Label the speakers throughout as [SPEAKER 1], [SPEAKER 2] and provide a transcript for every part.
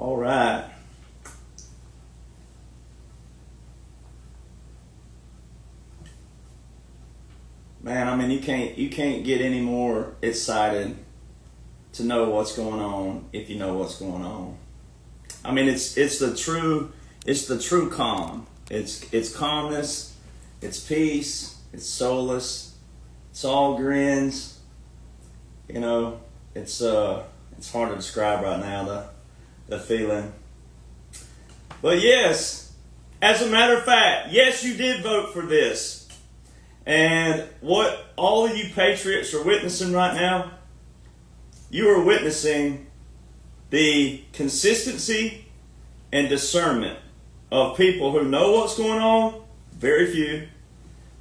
[SPEAKER 1] All right. Man, I mean, you can't get any more excited to know what's going on if you know what's going on. I mean, it's the true calm. It's calmness, it's peace, it's solace, it's all grins. You know, it's hard to describe right now the feeling. But yes, as a matter of fact, yes, you did vote for this. And what all of you patriots are witnessing right now, you are witnessing the consistency and discernment of people who know what's going on, very few,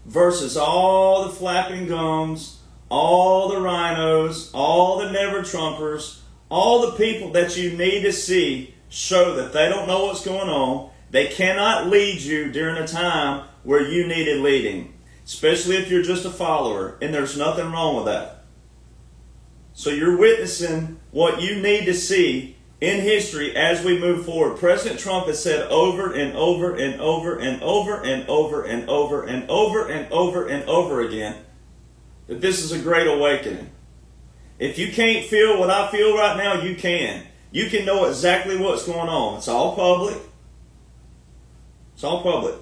[SPEAKER 1] versus all the flapping gums, all the rhinos, all the never-Trumpers, all the people that you need to see show that they don't know what's going on. They cannot lead you during a time where you needed leading, especially if you're just a follower, and there's nothing wrong with that. So you're witnessing what you need to see in history as we move forward. President Trump has said over and over and over and over and over and over and over and over and over again that this is a great awakening. If you can't feel what I feel right now, you can. You can know exactly what's going on. It's all public. It's all public.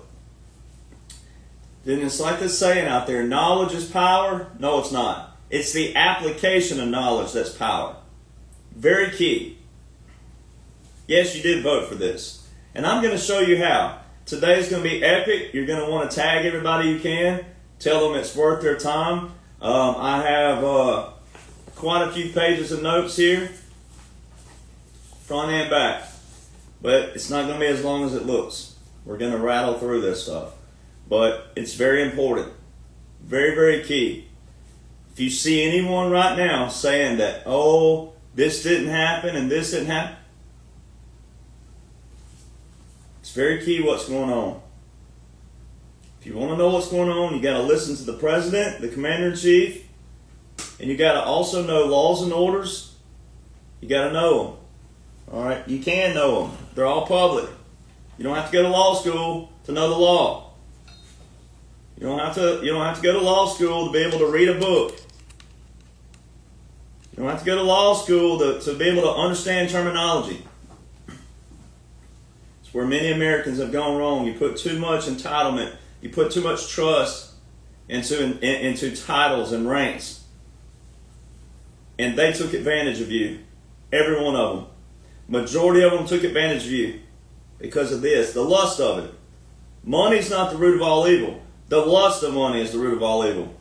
[SPEAKER 1] Then it's like this saying out there, knowledge is power. No, it's not. It's the application of knowledge that's power. Very key. Yes, you did vote for this. And I'm going to show you how. Today's going to be epic. You're going to want to tag everybody you can. Tell them it's worth their time. I have quite a few pages of notes here. Front and back. But it's not going to be as long as it looks. We're going to rattle through this stuff. But it's very important. Very, very key. If you see anyone right now saying that, oh, this didn't happen and this didn't happen, it's very key what's going on. If you want to know what's going on, you got to listen to the president, the commander-in-chief, and you got to also know laws and orders. You got to know them. All right? You can know them. They're all public. You don't have to go to law school to know the law. You don't have to go to law school to be able to read a book. You don't have to go to law school to be able to understand terminology. It's where many Americans have gone wrong. You put too much entitlement. You put too much trust into titles and ranks. And they took advantage of you. Every one of them. Majority of them took advantage of you because of this. The lust of it. Money's not the root of all evil. The lust of money is the root of all evil.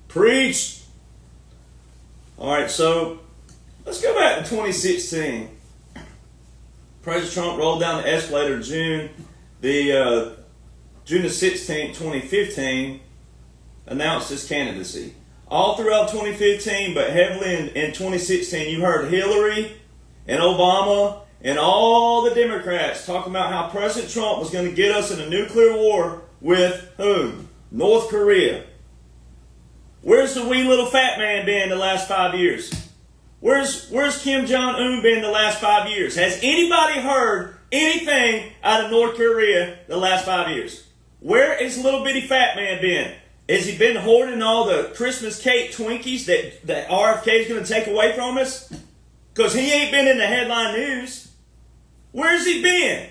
[SPEAKER 1] Preach! Alright, so let's go back to 2016. President Trump rolled down the escalator June the 16th, 2015, announced his candidacy. All throughout 2015, but heavily in 2016, you heard Hillary and Obama and all the Democrats talking about how President Trump was going to get us in a nuclear war with whom? North Korea. Where's the wee little fat man been the last 5 years? Where's Kim Jong-un been the last 5 years? Has anybody heard anything out of North Korea the last 5 years? Where is little bitty fat man been? Has he been hoarding all the Christmas cake Twinkies that RFK is going to take away from us? Because he ain't been in the headline news. Where's he been?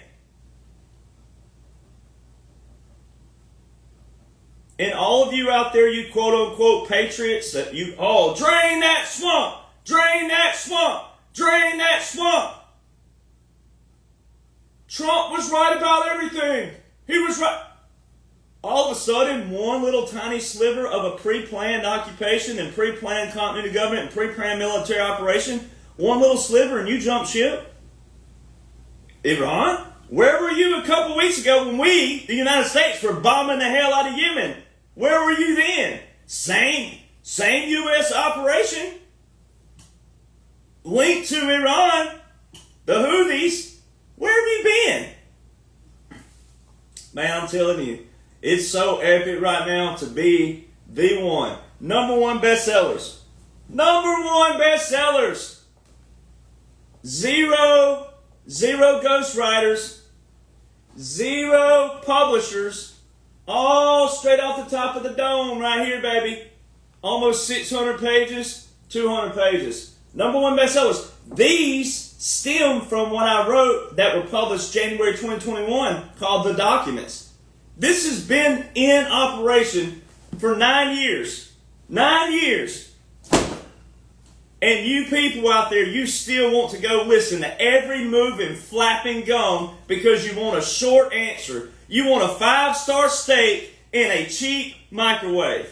[SPEAKER 1] And all of you out there, you quote-unquote patriots, that you, oh, drain that swamp! Drain that swamp! Drain that swamp! Trump was right about everything. He was right. All of a sudden, one little tiny sliver of a pre-planned occupation and pre-planned continuity of government and pre-planned military operation, one little sliver and you jump ship? Iran? Where were you a couple weeks ago when we, the United States, were bombing the hell out of Yemen? Where were you then? Same U.S. operation. Linked to Iran, the Houthis. Where have you been? Man, I'm telling you, it's so epic right now to be the one. Number one bestsellers. Number one bestsellers. Zero 0 ghostwriters, 0 publishers, all straight off the top of the dome right here, baby. Almost 600 pages, 200 pages. #1 bestsellers. These stem from what I wrote that were published January 2021 called The Documents. This has been in operation for 9 years. 9 years. And you people out there, you still want to go listen to every moving, flapping gum because you want a short answer. You want a 5-star steak in a cheap microwave.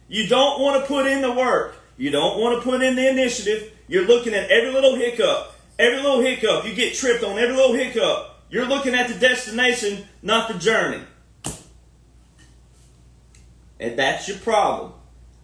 [SPEAKER 1] You don't want to put in the work. You don't want to put in the initiative. You're looking at every little hiccup. Every little hiccup. You get tripped on every little hiccup. You're looking at the destination, not the journey. And that's your problem.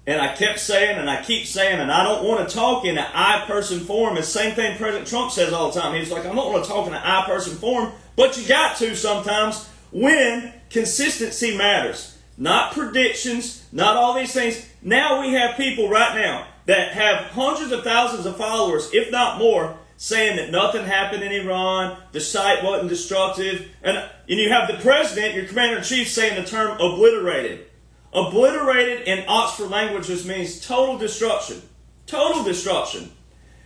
[SPEAKER 1] And I kept saying, and I keep saying, and I don't want to talk in an I-person form. It's the same thing President Trump says all the time. He's like, I don't want to talk in an I-person form, but you got to sometimes when consistency matters. Not predictions, not all these things. Now we have people right now that have hundreds of thousands of followers, if not more, saying that nothing happened in Iran, the site wasn't destructive. And you have the president, your commander-in-chief, saying the term obliterated. Obliterated in Oxford language just means total destruction. Total destruction.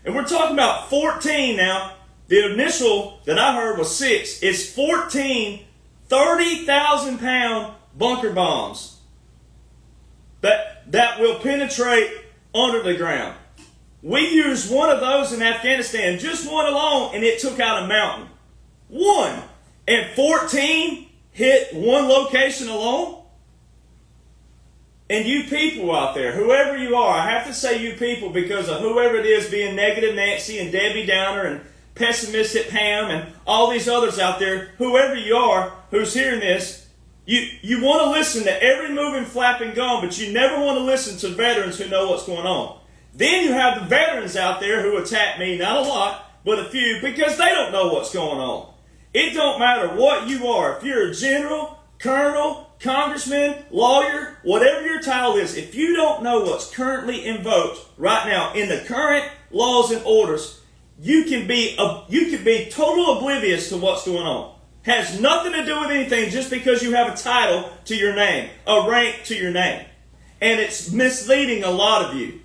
[SPEAKER 1] And we're talking about 14 now. The initial that I heard was 6. It's 14 30,000-pound bunker bombs that will penetrate under the ground. We used one of those in Afghanistan, just one alone, and it took out a mountain. One. And 14 hit one location alone. And you people out there, whoever you are, I have to say you people because of whoever it is being negative Nancy and Debbie Downer and pessimistic Pam and all these others out there, whoever you are who's hearing this, you want to listen to every moving, flapping gum, but you never want to listen to veterans who know what's going on. Then you have the veterans out there who attack me, not a lot, but a few, because they don't know what's going on. It don't matter what you are. If you're a general, colonel, congressman, lawyer, whatever your title is, if you don't know what's currently invoked right now in the current laws and orders, you can be total oblivious to what's going on. Has nothing to do with anything just because you have a title to your name, a rank to your name. And it's misleading a lot of you.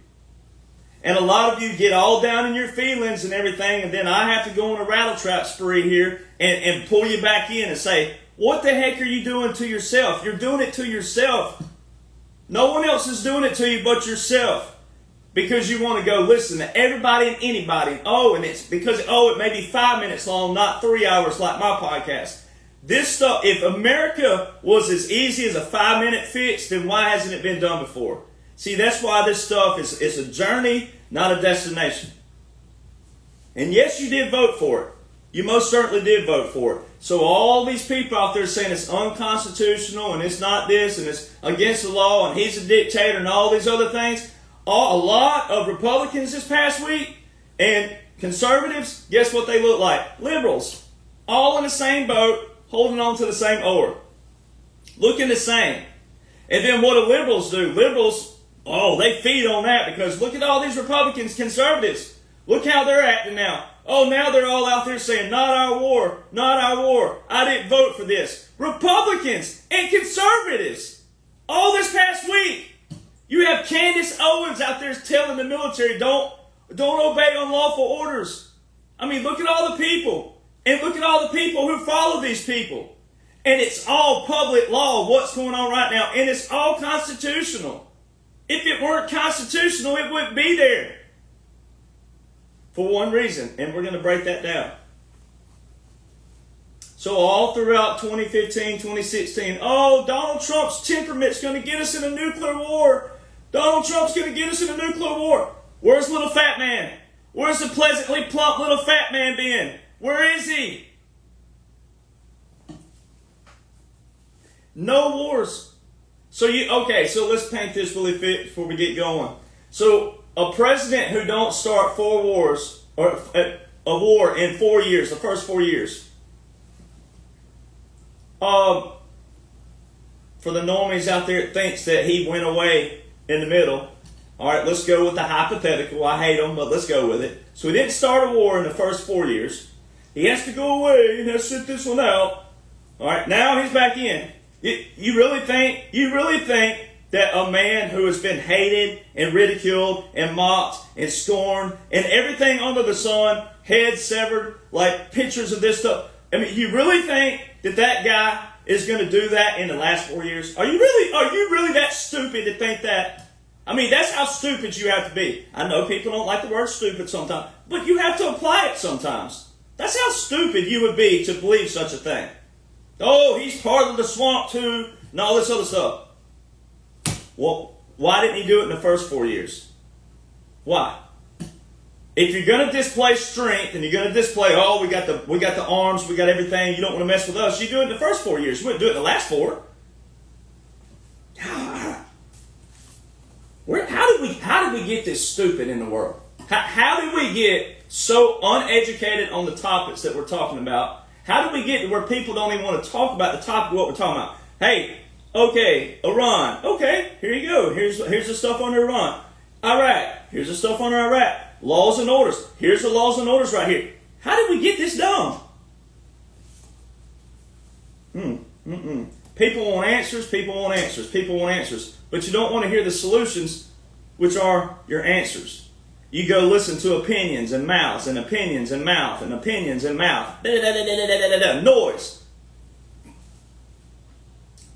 [SPEAKER 1] And a lot of you get all down in your feelings and everything, and then I have to go on a rattle trap spree here and pull you back in and say, what the heck are you doing to yourself? You're doing it to yourself. No one else is doing it to you but yourself. Because you want to go listen to everybody and anybody. And it's because, it may be 5 minutes long, not 3 hours like my podcast. This stuff, if America was as easy as a 5-minute fix, then why hasn't it been done before? See, that's why this stuff is a journey, not a destination. And yes, you did vote for it. You most certainly did vote for it. So all these people out there saying it's unconstitutional and it's not this and it's against the law and he's a dictator and all these other things, a lot of Republicans this past week and conservatives, guess what they look like? Liberals. All in the same boat, holding on to the same oar. Looking the same. And then what do liberals do? Liberals, they feed on that because look at all these Republicans, conservatives. Look how they're acting now. Now they're all out there saying, not our war, not our war. I didn't vote for this. Republicans and conservatives. All this past week. You have Candace Owens out there telling the military, don't obey unlawful orders. I mean, look at all the people. And look at all the people who follow these people. And it's all public law, what's going on right now. And it's all constitutional. If it weren't constitutional, it wouldn't be there. For one reason, and we're going to break that down. So all throughout 2015, 2016, Donald Trump's temperament's going to get us in a nuclear war. Donald Trump's going to get us in a nuclear war. Where's little fat man? Where's the pleasantly plump little fat man been? Where is he? No wars. So let's paint this really fit before we get going. So a president who don't start 4 wars, or a war in 4 years, the first 4 years. For the normies out there that thinks that he went away in the middle. All right, let's go with the hypothetical. I hate them, but let's go with it. So he didn't start a war in the first 4 years. He has to go away and has to sit this one out. All right, now he's back in. You really think that a man who has been hated and ridiculed and mocked and scorned and everything under the sun, head severed, like pictures of this stuff, I mean, you really think that guy is going to do that in the last 4 years? Are you really that stupid to think that? I mean, that's how stupid you have to be. I know people don't like the word stupid sometimes, but you have to apply it sometimes. That's how stupid you would be to believe such a thing. Oh, he's part of the swamp too, and all this other stuff. Well, why didn't he do it in the first 4 years? Why? If you're going to display strength and you're going to display, oh, we got the arms, we got everything, you don't want to mess with us, you do it in the first 4 years. You wouldn't do it in the last 4. How did we get this stupid in the world? How did we get so uneducated on the topics that we're talking about? How did we get to where people don't even want to talk about the topic of what we're talking about? Hey, okay, Iran. Okay, here you go. Here's the stuff under Iran. Iraq. Here's the stuff under Iraq. Laws and orders. Here's the laws and orders right here. How did we get this done? People want answers. People want answers. People want answers. But you don't want to hear the solutions, which are your answers. You go listen to opinions and mouths and opinions and mouth and opinions and mouth. Noise.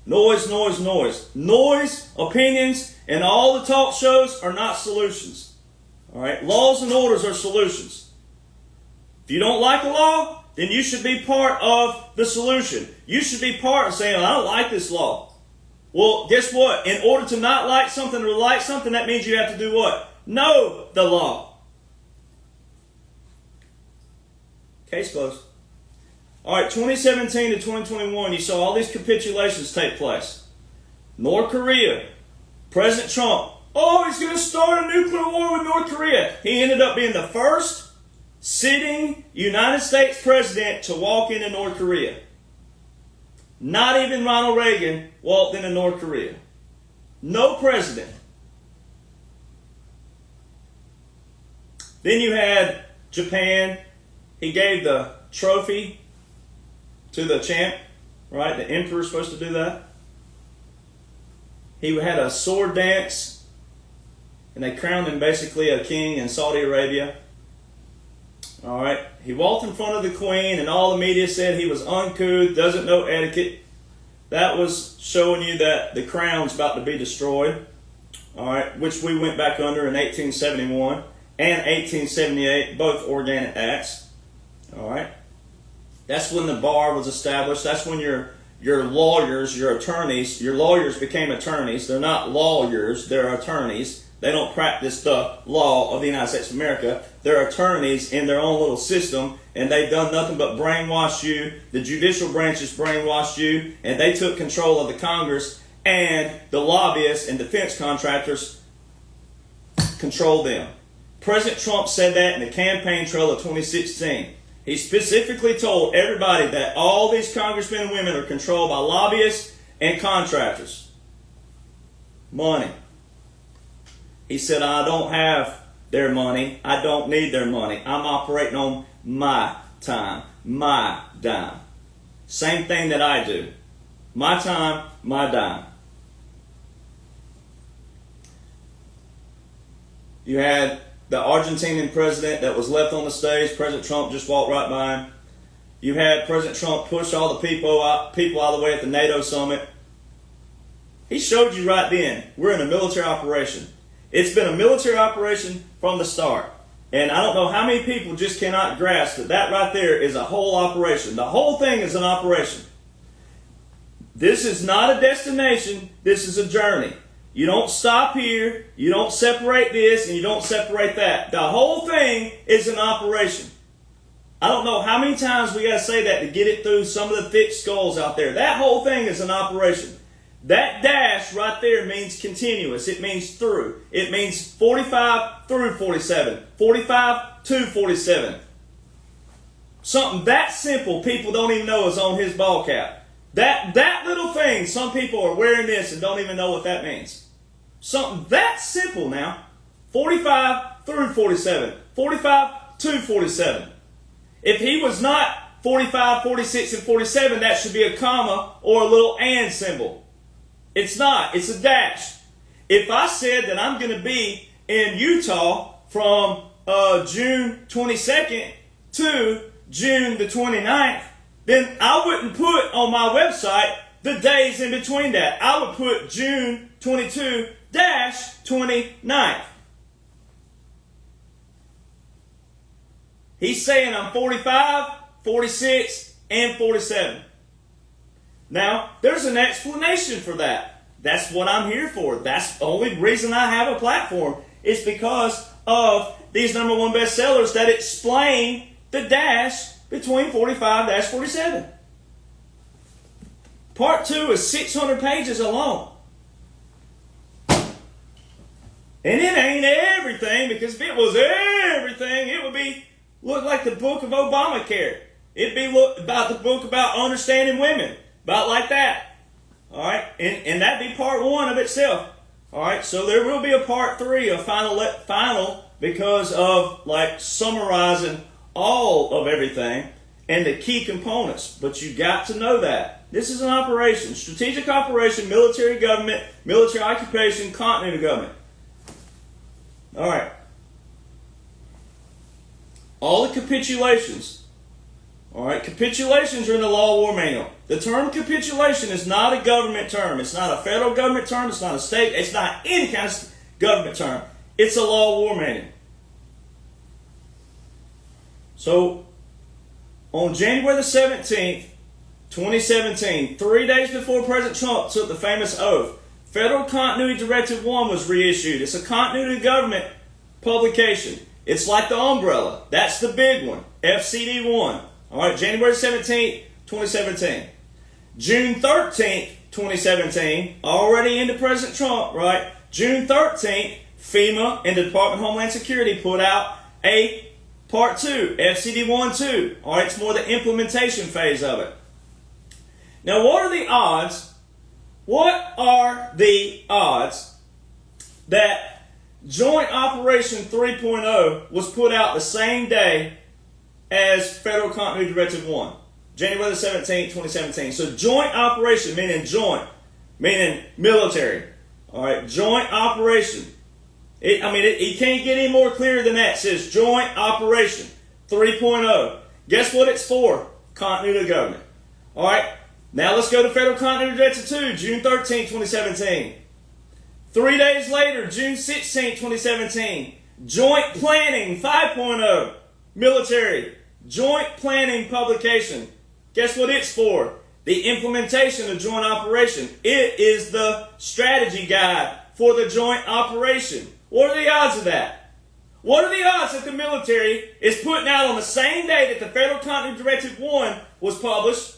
[SPEAKER 1] Noise, noise, noise. Noise, opinions, and all the talk shows are not solutions. All right? Laws and orders are solutions. If you don't like a law, then you should be part of the solution. You should be part of saying, I don't like this law. Well, guess what? In order to not like something or like something, that means you have to do what? Know the law. Case closed. All right, 2017 to 2021, you saw all these capitulations take place. North Korea, President Trump, oh, he's going to start a nuclear war with North Korea. He ended up being the first sitting United States president to walk into North Korea. Not even Ronald Reagan walked into North Korea. No president. Then you had Japan. He gave the trophy to the champ, right? The emperor's supposed to do that. He had a sword dance, and they crowned him basically a king in Saudi Arabia. All right. He walked in front of the queen, and all the media said he was uncouth, doesn't know etiquette. That was showing you that the crown's about to be destroyed. All right, which we went back under in 1871 and 1878, both organic acts. All right. That's when the bar was established. That's when your lawyers, your attorneys, your lawyers became attorneys. They're not lawyers, they're attorneys. They don't practice the law of the United States of America. They're attorneys in their own little system, and they've done nothing but brainwash you. The judicial branches brainwashed you, and they took control of the Congress, and the lobbyists and defense contractors controlled them. President Trump said that in the campaign trail of 2016. He specifically told everybody that all these congressmen and women are controlled by lobbyists and contractors. Money. He said, I don't have their money. I don't need their money. I'm operating on my time, my dime. Same thing that I do. My time, my dime. You had the Argentinian president that was left on the stage. President Trump just walked right by him. You had President Trump push all the people out of the way at the NATO summit. He showed you right then, we're in a military operation. It's been a military operation from the start. And I don't know how many people just cannot grasp that that right there is a whole operation. The whole thing is an operation. This is not a destination. This is a journey. You don't stop here. You don't separate this and you don't separate that. The whole thing is an operation. I don't know how many times we got to say that to get it through some of the thick skulls out there. That whole thing is an operation. That dash right there means continuous. It means through. It means 45 through 47. 45 to 47. Something that simple people don't even know is on his ball cap. That little thing, some people are wearing this and don't even know what that means. Something that simple now. 45 through 47. 45 to 47. If he was not 45, 46, and 47, that should be a comma or a little and symbol. It's not. It's a dash. If I said that I'm going to be in Utah from June 22nd to June the 29th, then I wouldn't put on my website the days in between that. I would put June 22-29th. He's saying I'm 45, 46, and 47. Now, there's an explanation for that. That's what I'm here for. That's the only reason I have a platform. It's because of these #1 bestsellers that explain the dash between 45-47. Part 2 is 600 pages alone. And it ain't everything, because if it was everything, it would look like the book of Obamacare. It'd be about the book about understanding women. About like that. Alright? And that'd be part 1 of itself. Alright? So there will be a part 3, a final, because of like summarizing all of everything and the key components. But you got to know that. This is an operation. Strategic operation, military government, military occupation, continuity government. Alright. All the capitulations. Alright, capitulations are in the Law War Manual. The term capitulation is not a government term. It's not a federal government term. It's not a state. It's not any kind of government term. It's a Law War Manual. So, on January the 17th, 2017, 3 days before President Trump took the famous oath, Federal Continuity Directive 1 was reissued. It's a continuity government publication. It's like the umbrella. That's the big one. FCD 1. Alright, January 17th, 2017. June 13th, 2017, already into President Trump, right? June 13th, FEMA and the Department of Homeland Security put out a Part 2, FCD 1-2. Alright, it's more the implementation phase of it. Now, what are the odds? What are the odds that Joint Operation 3.0 was put out the same day as Federal Continuity Directive 1? January the 17th, 2017. So joint operation, meaning joint, meaning military. Alright, joint operation. It can't get any more clear than that. It says joint operation 3.0. Guess what it's for? Continuity of government. Alright, now let's go to Federal Continuity Directive 2, June 13th, 2017. 3 days later, June 16th, 2017. Joint Planning 5.0. Military. Joint Planning Publication. Guess what it's for? The implementation of joint operation. It is the strategy guide for the joint operation. What are the odds of that? What are the odds that the military is putting out on the same day that the Federal Continuity Directive 1 was published?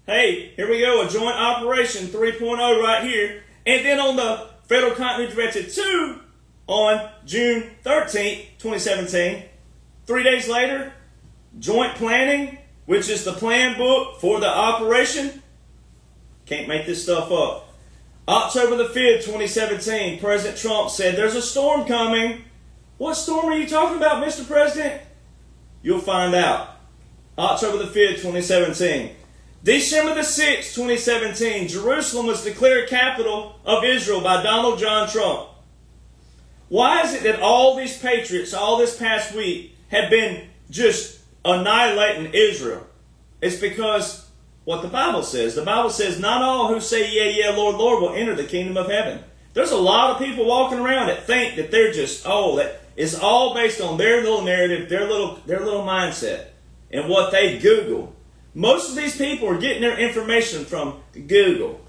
[SPEAKER 1] Hey, here we go, a joint operation 3.0 right here. And then on the Federal Continuity Directive 2 on June 13th, 2017, 3 days later, joint planning, which is the plan book for the operation. Can't make this stuff up. October the 5th, 2017, President Trump said, there's a storm coming. What storm are you talking about, Mr. President? You'll find out. October the 5th, 2017. December the 6th, 2017, Jerusalem was declared capital of Israel by Donald John Trump. Why is it that all these patriots, all this past week, have been just annihilating Israel? It's because what the Bible says. The Bible says, not all who say, yeah, yeah, Lord, Lord, will enter the kingdom of heaven. There's a lot of people walking around that think that they're just, that it's all based on their little narrative, their little mindset, and what they Google. Most of these people are getting their information from Google,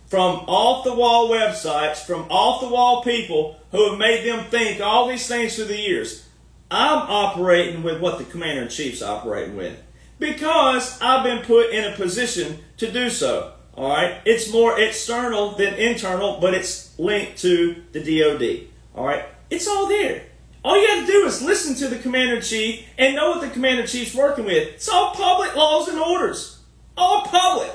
[SPEAKER 1] from off-the-wall websites, from off-the-wall people who have made them think all these things through the years. I'm operating with what the Commander-in-Chief's operating with, because I've been put in a position to do so. All right, it's more external than internal, but it's linked to the DoD. All right, it's all there. All you have to do is listen to the Commander-in-Chief and know what the Commander-in-Chief's working with. It's all public laws and orders. All public.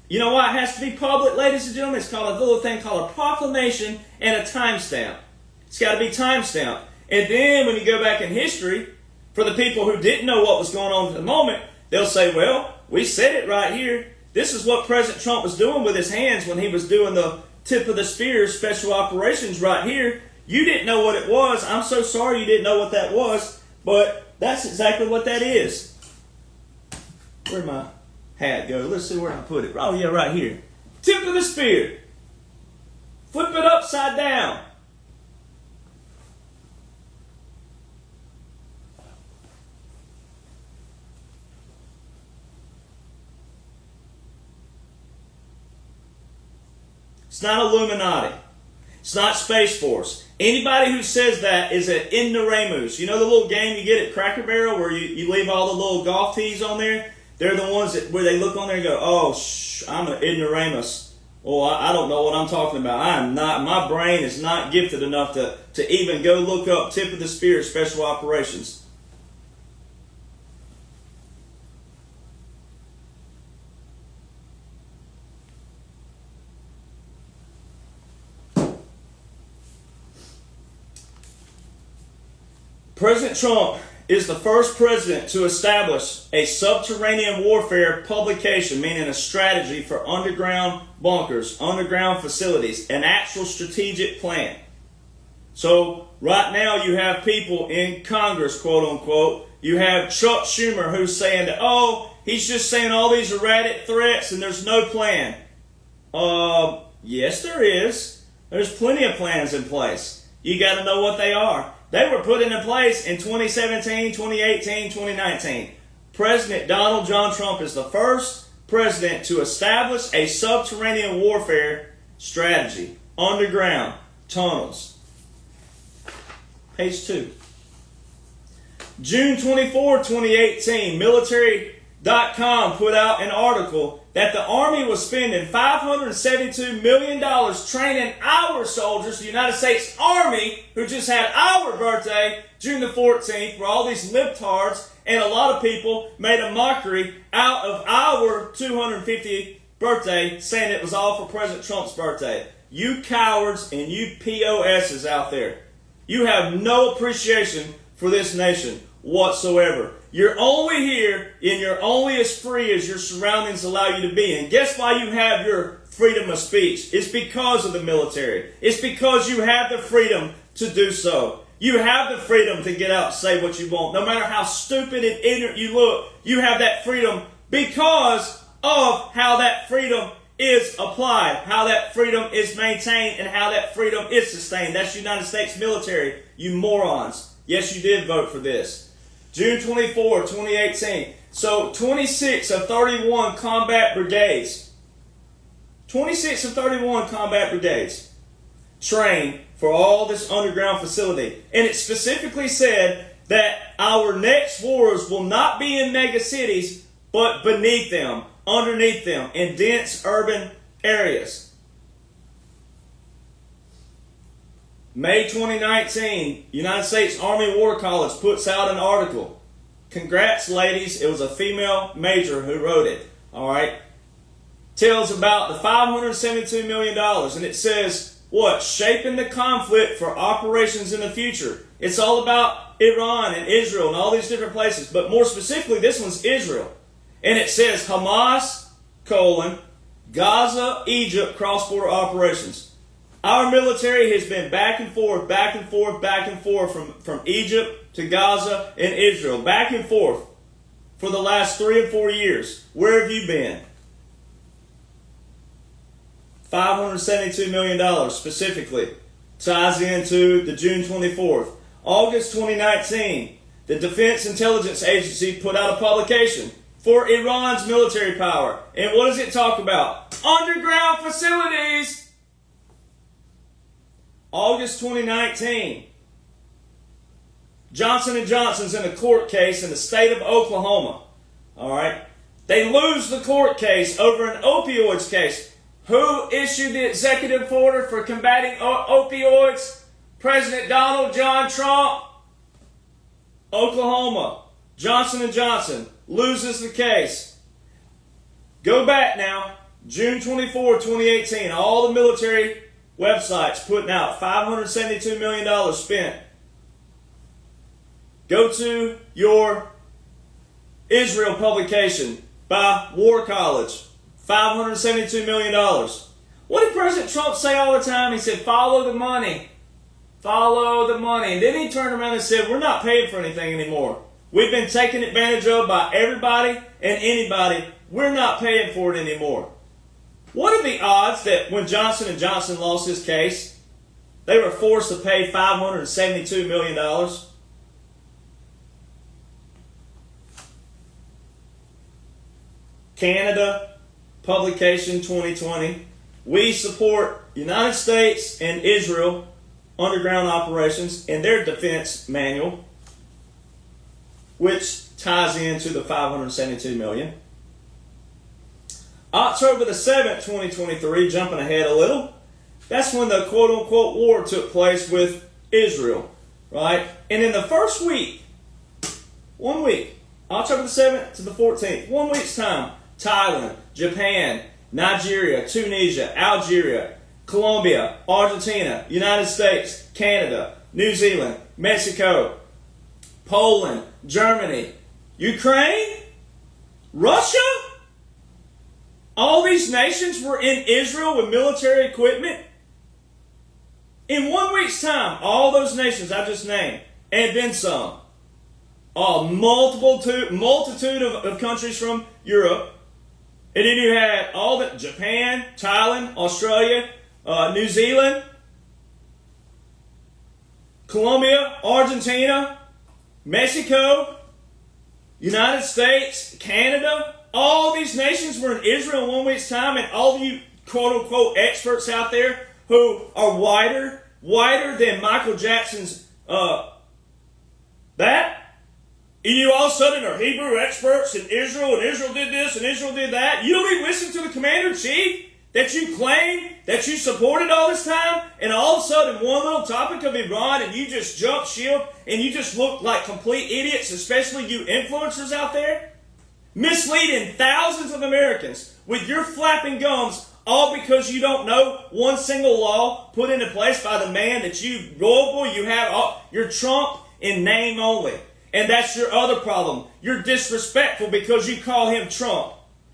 [SPEAKER 1] You know why it has to be public, ladies and gentlemen? It's called a little thing called a proclamation and a timestamp. It's got to be timestamped. And then when you go back in history, For the people who didn't know what was going on at the moment, they'll say, well, we said it right here. This is what President Trump was doing with his hands when he was doing the tip of the spear special operations right here. You didn't know what it was. I'm so sorry you didn't know what that was, but that's exactly what that is. Where'd my hat go? Let's see where I put it. Oh, yeah, right here. Tip of the spear. Flip it upside down. It's not Illuminati. It's not Space Force. Anybody who says that is an ignoramus. You know the little game you get at Cracker Barrel where you leave all the little golf tees on there? They're the ones where they look on there and go, oh, I'm an ignoramus. Oh, I don't know what I'm talking about. I'm not. My brain is not gifted enough to even go look up tip of the spear special operations. President Trump is the first president to establish a subterranean warfare publication, meaning a strategy for underground bunkers, underground facilities, an actual strategic plan. So right now you have people in Congress, quote unquote, you have Chuck Schumer who's saying that, oh, he's just saying all these erratic threats and there's no plan. Yes there is. There's plenty of plans in place. You got to know what they are. They were put into place in 2017, 2018, 2019. President Donald John Trump is the first president to establish a subterranean warfare strategy. Underground tunnels. Page 2. June 24, 2018, military.com put out an article that the Army was spending $572 million training our soldiers, the United States Army, who just had our birthday, June the 14th, where all these libtards and a lot of people made a mockery out of our 250th birthday, saying it was all for President Trump's birthday. You cowards and you POSs out there, you have no appreciation for this nation whatsoever. You're only here and you're only as free as your surroundings allow you to be. And guess why you have your freedom of speech? It's because of the military. It's because you have the freedom to do so. You have the freedom to get out and say what you want. No matter how stupid and ignorant you look, you have that freedom because of how that freedom is applied, how that freedom is maintained, and how that freedom is sustained. That's the United States military, you morons. Yes, you did vote for this. June 24, 2018. So 26 of 31 combat brigades. 26 of 31 combat brigades trained for all this underground facility. And it specifically said that our next wars will not be in mega cities, but beneath them, underneath them, in dense urban areas. May 2019, United States Army War College puts out an article. Congrats, ladies. It was a female major who wrote it. All right. Tells about the $572 million. And it says, what? Shaping the conflict for operations in the future. It's all about Iran and Israel and all these different places. But more specifically, this one's Israel. And it says Hamas, Gaza, Egypt, cross-border operations. Our military has been back and forth from Egypt to Gaza and Israel. Back and forth for the last 3 and 4 years. Where have you been? $572 million specifically ties into the June 24th. August 2019, the Defense Intelligence Agency put out a publication for Iran's military power. And what does it talk about? Underground facilities. August 2019, Johnson & Johnson's in a court case in the state of Oklahoma. All right. They lose the court case over an opioids case. Who issued the executive order for combating opioids? President Donald John Trump. Oklahoma. Johnson & Johnson loses the case. Go back now. June 24, 2018. All the military websites putting out $572 million spent. Go to your Israel publication by War College. $572 million. What did President Trump say all the time? He said, follow the money. Follow the money. And then he turned around and said, we're not paying for anything anymore. We've been taken advantage of by everybody and anybody. We're not paying for it anymore. What are the odds that when Johnson & Johnson lost his case, they were forced to pay $572 million? Canada, publication 2020. We support United States and Israel underground operations in their defense manual, which ties into the $572 million. October the 7th, 2023, jumping ahead a little, that's when the quote-unquote war took place with Israel, right? And in the first week, 1 week, October the 7th to the 14th, 1 week's time, Thailand, Japan, Nigeria, Tunisia, Algeria, Colombia, Argentina, United States, Canada, New Zealand, Mexico, Poland, Germany, Ukraine, Russia. All these nations were in Israel with military equipment. In 1 week's time, all those nations I just named, and then some. A multitude of countries from Europe. And then you had all the Japan, Thailand, Australia, New Zealand, Colombia, Argentina, Mexico, United States, Canada. All these nations were in Israel in 1 week's time, and all of you quote-unquote experts out there who are wider than Michael Jackson's that. And you all of a sudden are Hebrew experts in Israel, and Israel did this, and Israel did that. You don't even listen to the commander-in-chief that you claim that you supported all this time, and all of a sudden one little topic of Iran, and you just jump ship, and you just look like complete idiots, especially you influencers out there, misleading thousands of Americans with your flapping gums, all because you don't know one single law put into place by the man that you have, you're Trump in name only. And that's your other problem. You're disrespectful because you call him Trump.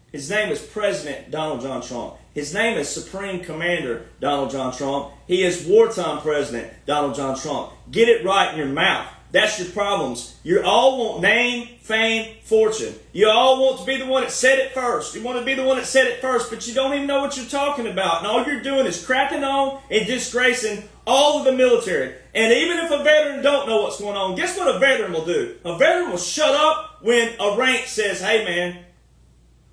[SPEAKER 1] His name is President Donald John Trump. His name is Supreme Commander Donald John Trump. He is wartime President Donald John Trump. Get it right in your mouth. That's your problems. You all want name, fame, fortune. You all want to be the one that said it first. You want to be the one that said it first, but you don't even know what you're talking about. And all you're doing is cracking on and disgracing all of the military. And even if a veteran don't know what's going on, guess what a veteran will do? A veteran will shut up when a rank says, hey man,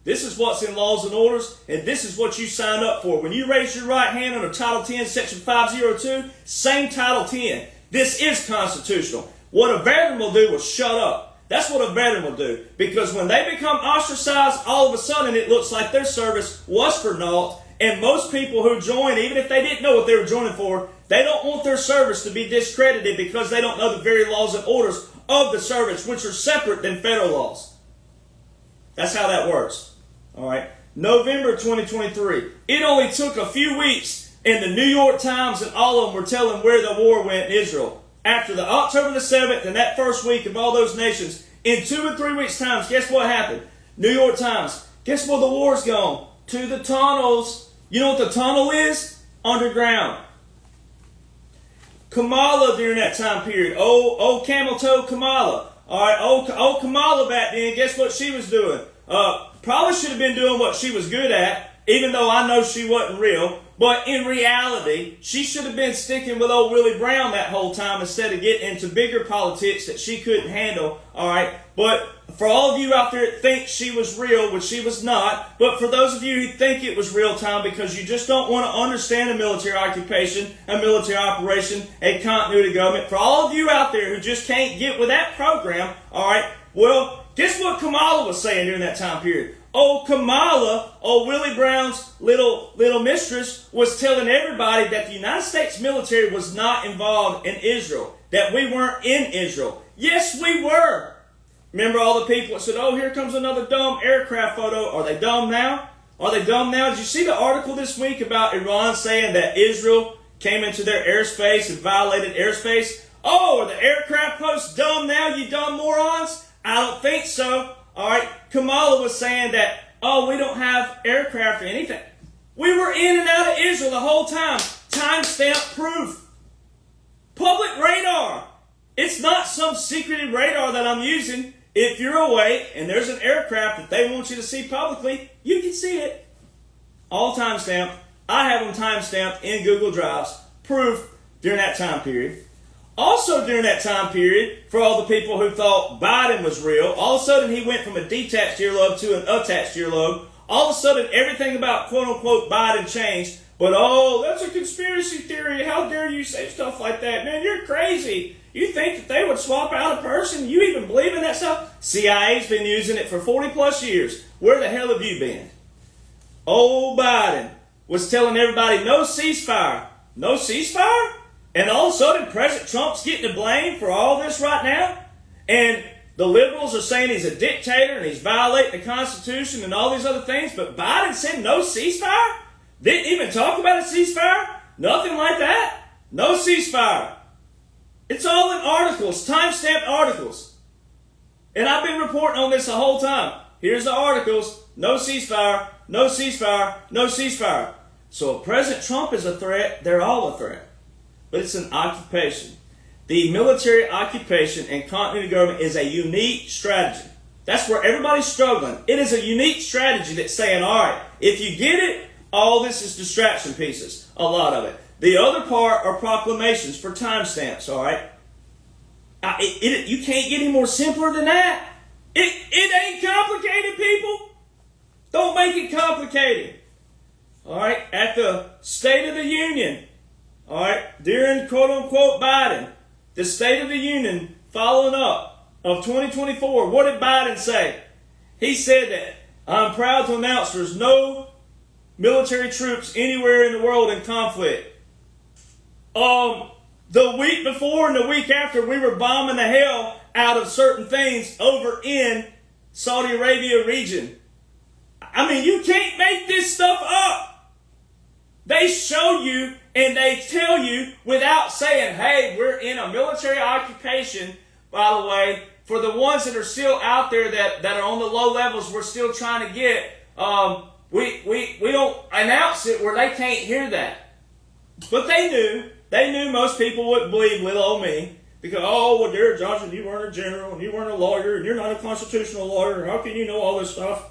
[SPEAKER 1] this is what's in laws and orders, and this is what you signed up for. When you raise your right hand under Title 10, Section 502, same Title 10. This is constitutional. What a veteran will do is shut up. That's what a veteran will do. Because when they become ostracized, all of a sudden it looks like their service was for naught. And most people who join, even if they didn't know what they were joining for, they don't want their service to be discredited because they don't know the very laws and orders of the service, which are separate than federal laws. That's how that works. All right. November 2023. It only took a few weeks, and the New York Times and all of them were telling where the war went in Israel. After the October the 7th and that first week of all those nations, in 2 and 3 weeks' time, guess what happened? New York Times. Guess where the war's gone? To the tunnels. You know what the tunnel is? Underground. Kamala during that time period. Oh, camel toe Kamala. All right, oh Kamala back then, guess what she was doing? Probably should have been doing what she was good at, even though I know she wasn't real. But in reality, she should have been sticking with old Willie Brown that whole time instead of getting into bigger politics that she couldn't handle. All right, but for all of you out there that think she was real, which she was not, but for those of you who think it was real time because you just don't want to understand a military occupation, a military operation, a continuity government, for all of you out there who just can't get with that program, all right, well, guess what Kamala was saying during that time period? Oh, Kamala, Willie Brown's little mistress, was telling everybody that the United States military was not involved in Israel, that we weren't in Israel. Yes, we were. Remember all the people that said, oh, here comes another dumb aircraft photo. Are they dumb now? Are they dumb now? Did you see the article this week about Iran saying that Israel came into their airspace and violated airspace? Oh, are the aircraft posts dumb now, you dumb morons? I don't think so. All right, Kamala was saying that, oh, we don't have aircraft or anything. We were in and out of Israel the whole time. Timestamp proof. Public radar. It's not some secretive radar that I'm using. If you're awake and there's an aircraft that they want you to see publicly, you can see it. All timestamped. I have them timestamped in Google Drives. Proof during that time period. Also during that time period, for all the people who thought Biden was real, all of a sudden he went from a detached earlobe to an attached earlobe. All of a sudden everything about quote-unquote Biden changed. But oh, that's a conspiracy theory. How dare you say stuff like that? Man, you're crazy. You think that they would swap out a person? You even believe in that stuff? CIA's been using it for 40 plus years. Where the hell have you been? Old Biden was telling everybody no ceasefire. No ceasefire? And all of a sudden President Trump's getting the blame for all this right now? And the liberals are saying he's a dictator and he's violating the Constitution and all these other things, but Biden said no ceasefire? Didn't even talk about a ceasefire? Nothing like that? No ceasefire. It's all in articles, time-stamped articles. And I've been reporting on this the whole time. Here's the articles. No ceasefire, no ceasefire, no ceasefire. So if President Trump is a threat, they're all a threat. But it's an occupation. The military occupation and continuity of government is a unique strategy. That's where everybody's struggling. It is a unique strategy that's saying, all right, if you get it, all this is distraction pieces. A lot of it. The other part are proclamations for timestamps, all right? You can't get any more simpler than that. It ain't complicated, people. Don't make it complicated. All right? At the State of the Union, all right, during quote-unquote Biden, the State of the Union following up of 2024, what did Biden say? He said that, I'm proud to announce there's no military troops anywhere in the world in conflict. The week before and the week after, we were bombing the hell out of certain things over in Saudi Arabia region. I mean, you can't make this stuff up. They show you and they tell you without saying, hey, we're in a military occupation, by the way, for the ones that are still out there that are on the low levels we're still trying to get, we don't announce it where they can't hear that. But they knew most people wouldn't believe little old me. Because, oh, well, dear Jonhson, you weren't a general, and you weren't a lawyer, and you're not a constitutional lawyer. How can you know all this stuff?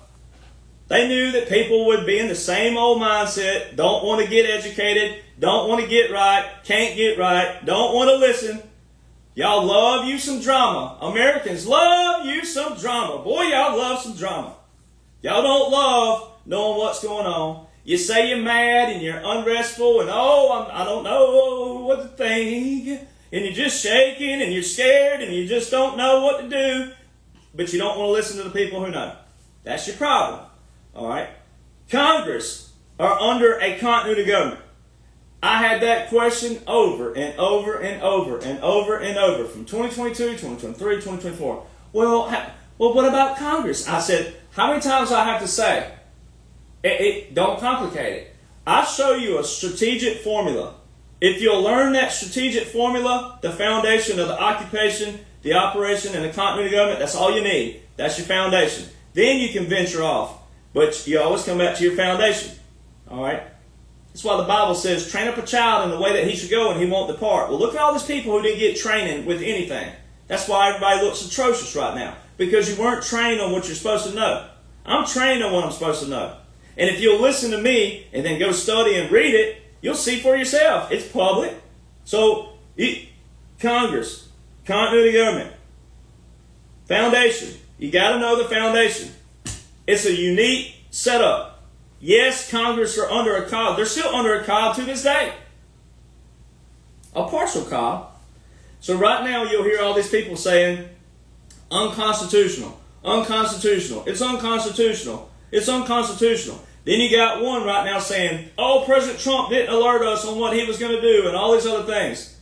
[SPEAKER 1] They knew that people would be in the same old mindset, don't want to get educated, don't want to get right, can't get right, don't want to listen. Y'all love you some drama. Americans love you some drama. Boy, y'all love some drama. Y'all don't love knowing what's going on. You say you're mad and you're unrestful and, I don't know what to think. And you're just shaking and you're scared and you just don't know what to do. But you don't want to listen to the people who know. That's your problem. All right? Congress are under a continuity government. I had that question over and over and over and over and over from 2022, 2023, 2024. Well, what about Congress? I said, how many times do I have to say? Don't complicate it. I'll show you a strategic formula. If you'll learn that strategic formula, the foundation of the occupation, the operation, and the continuity government, that's all you need. That's your foundation. Then you can venture off. But you always come back to your foundation. All right? That's why the Bible says, train up a child in the way that he should go and he won't depart. Well, look at all these people who didn't get training with anything. That's why everybody looks atrocious right now. Because you weren't trained on what you're supposed to know. I'm trained on what I'm supposed to know. And if you'll listen to me and then go study and read it, you'll see for yourself. It's public. So, Congress, continuity government, foundation. You got to know the foundation. It's a unique setup. Yes, Congress are under a COB. They're still under a COB to this day. A partial COB. So right now you'll hear all these people saying, unconstitutional, unconstitutional, it's unconstitutional, it's unconstitutional. Then you got one right now saying, oh, President Trump didn't alert us on what he was going to do and all these other things.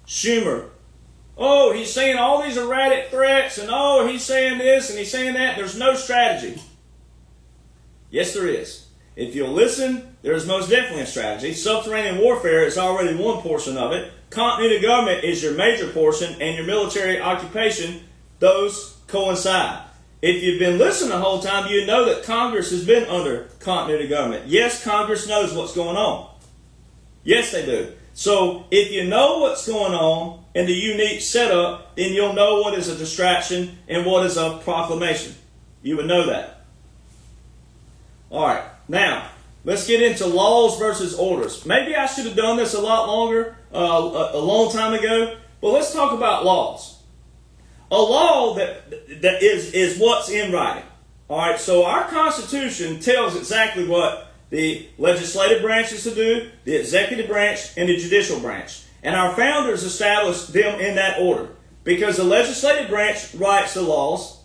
[SPEAKER 1] Schumer. Oh, he's saying all these erratic threats and oh, he's saying this and he's saying that. There's no strategy. Yes, there is. If you'll listen There's most definitely a strategy. Subterranean warfare is already one portion of it. Continuity of government is your major portion, and your military occupation, those coincide. If you've been listening the whole time, you know that Congress has been under continuity of government. Yes, Congress knows what's going on. Yes, they do. So if you know what's going on in the unique setup, then you'll know what is a distraction and what is a proclamation. You would know that. All right, now let's get into laws versus orders. Maybe I should have done this a lot longer, a long time ago, but let's talk about laws. A law that is what's in writing. All right, so our Constitution tells exactly what the legislative branch is to do, the executive branch, and the judicial branch. And our founders established them in that order because the legislative branch writes the laws,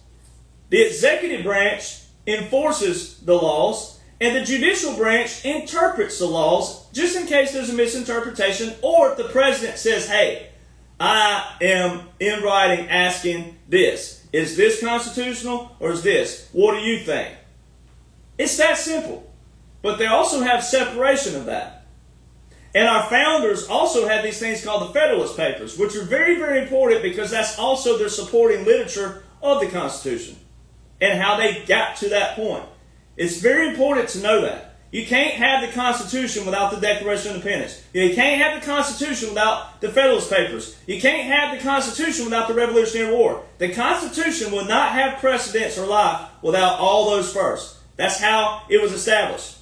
[SPEAKER 1] the executive branch enforces the laws, and the judicial branch interprets the laws just in case there's a misinterpretation, or if the president says, hey, I am in writing asking this. Is this constitutional or is this? What do you think? It's that simple. But they also have separation of that. And our founders also had these things called the Federalist Papers, which are very, very important because that's also their supporting literature of the Constitution and how they got to that point. It's very important to know that. You can't have the Constitution without the Declaration of Independence. You can't have the Constitution without the Federalist Papers. You can't have the Constitution without the Revolutionary War. The Constitution will not have precedents or life without all those first. That's how it was established.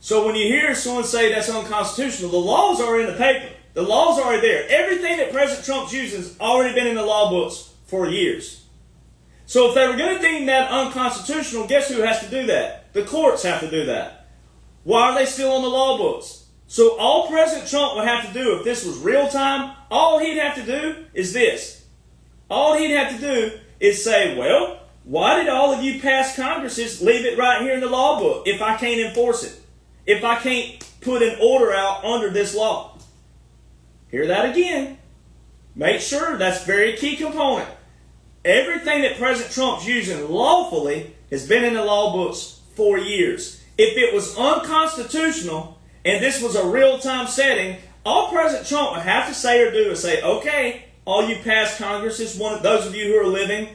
[SPEAKER 1] So when you hear someone say that's unconstitutional, the laws are in the paper. The laws are already there. Everything that President Trump's using has already been in the law books for years. So if they were going to deem that unconstitutional, guess who has to do that? The courts have to do that. Why are they still on the law books? So all President Trump would have to do, if this was real time, all he'd have to do is this. All he'd have to do is say, well, why did all of you past Congresses leave it right here in the law book if I can't enforce it? If I can't put an order out under this law? Hear that again. Make sure that's a very key component. Everything that President Trump's using lawfully has been in the law books for years. If it was unconstitutional and this was a real-time setting, all President Trump would have to say or do is say, okay, all you past Congresses, those of you who are living,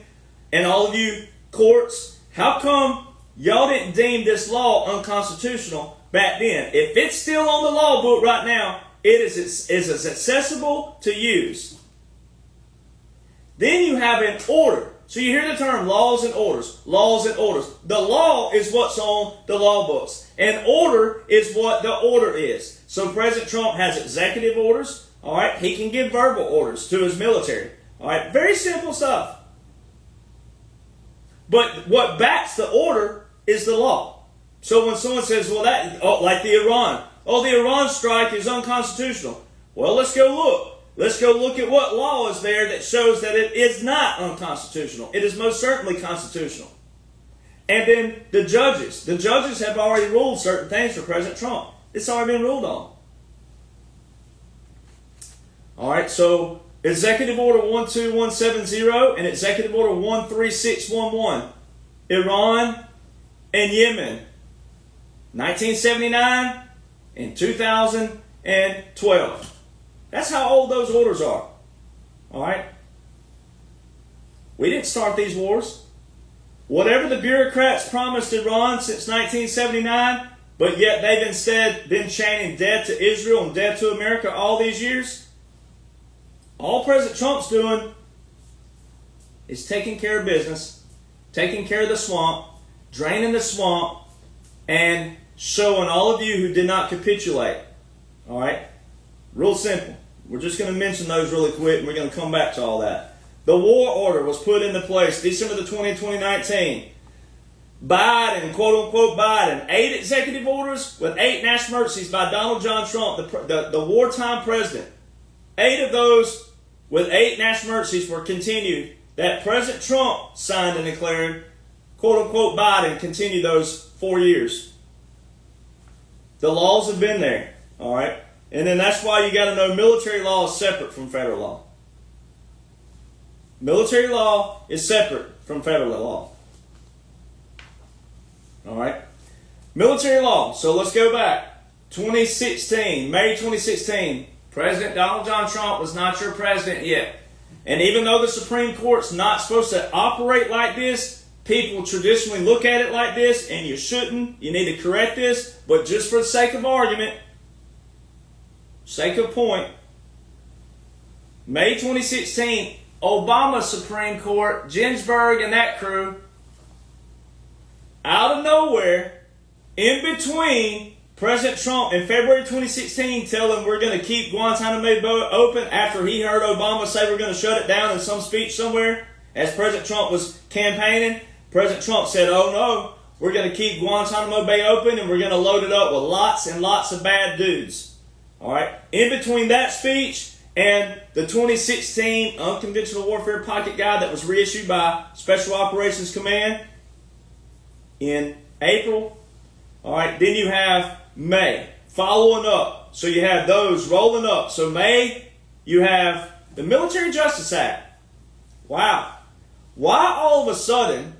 [SPEAKER 1] and all of you courts, how come y'all didn't deem this law unconstitutional back then? If it's still on the law book right now, it is as accessible to use. Then you have an order. So you hear the term laws and orders. Laws and orders. The law is what's on the law books. And order is what the order is. So President Trump has executive orders. All right. He can give verbal orders to his military. All right. Very simple stuff. But what backs the order is the law. So when someone says, well, like the Iran strike is unconstitutional. Well, let's go look. Let's go look at what law is there that shows that it is not unconstitutional. It is most certainly constitutional. And then the judges. The judges have already ruled certain things for President Trump. It's already been ruled on. All right, so Executive Order 12170 and Executive Order 13611. Iran and Yemen. 1979 and 2012. That's how old those orders are. All right? We didn't start these wars. Whatever the bureaucrats promised Iran since 1979, but yet they've instead been chaining death to Israel and death to America all these years, all President Trump's doing is taking care of business, taking care of the swamp, draining the swamp, and showing all of you who did not capitulate. All right? Real simple. We're just going to mention those really quick, and we're going to come back to all that. The war order was put into place December the 20th, 2019. Biden, quote-unquote Biden, 8 executive orders with 8 national emergencies by Donald John Trump, the wartime president. 8 of those with 8 national emergencies were continued that President Trump signed and declared. Quote-unquote Biden continued those 4 years. The laws have been there, all right? And then that's why you got to know military law is separate from federal law. Military law is separate from federal law. All right. Military law. So let's go back. 2016, May 2016, President Donald John Trump was not your president yet. And even though the Supreme Court's not supposed to operate like this, people traditionally look at it like this, and you shouldn't. You need to correct this. But just for the sake of argument, sake of point, May 2016, Obama Supreme Court, Ginsburg and that crew, out of nowhere, in between President Trump in February 2016 telling we're going to keep Guantanamo Bay open after he heard Obama say we're going to shut it down in some speech somewhere, as President Trump was campaigning, President Trump said, oh no, we're going to keep Guantanamo Bay open and we're going to load it up with lots and lots of bad dudes. All right. In between that speech and the 2016 Unconventional Warfare Pocket Guide that was reissued by Special Operations Command in April. All right. Then you have May following up. So you have those rolling up. So May, you have the Military Justice Act. Wow. Why all of a sudden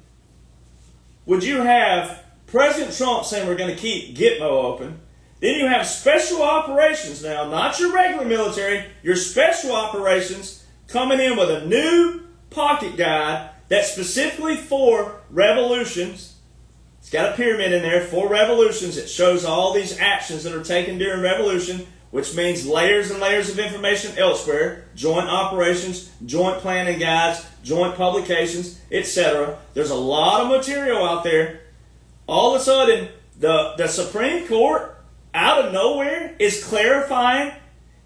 [SPEAKER 1] would you have President Trump saying we're going to keep Gitmo open? Then you have special operations now, not your regular military, your special operations coming in with a new pocket guide that's specifically for revolutions. It's got a pyramid in there for revolutions. It shows all these actions that are taken during revolution, which means layers and layers of information elsewhere, joint operations, joint planning guides, joint publications, etc. There's a lot of material out there. All of a sudden, the Supreme Court, out of nowhere, is clarifying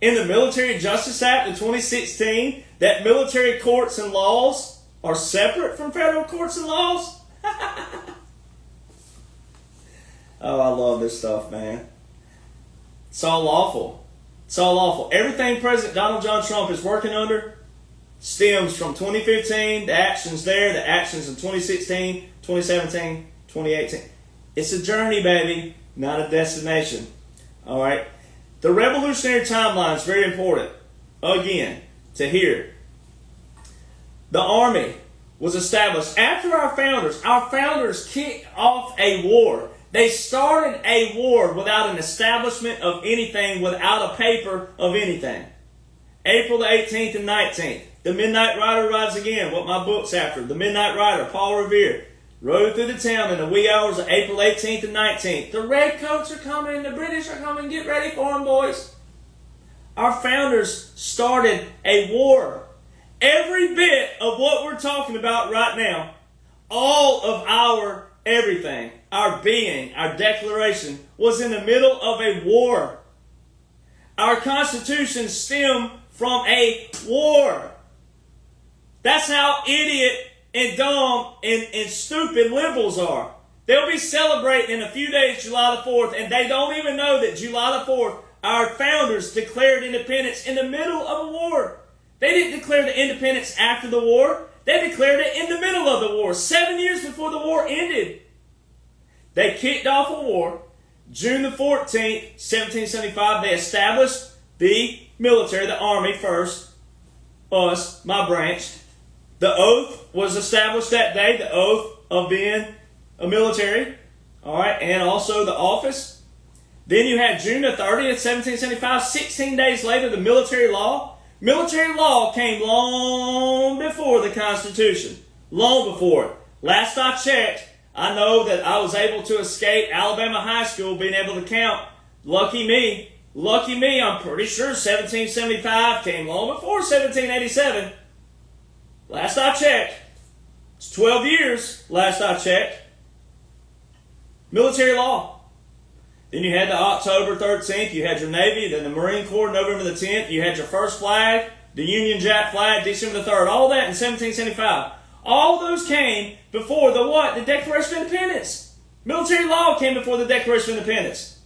[SPEAKER 1] in the Military Justice Act of 2016 that military courts and laws are separate from federal courts and laws. Oh, I love this stuff, man. It's all lawful. It's all lawful. Everything President Donald John Trump is working under stems from 2015, the actions there, the actions in 2016, 2017, 2018. It's a journey, baby, not a destination. All right. The revolutionary timeline is very important. Again, to hear. The Army was established after our founders. Our founders kicked off a war. They started a war without an establishment of anything, without a paper of anything. April the 18th and 19th. The Midnight Rider rides again, what my book's after. The Midnight Rider, Paul Revere. Rode through the town in the wee hours of April 18th and 19th. The Redcoats are coming. The British are coming. Get ready for them, boys. Our founders started a war. Every bit of what we're talking about right now, all of our everything, our being, our declaration, was in the middle of a war. Our Constitution stemmed from a war. That's how idiot and dumb and stupid liberals are. They'll be celebrating in a few days July the 4th, and they don't even know that July the 4th, our founders declared independence in the middle of a war. They didn't declare the independence after the war. They declared it in the middle of the war, 7 years before the war ended. They kicked off a war. June the 14th, 1775, they established the military, the Army first, us, my branch. The oath was established that day, the oath of being a military, all right, and also the office. Then you had June the 30th, 1775, 16 days later, the military law. Military law came long before the Constitution, long before it. Last I checked, I know that I was able to escape Alabama high school being able to count. Lucky me. Lucky me, I'm pretty sure 1775 came long before 1787. Last I checked. It's 12 years, last I checked. Military law. Then you had the October 13th, you had your Navy, then the Marine Corps, November the 10th, you had your first flag, the Union Jack flag, December the 3rd, all that in 1775. All those came before the what? The Declaration of Independence. Military law came before the Declaration of Independence.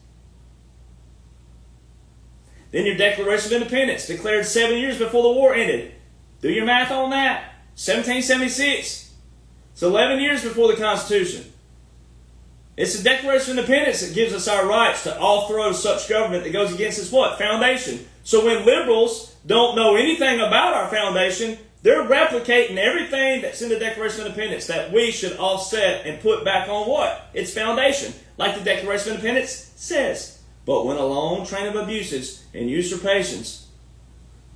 [SPEAKER 1] Then your Declaration of Independence, declared 7 years before the war ended. Do your math on that. 1776. It's 11 years before the Constitution. It's the Declaration of Independence that gives us our rights to overthrow such government that goes against its what? Foundation. So when liberals don't know anything about our foundation, They're replicating everything that's in the Declaration of Independence that we should offset and put back on what? Its foundation. Like the Declaration of Independence says. But when a long train of abuses and usurpations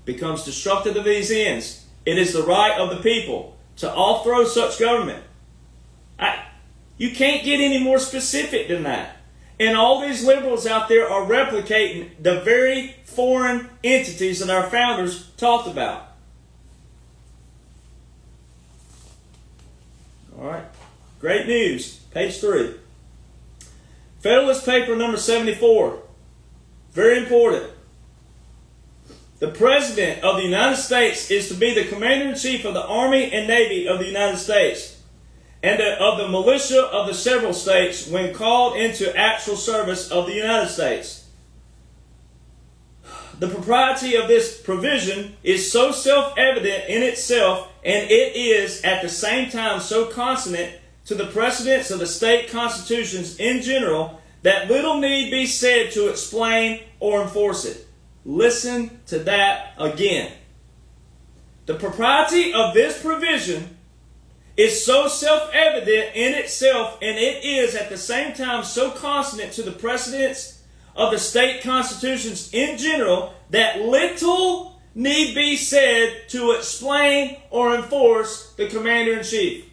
[SPEAKER 1] becomes destructive of these ends, it is the right of the people to overthrow such government. You can't get any more specific than that. And all these liberals out there are replicating the very foreign entities that our founders talked about. All right. Great news. Page 3. Federalist paper number 74. Very important. The President of the United States is to be the Commander-in-Chief of the Army and Navy of the United States and of the militia of the several states when called into actual service of the United States. The propriety of this provision is so self-evident in itself, and it is at the same time so consonant to the precedents of the state constitutions in general, that little need be said to explain or enforce it. Listen to that again. The propriety of this provision is so self-evident in itself, and it is at the same time so consonant to the precedents of the state constitutions in general, that little need be said to explain or enforce the Commander-in-Chief.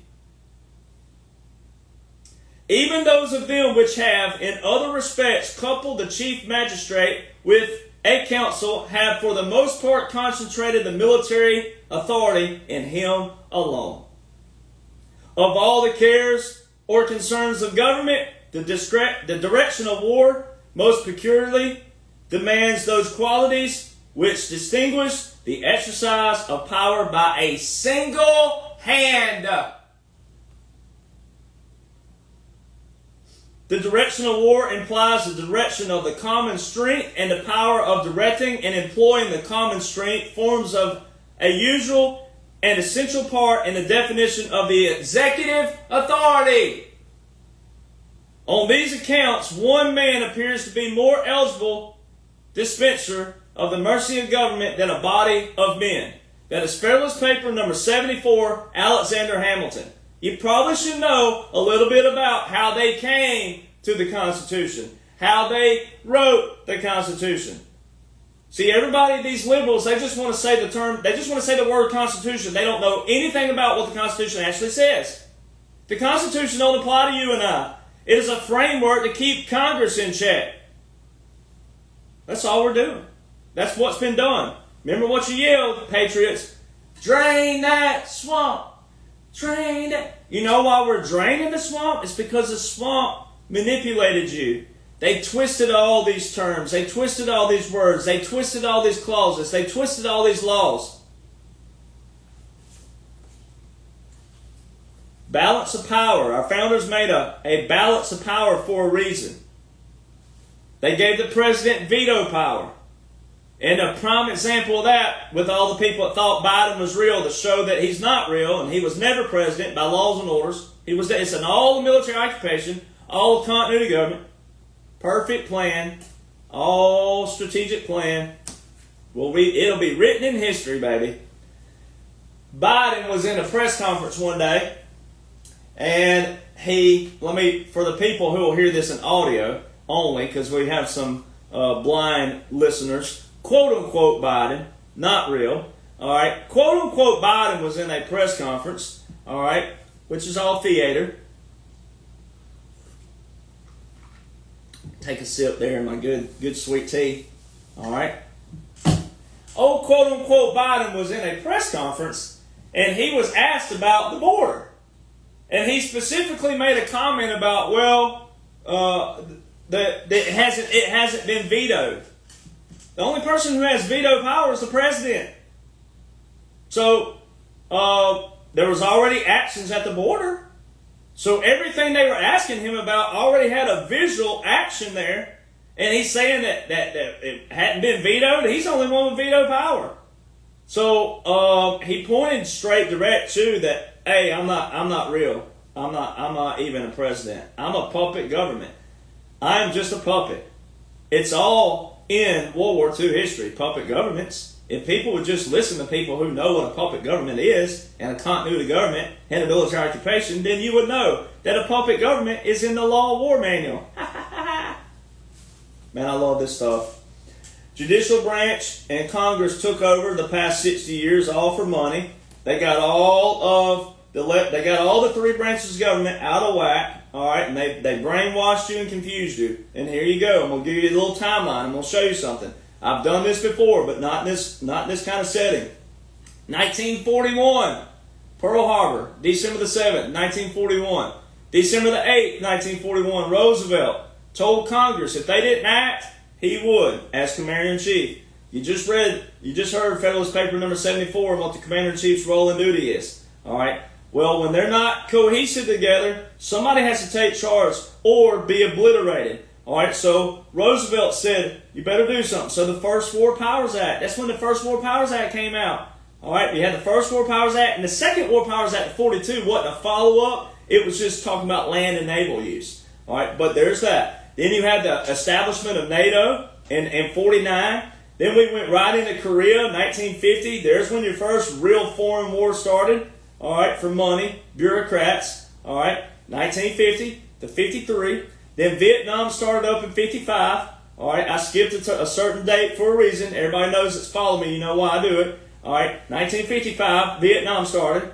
[SPEAKER 1] Even those of them which have in other respects coupled the Chief Magistrate with a council have for the most part concentrated the military authority in him alone. Of all the cares or concerns of government, the direction of war most peculiarly demands those qualities which distinguish the exercise of power by a single hand. The direction of war implies the direction of the common strength, and the power of directing and employing the common strength forms of a usual and essential part in the definition of the executive authority. On these accounts, one man appears to be more eligible dispenser of the mercy of government than a body of men. That is Federalist paper number 74, Alexander Hamilton. You probably should know a little bit about how they came to the Constitution, how they wrote the Constitution. See, everybody, these liberals, they just want to say the term, they just want to say the word Constitution. They don't know anything about what the Constitution actually says. The Constitution don't apply to you and I. It is a framework to keep Congress in check. That's all we're doing. That's what's been done. Remember what you yelled, Patriots? Drain that swamp. Drain that. You know why we're draining the swamp? It's because the swamp manipulated you. They twisted all these terms. They twisted all these words. They twisted all these clauses. They twisted all these laws. Balance of power. Our founders made a balance of power for a reason. They gave the president veto power. And a prime example of that, with all the people that thought Biden was real, to show that he's not real, and he was never president by laws and orders. It's an all the military occupation, all continuity government. Perfect plan, all strategic plan. It'll be written in history, baby. Biden was in a press conference one day, and for the people who will hear this in audio only, because we have some blind listeners, quote unquote Biden, not real, all right, quote unquote Biden was in a press conference, all right, which is all theater. Take a sip there in my good sweet tea. All right. Old quote unquote Biden was in a press conference, and he was asked about the border, and he specifically made a comment about that it hasn't been vetoed. The only person who has veto power is the president. So there was already actions at the border. So everything they were asking him about already had a visual action there. And he's saying that it hadn't been vetoed. He's the only one with veto power. So he pointed straight direct to that, hey, I'm not real. I'm not even a president. I'm a puppet government. I'm just a puppet. It's all in World War II history, puppet governments. If people would just listen to people who know what a puppet government is and a continuity government and a military occupation, then you would know that a puppet government is in the Law of War Manual. Man, I love this stuff. Judicial branch and Congress took over the past 60 years, all for money. They got all the three branches of government out of whack. All right, and they brainwashed you and confused you. And here you go. I'm gonna give you a little timeline. I'm gonna show you something. I've done this before, but not in this kind of setting. 1941, Pearl Harbor, December the 7th, 1941. December the 8th, 1941, Roosevelt told Congress if they didn't act, he would, as Commander-in-Chief. You just heard Federalist Paper number 74 and what the Commander-in-Chief's role and duty is. All right. Well, when they're not cohesive together, somebody has to take charge or be obliterated. All right. So Roosevelt said, "You better do something." So the First War Powers Act. That's when the First War Powers Act came out. All right. You had the First War Powers Act, and the Second War Powers Act of 42 wasn't a follow-up. It was just talking about land and naval use. All right. But there's that. Then you had the establishment of NATO in 49. Then we went right into Korea, 1950. There's when your first real foreign war started. All right, for money, bureaucrats. All right, 1950 to 53. Then Vietnam started up in 55. All right, I skipped a certain date for a reason. Everybody knows that's followed me. You know why I do it. All right, 1955, Vietnam started.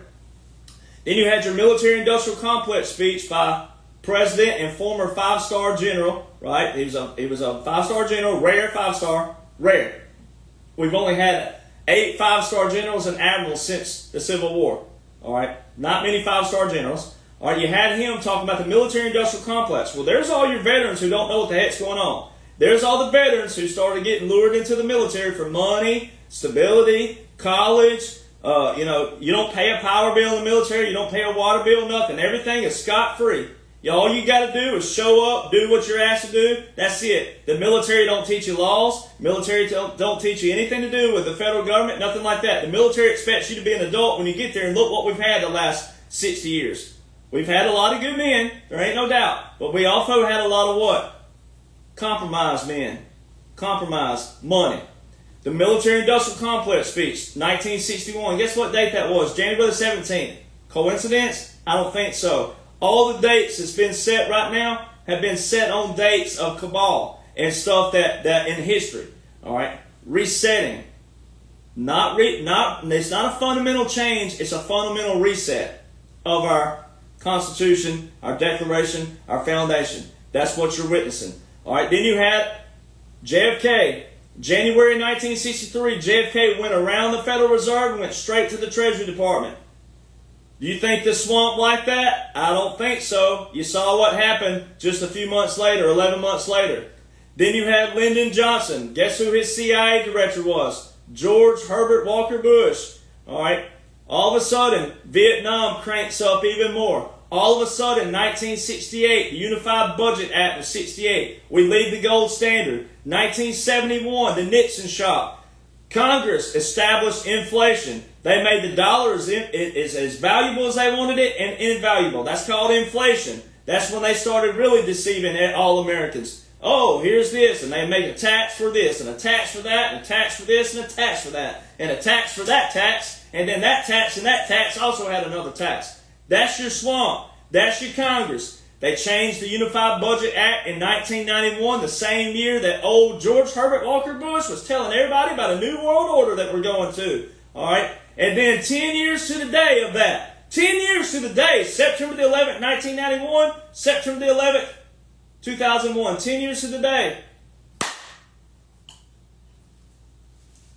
[SPEAKER 1] Then you had your military-industrial complex speech by President and former five-star general. Right, he was a five-star general, rare five-star, rare. We've only had 8 five-star generals and admirals since the Civil War. All right, not many five-star generals. All right, you had him talking about the military-industrial complex. Well, there's all your veterans who don't know what the heck's going on. There's all the veterans who started getting lured into the military for money, stability, college. You don't pay a power bill in the military. You don't pay a water bill, nothing. Everything is scot-free. All you got to do is show up, do what you're asked to do. That's it. The military don't teach you laws. Military don't teach you anything to do with the federal government, nothing like that. The military expects you to be an adult when you get there, and look what we've had the last 60 years. We've had a lot of good men, there ain't no doubt. But we also had a lot of what? Compromised men. Compromised money. The military-industrial complex speech, 1961. Guess what date that was? January the 17th. Coincidence? I don't think so. All the dates that's been set right now have been set on dates of cabal and stuff that in history. All right, resetting. It's not a fundamental change. It's a fundamental reset of our Constitution, our Declaration, our Foundation. That's what you're witnessing. All right. Then you had JFK. January 1963. JFK went around the Federal Reserve and went straight to the Treasury Department. Do you think the swamp like that? I don't think so. You saw what happened just a few months later, 11 months later. Then you had Lyndon Johnson. Guess who his CIA director was? George Herbert Walker Bush. All right. All of a sudden, Vietnam cranks up even more. All of a sudden, 1968, the Unified Budget Act of 68. We lead the gold standard. 1971, the Nixon shock. Congress established inflation. They made the dollar as valuable as they wanted it and invaluable. That's called inflation. That's when they started really deceiving all Americans. Oh, here's this, and they make a tax for this, and a tax for that, and a tax for this, and a tax for that, and a tax for that tax, and then that tax and that tax also had another tax. That's your swamp. That's your Congress. They changed the Unified Budget Act in 1991, the same year that old George Herbert Walker Bush was telling everybody about a new world order that we're going to. All right? And then 10 years to the day of that. 10 years to the day. September the 11th, 1991. September the 11th, 2001. 10 years to the day.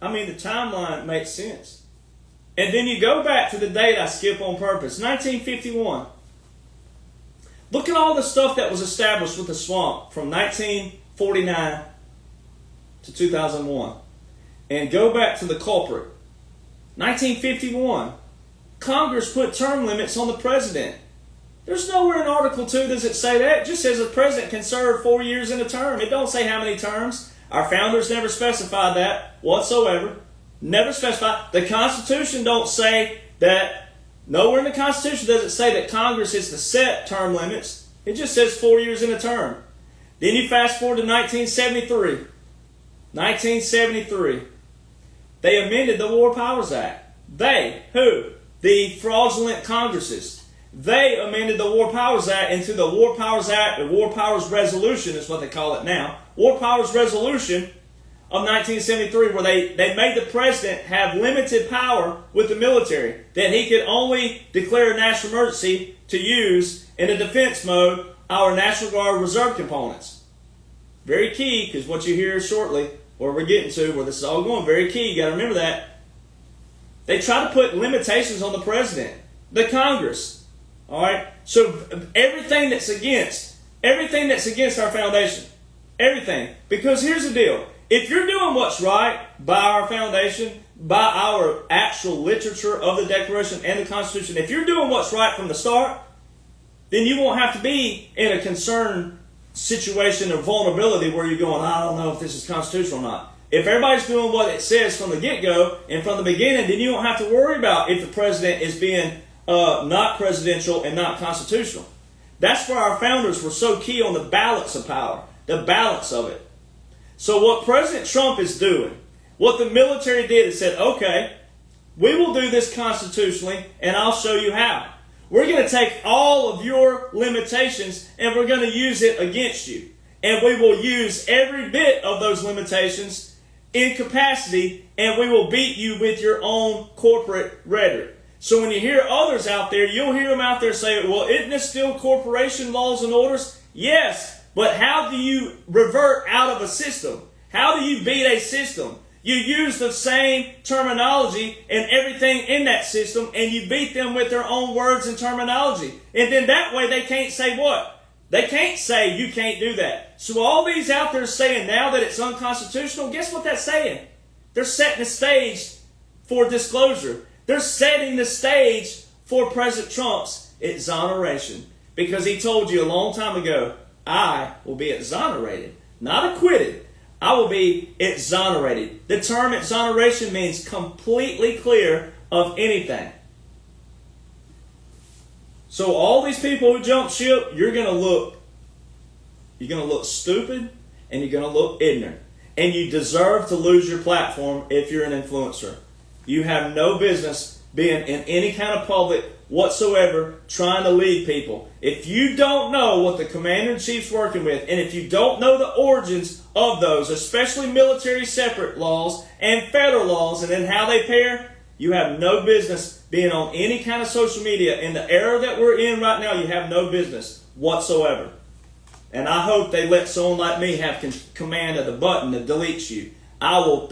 [SPEAKER 1] I mean, the timeline makes sense. And then you go back to the date I skip on purpose. 1951. Look at all the stuff that was established with the swamp from 1949 to 2001. And go back to the culprit. 1951. Congress put term limits on the president. There's nowhere in Article 2 does it say that. It just says the president can serve 4 years in a term. It don't say how many terms. Our founders never specified that whatsoever. Never specified. The Constitution don't say that. Nowhere in the Constitution does it say that Congress is to set term limits. It just says 4 years in a term. Then you fast forward to 1973. 1973, they amended the War Powers Act. They, who? The fraudulent Congresses. They amended the War Powers Act into the War Powers Act, the War Powers Resolution is what they call it now. War Powers Resolution of 1973, where they made the president have limited power with the military, that he could only declare a national emergency to use in a defense mode our National Guard reserve components. Very key, because what you hear shortly, where we're getting to, where this is all going, very key, you got to remember that. They try to put limitations on the president, the Congress. All right? So everything that's against our foundation, everything. Because here's the deal. If you're doing what's right by our foundation, by our actual literature of the Declaration and the Constitution, if you're doing what's right from the start, then you won't have to be in a concerned situation of vulnerability where you're going, I don't know if this is constitutional or not. If everybody's doing what it says from the get-go and from the beginning, then you don't have to worry about if the president is being not presidential and not constitutional. That's where our founders were so key on the balance of power, the balance of it. So what President Trump is doing, what the military did is said, okay, we will do this constitutionally and I'll show you how. We're going to take all of your limitations and we're going to use it against you. And we will use every bit of those limitations in capacity and we will beat you with your own corporate rhetoric. So when you hear others out there, you'll hear them out there say, well, isn't this still corporation laws and orders? Yes, but how do you revert out of a system? How do you beat a system? You use the same terminology and everything in that system and you beat them with their own words and terminology. And then that way they can't say what? They can't say you can't do that. So all these out there saying now that it's unconstitutional, guess what that's saying? They're setting the stage for disclosure. They're setting the stage for President Trump's exoneration. Because he told you a long time ago, I will be exonerated, not acquitted. I will be exonerated. The term exoneration means completely clear of anything. So all these people who jump ship, you're going to look stupid and you're going to look ignorant. And you deserve to lose your platform if you're an influencer. You have no business being in any kind of public whatsoever trying to lead people. If you don't know what the Commander-in-Chief's working with, and if you don't know the origins of those, especially military separate laws and federal laws, and then how they pair, you have no business being on any kind of social media. In the era that we're in right now, you have no business whatsoever. And I hope they let someone like me have command of the button that deletes you. I will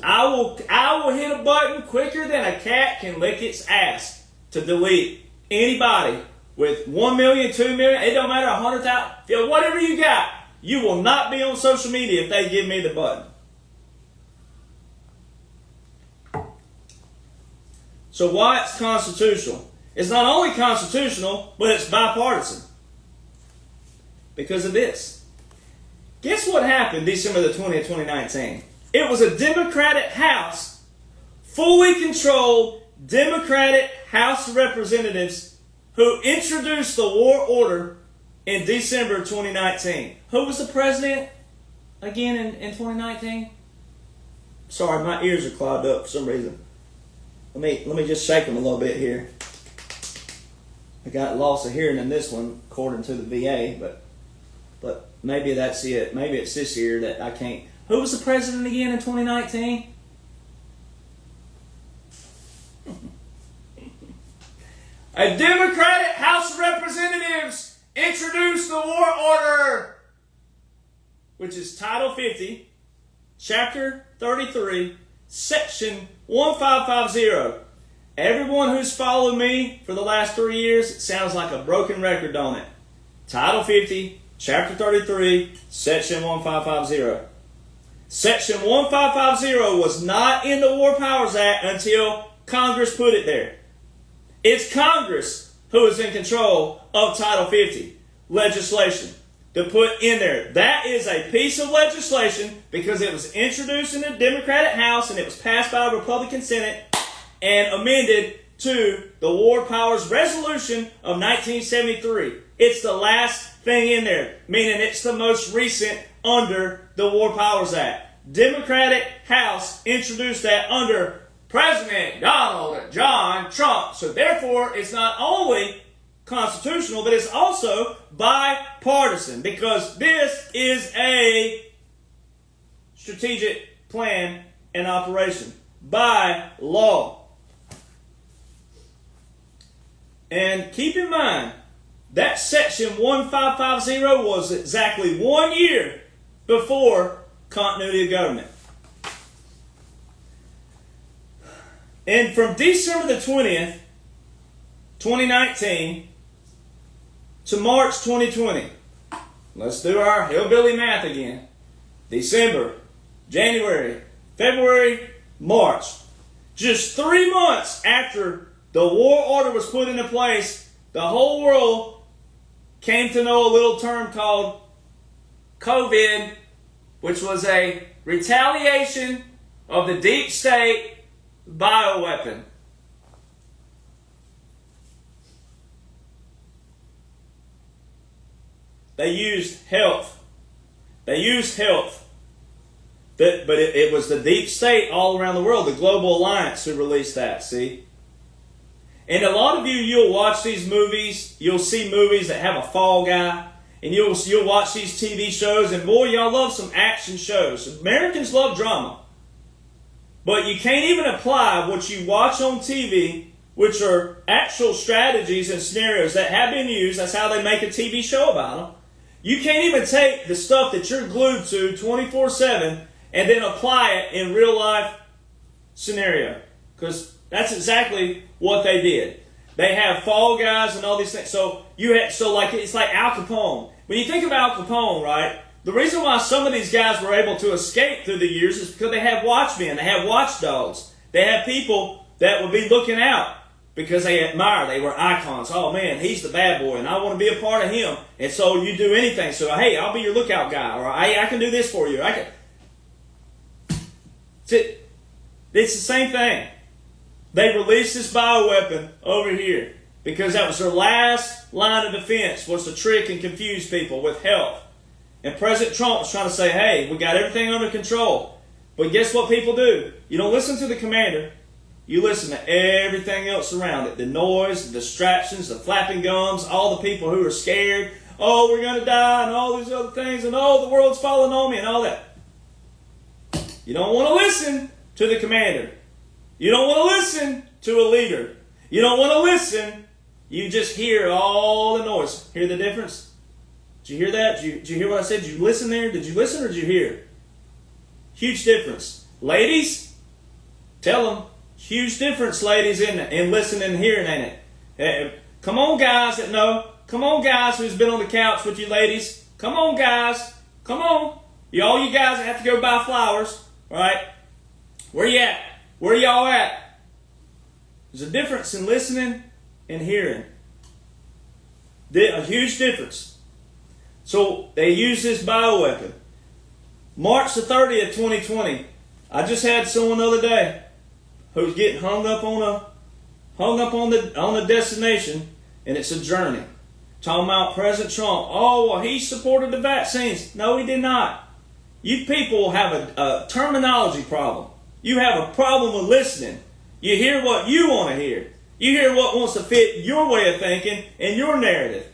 [SPEAKER 1] hit a button quicker than a cat can lick its ass to delete anybody with 1 million, 2 million, it don't matter, 100,000, whatever you got. You will not be on social media if they give me the button. So why it's constitutional? It's not only constitutional, but it's bipartisan. Because of this. Guess what happened December the 20th, 2019? It was a Democratic House, fully controlled Democratic House of Representatives who introduced the war order in December 2019. Who was the president again in 2019? Sorry, my ears are clogged up for some reason. Let me just shake them a little bit here. I got loss of hearing in this one, according to the VA, but maybe that's it. Maybe it's this year that I can't. Who was the president again in 2019? A Democratic House of Representatives introduced the war order, which is Title 50, Chapter 33, Section 1550. Everyone who's followed me for the last 3 years, it sounds like a broken record, don't it? Title 50, Chapter 33, Section 1550. Section 1550 was not in the War Powers Act until Congress put it there. It's Congress who is in control of Title 50 legislation to put in there. That is a piece of legislation because it was introduced in the Democratic House and it was passed by a Republican Senate and amended to the War Powers Resolution of 1973. It's the last thing in there, meaning it's the most recent under the War Powers Act. Democratic House introduced that under President Donald John Trump. So therefore, it's not only constitutional, but it's also bipartisan, because this is a strategic plan and operation by law. And keep in mind, that section 1550 was exactly 1 year before continuity of government. And from December the 20th, 2019 to March 2020, let's do our hillbilly math again. December, January, February, March. Just 3 months after the war order was put into place, the whole world came to know a little term called COVID, which was a retaliation of the deep state bioweapon. They used health. But it was the deep state all around the world, the Global Alliance, who released that, see? And a lot of you, you'll watch these movies, you'll see movies that have a fall guy, and you'll watch these TV shows, and boy, y'all love some action shows. Americans love drama. But you can't even apply what you watch on TV, which are actual strategies and scenarios that have been used. That's how they make a TV show about them. You can't even take the stuff that you're glued to 24/7 and then apply it in real life scenario. Because that's exactly what they did. They have fall guys and all these things. It's like Al Capone. When you think of Al Capone, right? The reason why some of these guys were able to escape through the years is because they have watchmen, they have watchdogs, they have people that would be looking out because they admire, they were icons. Oh man, he's the bad boy, and I want to be a part of him. And so you do anything. So hey, I'll be your lookout guy, or hey, I can do this for you. It's the same thing. They released this bioweapon over here because that was their last line of defense, was to trick and confuse people with health. And President Trump was trying to say, hey, we got everything under control. But guess what people do? You don't listen to the commander. You listen to everything else around it. The noise, the distractions, the flapping gums, all the people who are scared. Oh, we're going to die, and all these other things, and oh, the world's falling on me, and all that. You don't want to listen to the commander. You don't want to listen to a leader. You don't want to listen. You just hear all the noise. Hear the difference? Did you hear that? Did you hear what I said? Did you listen there? Did you listen or did you hear? Huge difference. Ladies, tell them. Huge difference, ladies, in listening and hearing, ain't it? Come on, guys that know. Come on, guys who's been on the couch with you ladies. Come on, guys. Come on. All you guys that have to go buy flowers, right? Where you at? Where y'all at? There's a difference in listening and hearing. A huge difference. So they use this bioweapon. March the 30th, 2020. I just had someone the other day who's getting hung up on the destination, and it's a journey. Talking about President Trump. Oh, well, he supported the vaccines. No, he did not. You people have a terminology problem. You have a problem with listening. You hear what you want to hear. You hear what wants to fit your way of thinking and your narrative.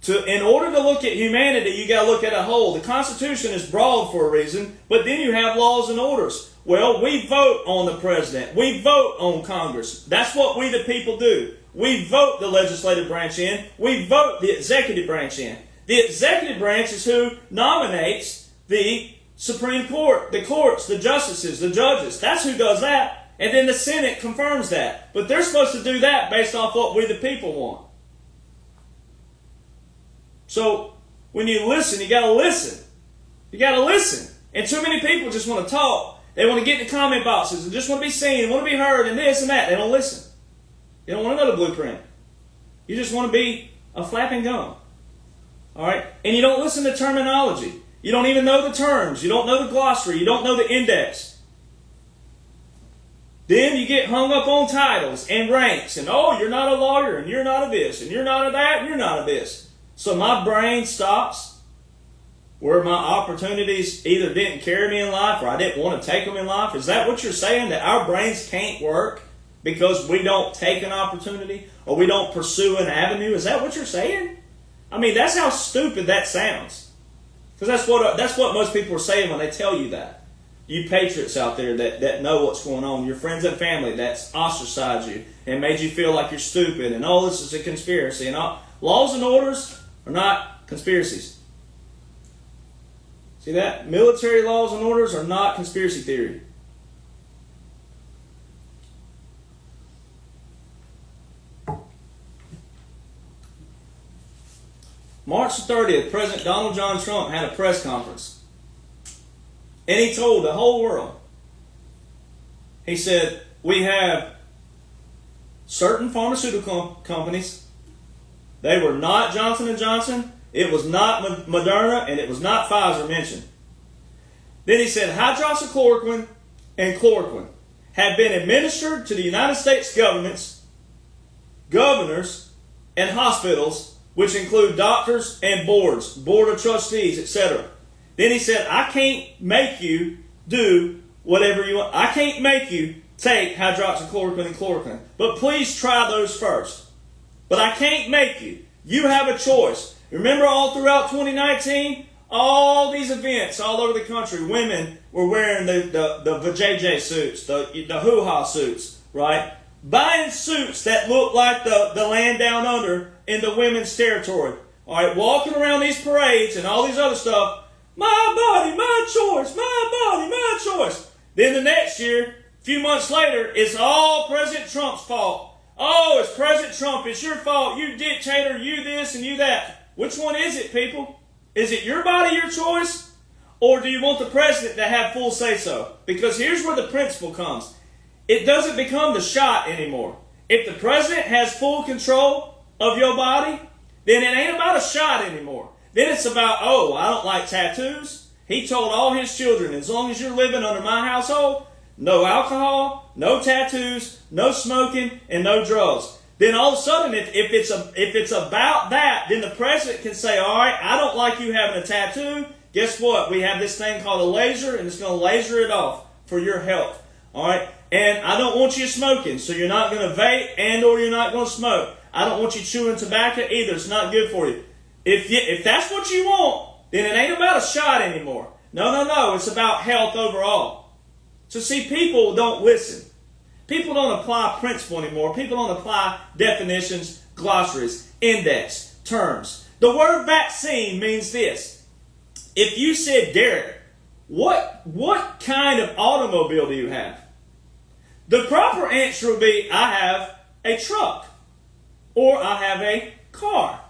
[SPEAKER 1] In order to look at humanity, you got to look at a whole. The Constitution is broad for a reason, but then you have laws and orders. Well, we vote on the president. We vote on Congress. That's what we the people do. We vote the legislative branch in. We vote the executive branch in. The executive branch is who nominates the Supreme Court, the courts, the justices, the judges. That's who does that. And then the Senate confirms that. But they're supposed to do that based off what we the people want. So when you listen, you got to listen. You got to listen. And too many people just want to talk. They want to get in the comment boxes and just want to be seen, want to be heard, and this and that. They don't listen. You don't want to know the blueprint. You just want to be a flapping gum. All right? And you don't listen to terminology. You don't even know the terms. You don't know the glossary. You don't know the index. Then you get hung up on titles and ranks. And, oh, you're not a lawyer, and you're not a this, and you're not a that, and you're not a this. So my brain stops where my opportunities either didn't carry me in life or I didn't want to take them in life? Is that what you're saying, that our brains can't work because we don't take an opportunity or we don't pursue an avenue? Is that what you're saying? I mean, that's how stupid that sounds. Because that's what most people are saying when they tell you that. You patriots out there that know what's going on, your friends and family that's ostracized you and made you feel like you're stupid and all this is a conspiracy. And all, laws and orders are not conspiracies. See that? Military laws and orders are not conspiracy theory. March the 30th, President Donald John Trump had a press conference. And he told the whole world, he said, we have certain pharmaceutical companies. They were not Johnson & Johnson. It was not Moderna, and it was not Pfizer mentioned. Then he said hydroxychloroquine and chloroquine have been administered to the United States governors, and hospitals, which include doctors and boards, board of trustees, etc. Then he said, I can't make you do whatever you want. I can't make you take hydroxychloroquine and chloroquine. But please try those first. But I can't make you. You have a choice. Remember all throughout 2019, all these events all over the country, women were wearing the vajayjay suits, the hoo-ha suits, right? Buying suits that look like the land down under in the women's territory. All right, walking around these parades and all these other stuff. My body, my choice, my body, my choice. Then the next year, a few months later, it's all President Trump's fault. Oh, it's President Trump. It's your fault. You dictator, you this and you that. Which one is it, people? Is it your body, your choice? Or do you want the president to have full say-so? Because here's where the principle comes. It doesn't become the shot anymore. If the president has full control of your body, then it ain't about a shot anymore. Then it's about, oh, I don't like tattoos. He told all his children, as long as you're living under my household, no alcohol, no tattoos, no smoking, and no drugs. Then all of a sudden, if it's about that, then the president can say, all right, I don't like you having a tattoo. Guess what? We have this thing called a laser, and it's going to laser it off for your health. All right? And I don't want you smoking, so you're not going to vape and or you're not going to smoke. I don't want you chewing tobacco either. It's not good for you. If that's what you want, then it ain't about a shot anymore. No. It's about health overall. So see, people don't listen. People don't apply principle anymore. People don't apply definitions, glossaries, index, terms. The word vaccine means this. If you said, Derek, what kind of automobile do you have? The proper answer would be, I have a truck, or I have a car,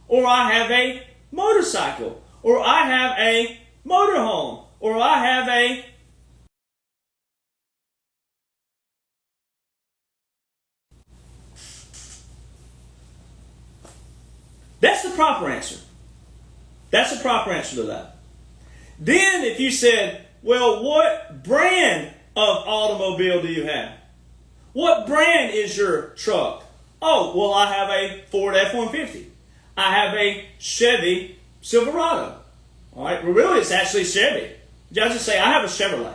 [SPEAKER 1] or I have a motorcycle, or I have a motorhome, or I have a... That's the proper answer. That's the proper answer to that. Then if you said, well, what brand of automobile do you have? What brand is your truck? Oh, well, I have a Ford F-150. I have a Chevy Silverado. All right, well, really, it's actually Chevy. You just say, I have a Chevrolet.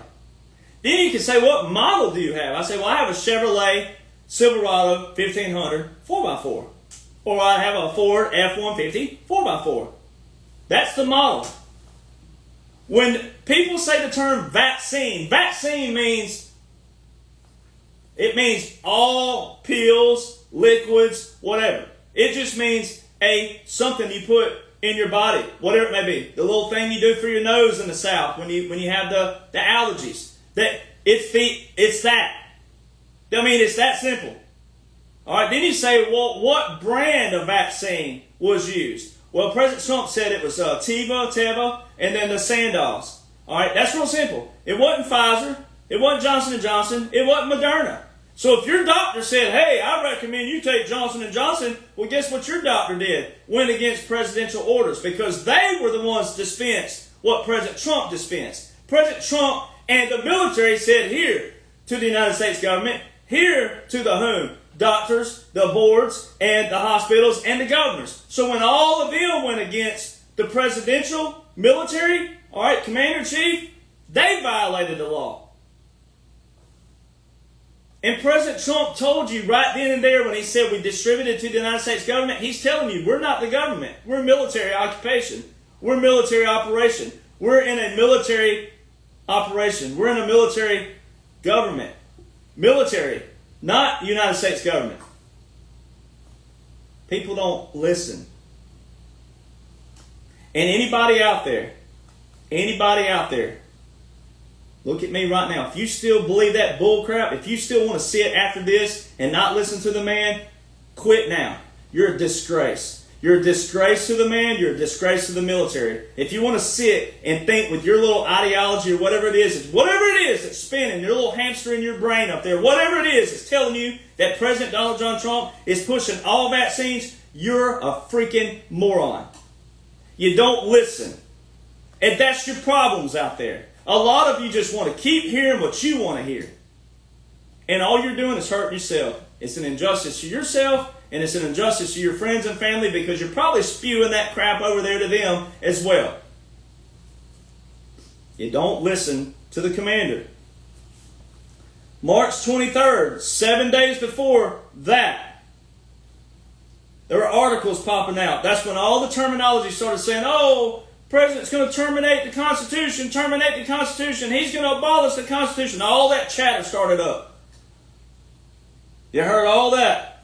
[SPEAKER 1] Then you can say, what model do you have? I say, well, I have a Chevrolet Silverado 1500 4x4. Or I have a Ford F-150 4x4. That's the model. When people say the term vaccine means all pills, liquids, whatever. It just means something you put in your body, whatever it may be. The little thing you do for your nose in the South when you have the allergies. It's that. I mean, it's that simple. All right, then you say, well, what brand of vaccine was used? Well, President Trump said it was Teva, and then the Sandoz. All right, that's real simple. It wasn't Pfizer. It wasn't Johnson & Johnson. It wasn't Moderna. So if your doctor said, hey, I recommend you take Johnson & Johnson, well, guess what your doctor did? Went against presidential orders because they were the ones dispensed what President Trump dispensed. President Trump and the military said here to the United States government, here to the whom? Doctors, the boards, and the hospitals, and the governors. So when all of them went against the presidential military, all right, commander-in-chief, they violated the law. And President Trump told you right then and there when he said we distributed to the United States government, he's telling you we're not the government. We're military occupation. We're military operation. We're in a military operation. We're in a military government. Military, not United States government. People don't listen. And anybody out there, look at me right now. If you still believe that bull crap, if you still want to sit after this and not listen to the man, quit now. You're a disgrace. You're a disgrace to the man. You're a disgrace to the military. If you want to sit and think with your little ideology or whatever it is that's spinning, your little hamster in your brain up there, whatever it is that's telling you that President Donald John Trump is pushing all vaccines, you're a freaking moron. You don't listen. And that's your problems out there. A lot of you just want to keep hearing what you want to hear. And all you're doing is hurting yourself. It's an injustice to yourself, and it's an injustice to your friends and family because you're probably spewing that crap over there to them as well. You don't listen to the commander. March 23rd, 7 days before that, there were articles popping out. That's when all the terminology started saying, oh, President's going to terminate the Constitution, he's going to abolish the Constitution. All that chatter started up. You heard all that.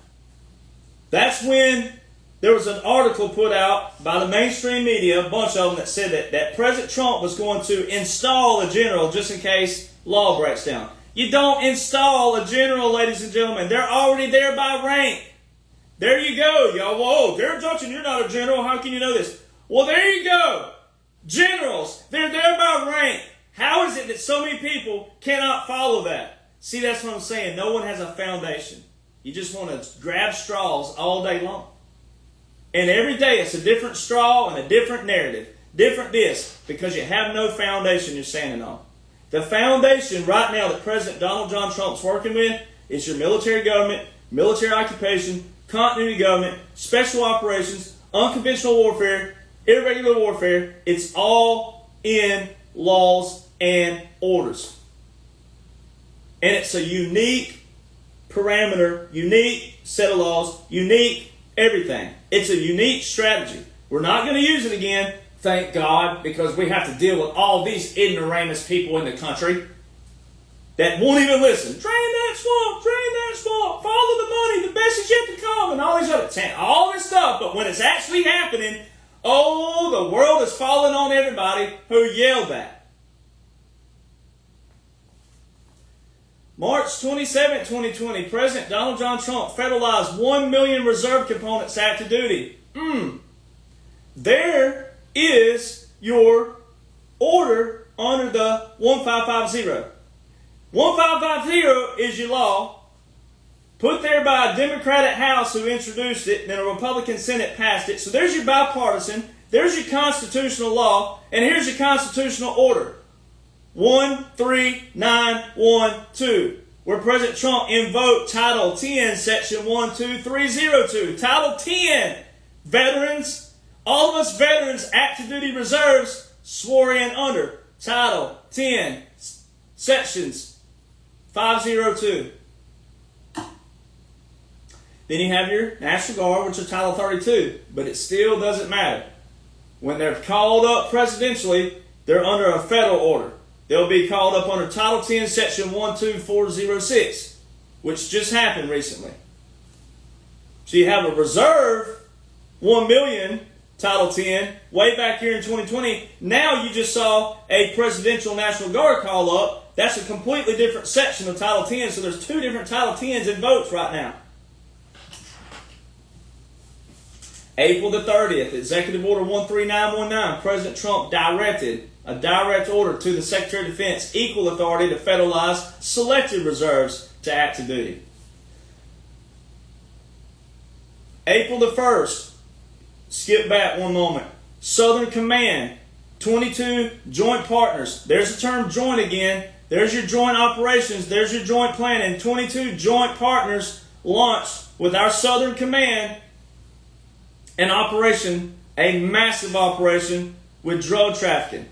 [SPEAKER 1] That's when there was an article put out by the mainstream media, a bunch of them, that said that President Trump was going to install a general just in case law breaks down. You don't install a general, ladies and gentlemen. They're already there by rank. There you go, y'all. Whoa, Darrell Jonhson, you're not a general. How can you know this? Well, there you go. Generals, they're there by rank. How is it that so many people cannot follow that? See, that's what I'm saying. No one has a foundation. You just want to grab straws all day long. And every day it's a different straw and a different narrative. Different this, because you have no foundation you're standing on. The foundation right now that President Donald John Trump's working with is your military government, military occupation, continuity government, special operations, unconventional warfare, irregular warfare. It's all in laws and orders. And it's a unique parameter, unique set of laws, unique everything. It's a unique strategy. We're not going to use it again, thank God, because we have to deal with all these ignoramus people in the country that won't even listen. Drain that swamp, follow the money, the best is yet to come, and all these other all this stuff. But when it's actually happening, oh, the world is falling on everybody who yelled that. March 27, 2020, President Donald John Trump federalized 1 million reserve components active duty. There is your order under the 1550. 1550 is your law, put there by a Democratic House who introduced it, and then a Republican Senate passed it. So there's your bipartisan, there's your constitutional law, and here's your constitutional order. 13912, where President Trump invoked Title 10, Section 12302. Title 10, veterans, all of us veterans, active duty reserves, swore in under Title 10, Sections 502. Then you have your National Guard, which is Title 32, but it still doesn't matter. When they're called up presidentially, they're under a federal order. They'll be called up under Title 10, Section 12406, which just happened recently. So you have a reserve, 1 million, Title 10, way back here in 2020. Now you just saw a Presidential National Guard call up. That's a completely different section of Title 10, so there's two different Title 10s in votes right now. April the 30th, Executive Order 13919, President Trump directed a direct order to the Secretary of Defense, equal authority to federalize selected reserves to active duty. April the 1st, skip back one moment. Southern Command, 22 joint partners. There's the term joint again. There's your joint operations. There's your joint planning. 22 joint partners launched with our Southern Command an operation, a massive operation with drug trafficking,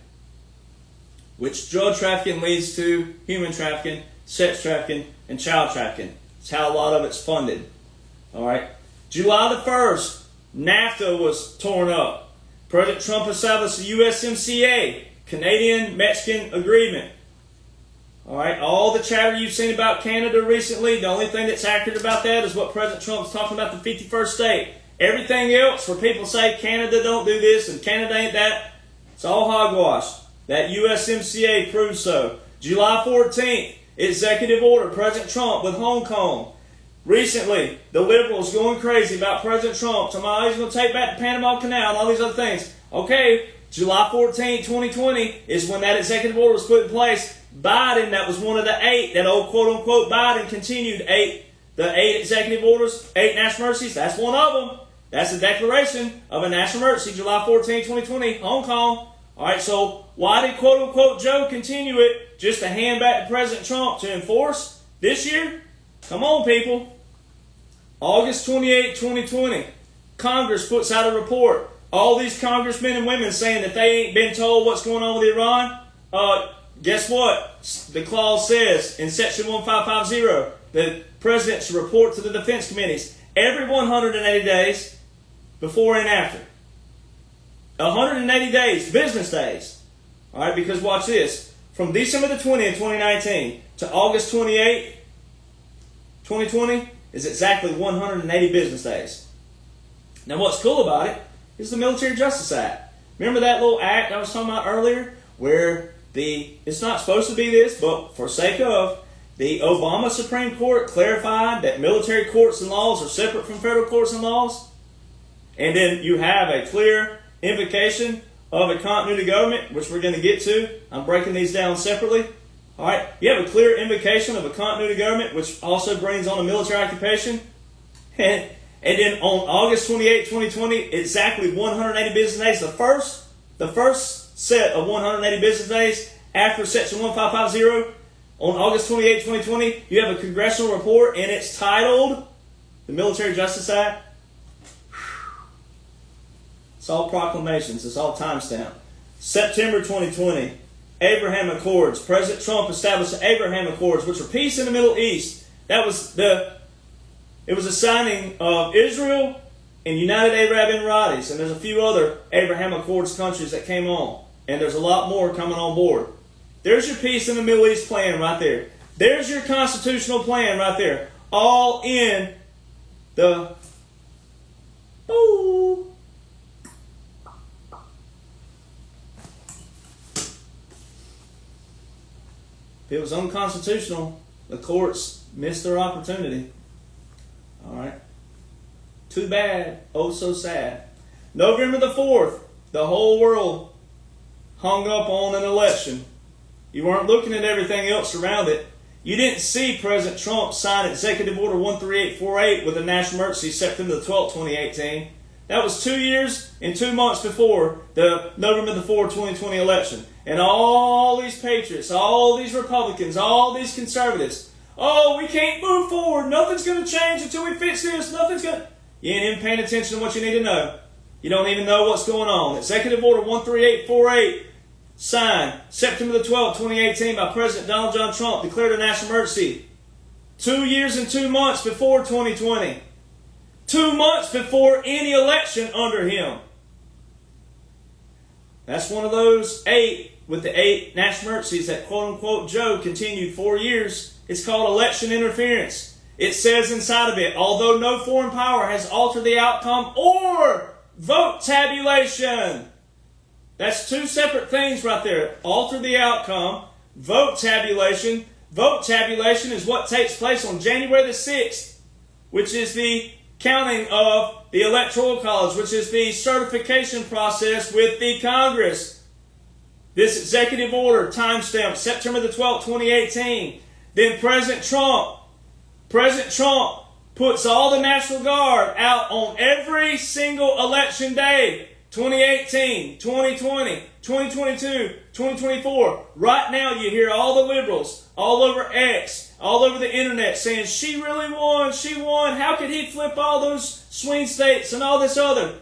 [SPEAKER 1] which drug trafficking leads to human trafficking, sex trafficking, and child trafficking. It's how a lot of it's funded. All right. July the 1st, NAFTA was torn up. President Trump established the USMCA, Canadian-Mexican Agreement. All right. All the chatter you've seen about Canada recently, the only thing that's accurate about that is what President Trump's talking about, the 51st state. Everything else, where people say Canada don't do this and Canada ain't that, it's all hogwash. That USMCA proves so. July 14th, executive order, President Trump with Hong Kong. Recently, the liberals going crazy about President Trump. Somebody's going to take back the Panama Canal and all these other things. Okay, July 14, 2020 is when that executive order was put in place. Biden, that was one of the 8, that old quote-unquote Biden continued the 8 executive orders, 8 national emergencies. That's one of them. That's the declaration of a national emergency, July 14, 2020, Hong Kong. All right, so why did quote-unquote Joe continue it just to hand back to President Trump to enforce this year? Come on, people. August 28, 2020, Congress puts out a report. All these congressmen and women saying that they ain't been told what's going on with Iran. Guess what? The clause says in Section 1550, the President should report to the defense committees every 180 days before and after. 180 days, business days. All right, because watch this. From December the 20th, 2019 to August 28, 2020 is exactly 180 business days. Now what's cool about it is the Military Justice Act. Remember that little act I was talking about earlier where it's not supposed to be this, but for sake of, the Obama Supreme Court clarified that military courts and laws are separate from federal courts and laws? And then you have a clear invocation of a continuity government, which we're going to get to. I'm breaking these down separately. All right, you have a clear invocation of a continuity government, which also brings on a military occupation. And then on August 28, 2020, exactly 180 business days, the first set of 180 business days after Section 1550, on August 28, 2020, you have a congressional report, and it's titled the Military Justice Act. It's all proclamations. It's all timestamped. September 2020, Abraham Accords. President Trump established the Abraham Accords, which are peace in the Middle East. It was a signing of Israel and United Arab Emirates, and there's a few other Abraham Accords countries that came on, and there's a lot more coming on board. There's your peace in the Middle East plan right there. There's your constitutional plan right there. All in the... Ooh. If it was unconstitutional, the courts missed their opportunity. All right. Too bad. Oh, so sad. November the 4th, the whole world hung up on an election. You weren't looking at everything else around it. You didn't see President Trump sign Executive Order 13848 with a national emergency September the 12th, 2018. That was 2 years and 2 months before the November the 4th, 2020 election. And all these patriots, all these Republicans, all these conservatives, oh, we can't move forward. Nothing's going to change until we fix this. You ain't even paying attention to what you need to know. You don't even know what's going on. Executive Order 13848, signed September the 12th, 2018 by President Donald John Trump, declared a national emergency 2 years and 2 months before 2020. 2 months before any election under him. That's one of those 8 with the 8 national emergencies that quote-unquote Joe continued 4 years. It's called election interference. It says inside of it, although no foreign power has altered the outcome or vote tabulation. That's 2 separate things right there. Alter the outcome, vote tabulation. Vote tabulation is what takes place on January the 6th, which is the counting of the Electoral College, which is the certification process with the Congress. This executive order, timestamp, September the 12th, 2018. Then President Trump puts all the National Guard out on every single election day. 2018, 2020, 2022, 2024. Right now you hear all the liberals all over X, all over the internet saying, she really won, she won. How could he flip all those swing states and all this other?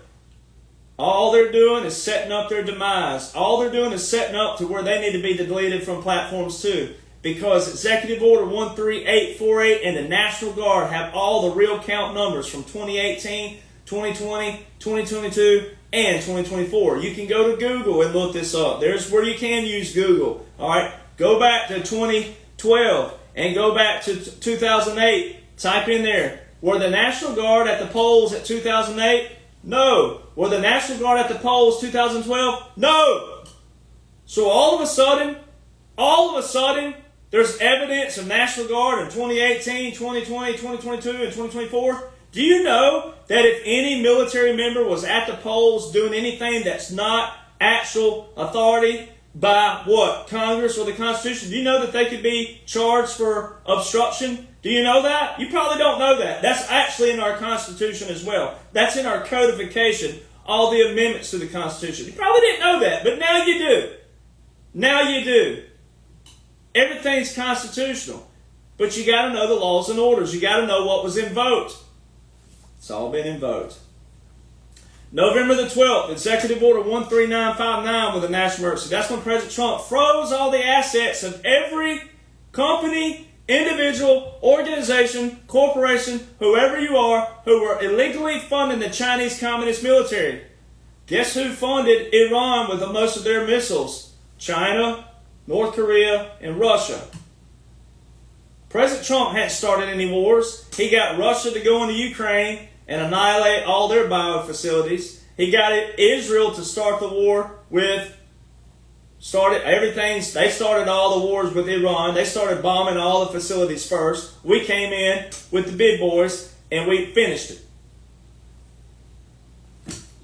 [SPEAKER 1] All they're doing is setting up their demise. All they're doing is setting up to where they need to be deleted from platforms too. Because Executive Order 13848 and the National Guard have all the real count numbers from 2018, 2020, 2022, and 2024. You can go to Google and look this up. There's where you can use Google. All right, go back to 2012 and go back to 2008. Type in there, were the National Guard at the polls at 2008? No. Were the National Guard at the polls 2012? No. So all of a sudden, there's evidence of National Guard in 2018, 2020, 2022, and 2024. Do you know that if any military member was at the polls doing anything that's not actual authority by what? Congress or the Constitution, do you know that they could be charged for obstruction? Do you know that? You probably don't know that. That's actually in our Constitution as well. That's in our codification, all the amendments to the Constitution. You probably didn't know that, but now you do. Now you do. Everything's constitutional. But you got to know the laws and orders. You got to know what was invoked. It's all been invoked. November the 12th, Executive Order 13959 with a national emergency. That's when President Trump froze all the assets of every company, individual, organization, corporation, whoever you are, who were illegally funding the Chinese Communist military. Guess who funded Iran with most of their missiles? China, North Korea, and Russia. President Trump hadn't started any wars. He got Russia to go into Ukraine and annihilate all their biofacilities. He got Israel to start the war with, they started all the wars with Iran. They started bombing all the facilities first. We came in with the big boys and we finished it.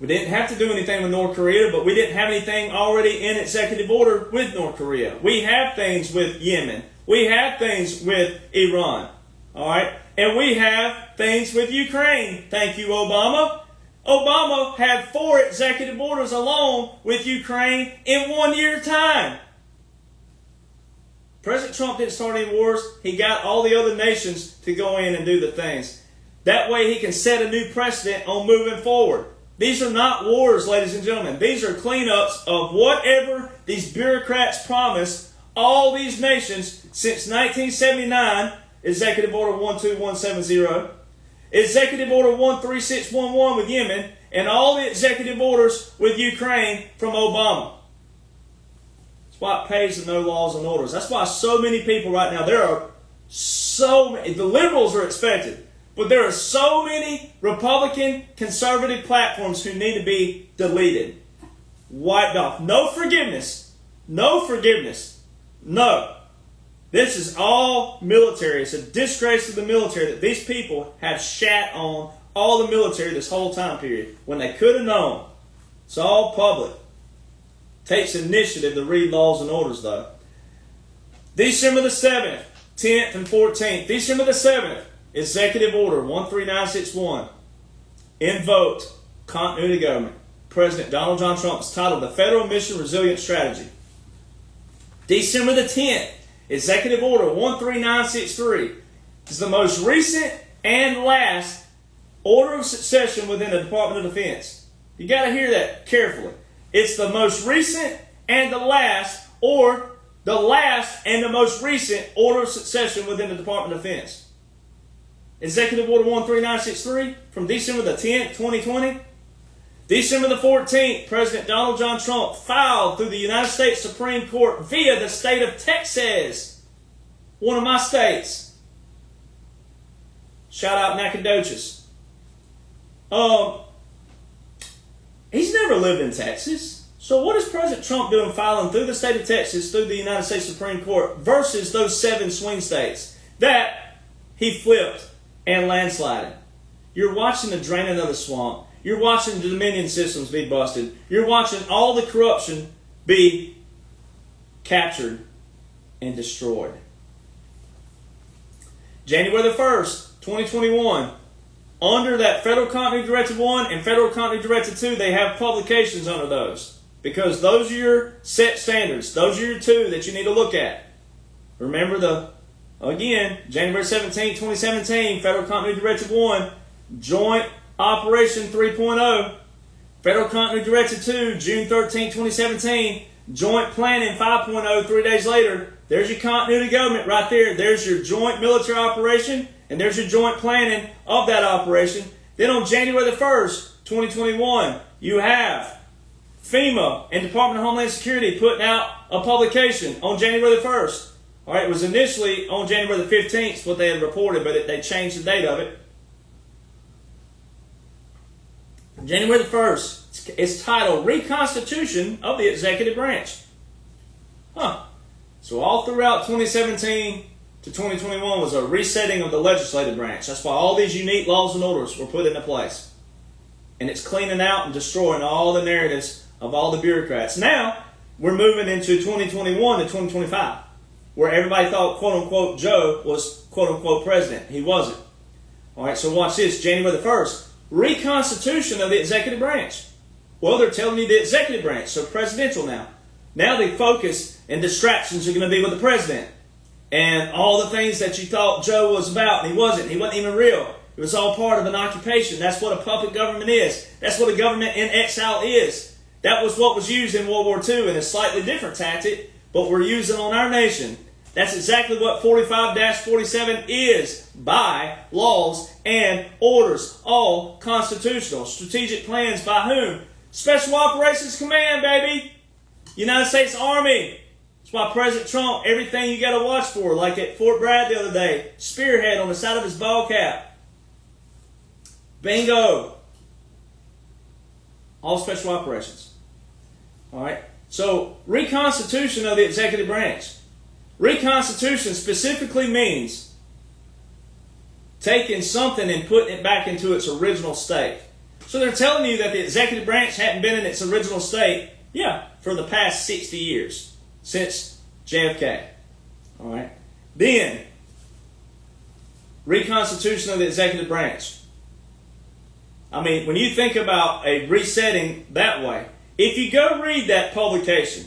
[SPEAKER 1] We didn't have to do anything with North Korea, but we didn't have anything already in executive order with North Korea. We have things with Yemen. We have things with Iran. All right? And we have things with Ukraine. Thank you, Obama. Obama had 4 executive orders alone with Ukraine in 1 year's time. President Trump didn't start any wars. He got all the other nations to go in and do the things. That way he can set a new precedent on moving forward. These are not wars, ladies and gentlemen. These are cleanups of whatever these bureaucrats promised all these nations since 1979, Executive Order 12170, Executive Order 13611 with Yemen, and all the executive orders with Ukraine from Obama. That's why it pays to know laws and orders. That's why so many people right now, there are so many, the liberals are expected, but there are so many Republican conservative platforms who need to be deleted, wiped off. No forgiveness. No forgiveness. No. This is all military. It's a disgrace to the military that these people have shat on all the military this whole time period when they could have known. It's all public. Takes initiative to read laws and orders, though. December the 7th, 10th, and 14th. December the 7th, Executive Order 13961. Invoked continuity government. President Donald John Trump is titled the Federal Mission Resilience Strategy. December the 10th, Executive Order 13963 is the most recent and last order of succession within the Department of Defense. You got to hear that carefully. It's the most recent and the last, or the last and the most recent order of succession within the Department of Defense. Executive Order 13963 from December the 10th, 2020. December the 14th, President Donald John Trump filed through the United States Supreme Court via the state of Texas, one of my states. Shout out Nacogdoches. He's never lived in Texas. So what is President Trump doing filing through the state of Texas, through the United States Supreme Court, versus those 7 swing states that he flipped and landslided? You're watching the draining of the swamp. You're watching the Dominion systems be busted. You're watching all the corruption be captured and destroyed. January the 1st, 2021, under that Federal Continuity Directive 1 and Federal Continuity Directive 2, they have publications under those. Because those are your set standards. Those are your 2 that you need to look at. Remember January 17, 2017, Federal Continuity Directive 1, Joint Operation 3.0, Federal Continuity Directive 2, June 13, 2017. Joint Planning 5.0, 3 days later. There's your continuity government right there. There's your joint military operation, and there's your joint planning of that operation. Then on January the 1st, 2021, you have FEMA and Department of Homeland Security putting out a publication on January the 1st. All right, it was initially on January the 15th, what they had reported, but they changed the date of it. January the 1st, it's titled Reconstitution of the Executive Branch. So all throughout 2017 to 2021 was a resetting of the legislative branch. That's why all these unique laws and orders were put into place. And it's cleaning out and destroying all the narratives of all the bureaucrats. Now, we're moving into 2021 to 2025, where everybody thought, quote-unquote, Joe was, quote-unquote, president. He wasn't. All right, so watch this. January the 1st, reconstitution of the executive branch. Well, they're telling you the executive branch, so presidential now. Now the focus and distractions are going to be with the president. And all the things that you thought Joe was about, and he wasn't. He wasn't even real. It was all part of an occupation. That's what a puppet government is. That's what a government in exile is. That was what was used in World War II in a slightly different tactic, but we're using on our nation. That's exactly what 45-47 is, by laws and orders, all constitutional. Strategic plans by whom? Special Operations Command, baby. United States Army. That's why President Trump, everything you got to watch for, like at Fort Bragg the other day, spearhead on the side of his ball cap. Bingo. All special operations. All right. So, reconstitution of the executive branch. Reconstitution specifically means taking something and putting it back into its original state. So they're telling you that the executive branch hadn't been in its original state, for the past 60 years, since JFK. All right. Then, reconstitution of the executive branch. I mean, when you think about a resetting that way, if you go read that publication,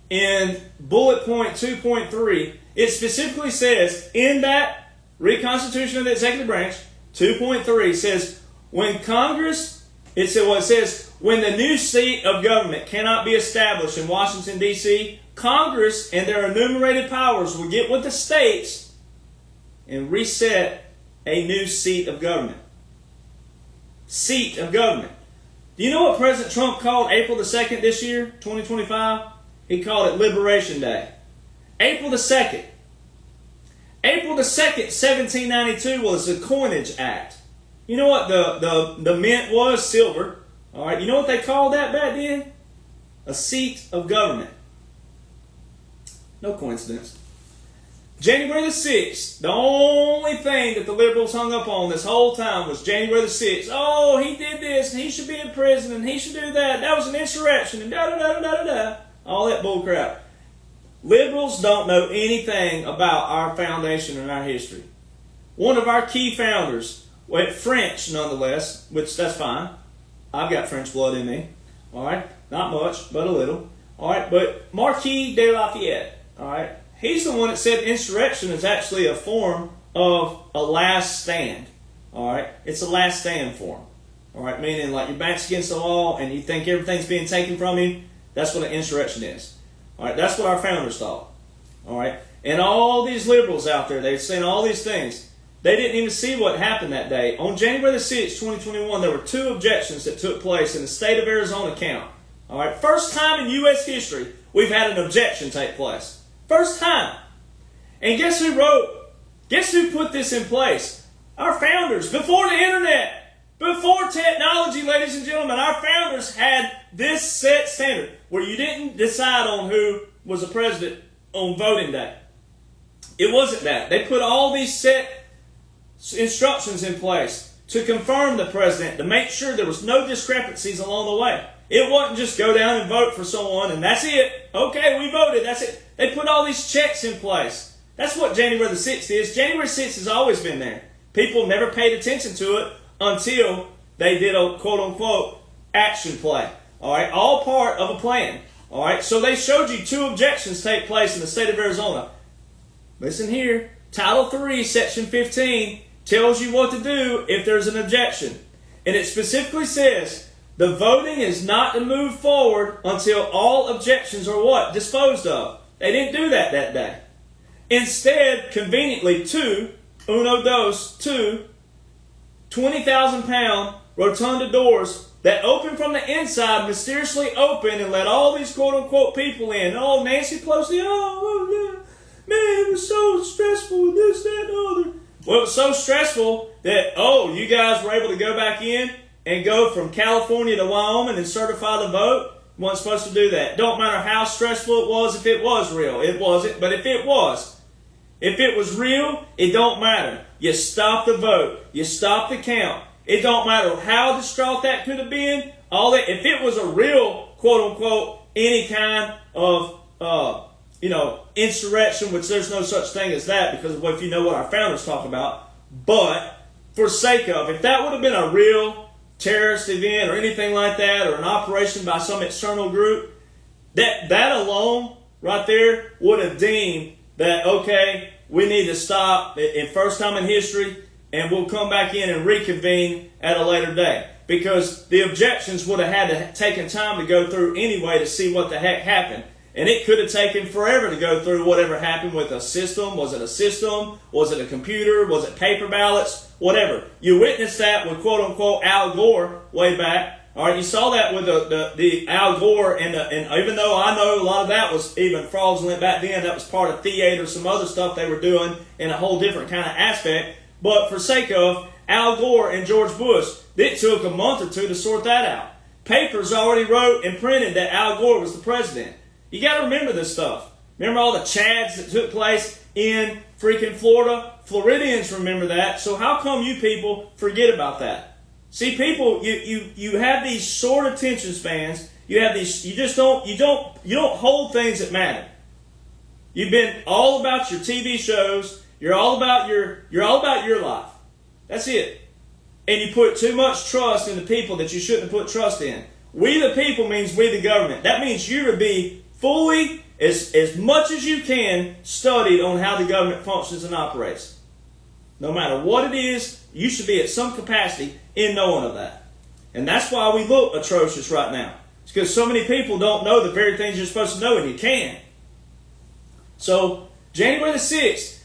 [SPEAKER 1] in bullet point 2.3, it specifically says, in that reconstitution of the executive branch, 2.3 says, when Congress, it says, when the new seat of government cannot be established in Washington, D.C., Congress and their enumerated powers will get with the states and reset a new seat of government. Seat of government. Do you know what President Trump called April the 2nd this year, 2025? He called it Liberation Day. April the 2nd. April the 2nd, 1792 was the Coinage Act. You know what the mint was? Silver. All right. You know what they called that back then? A seat of government. No coincidence. January the 6th, the only thing that the liberals hung up on this whole time was January the 6th. Oh, he did this, and he should be in prison, and he should do that. That was an insurrection, and da-da-da-da-da-da. All that bull crap. Liberals don't know anything about our foundation and our history. One of our key founders, French nonetheless, which that's fine. I've got French blood in me. All right, not much, but a little. All right, but Marquis de Lafayette. All right, he's the one that said insurrection is actually a form of a last stand. All right, it's a last stand form. All right, meaning like your back's against the wall and you think everything's being taken from you. That's what an insurrection is. All right, that's what our founders thought. All right, and all these liberals out there, they're saying all these things. They didn't even see what happened that day. On January the 6th, 2021, there were 2 objections that took place in the state of Arizona count. All right, first time in U.S. history we've had an objection take place. First time. And guess who put this in place? Our founders. Before the internet, before technology, ladies and gentlemen, our founders had this set standard where you didn't decide on who was the president on voting day. It wasn't that. They put all these set instructions in place to confirm the president, to make sure there was no discrepancies along the way. It wasn't just go down and vote for someone and that's it. Okay, we voted. That's it. They put all these checks in place. That's what January the 6th is. January 6th has always been there. People never paid attention to it until they did a quote-unquote action play. All right, all part of a plan. All right, so they showed you 2 objections take place in the state of Arizona. Listen here. Title 3, Section 15 tells you what to do if there's an objection. And it specifically says, The voting is not to move forward until all objections are what? Disposed of. They didn't do that day. Instead, conveniently, two 20,000-pound rotunda doors that open from the inside, mysteriously open, and let all these quote-unquote people in. Oh, Nancy Pelosi, oh, yeah, man, it was so stressful, and this, that, and the other. Well, it was so stressful that, you guys were able to go back in and go from California to Wyoming and certify the vote. You weren't supposed to do that. Don't matter how stressful it was if it was real. It wasn't, but if it was real, it don't matter. You stop the vote. You stop the count. It don't matter how distraught that could have been. If it was a real, quote unquote, any kind of, insurrection, which there's no such thing as that because if you know what our founders talk about. But for sake of, if that would have been a real terrorist event or anything like that, or an operation by some external group, that alone right there would have deemed that, okay, we need to stop in first time in history, and we'll come back in and reconvene at a later day. Because the objections would have had to taken time to go through anyway to see what the heck happened. And it could have taken forever to go through whatever happened with a system. Was it a system? Was it a computer? Was it paper ballots? Whatever. You witnessed that with quote-unquote Al Gore way back. All right, you saw that with the Al Gore, and even though I know a lot of that was even fraudulent back then, that was part of theater, some other stuff they were doing in a whole different kind of aspect. But for sake of Al Gore and George Bush, it took a month or two to sort that out. Papers already wrote and printed that Al Gore was the president. You got to remember this stuff. Remember all the chads that took place in freaking Florida? Floridians remember that. So how come you people forget about that? See, people, you have these short attention spans. You have these. You don't hold things that matter. You've been all about your TV shows. You're all about your life. That's it. And you put too much trust in the people that you shouldn't have put trust in. We the people means we the government. That means you to be fully, as much as you can, studied on how the government functions and operates. No matter what it is, you should be at some capacity in knowing of that. And that's why we look atrocious right now. It's because so many people don't know the very things you're supposed to know, and you can. So, January the 6th,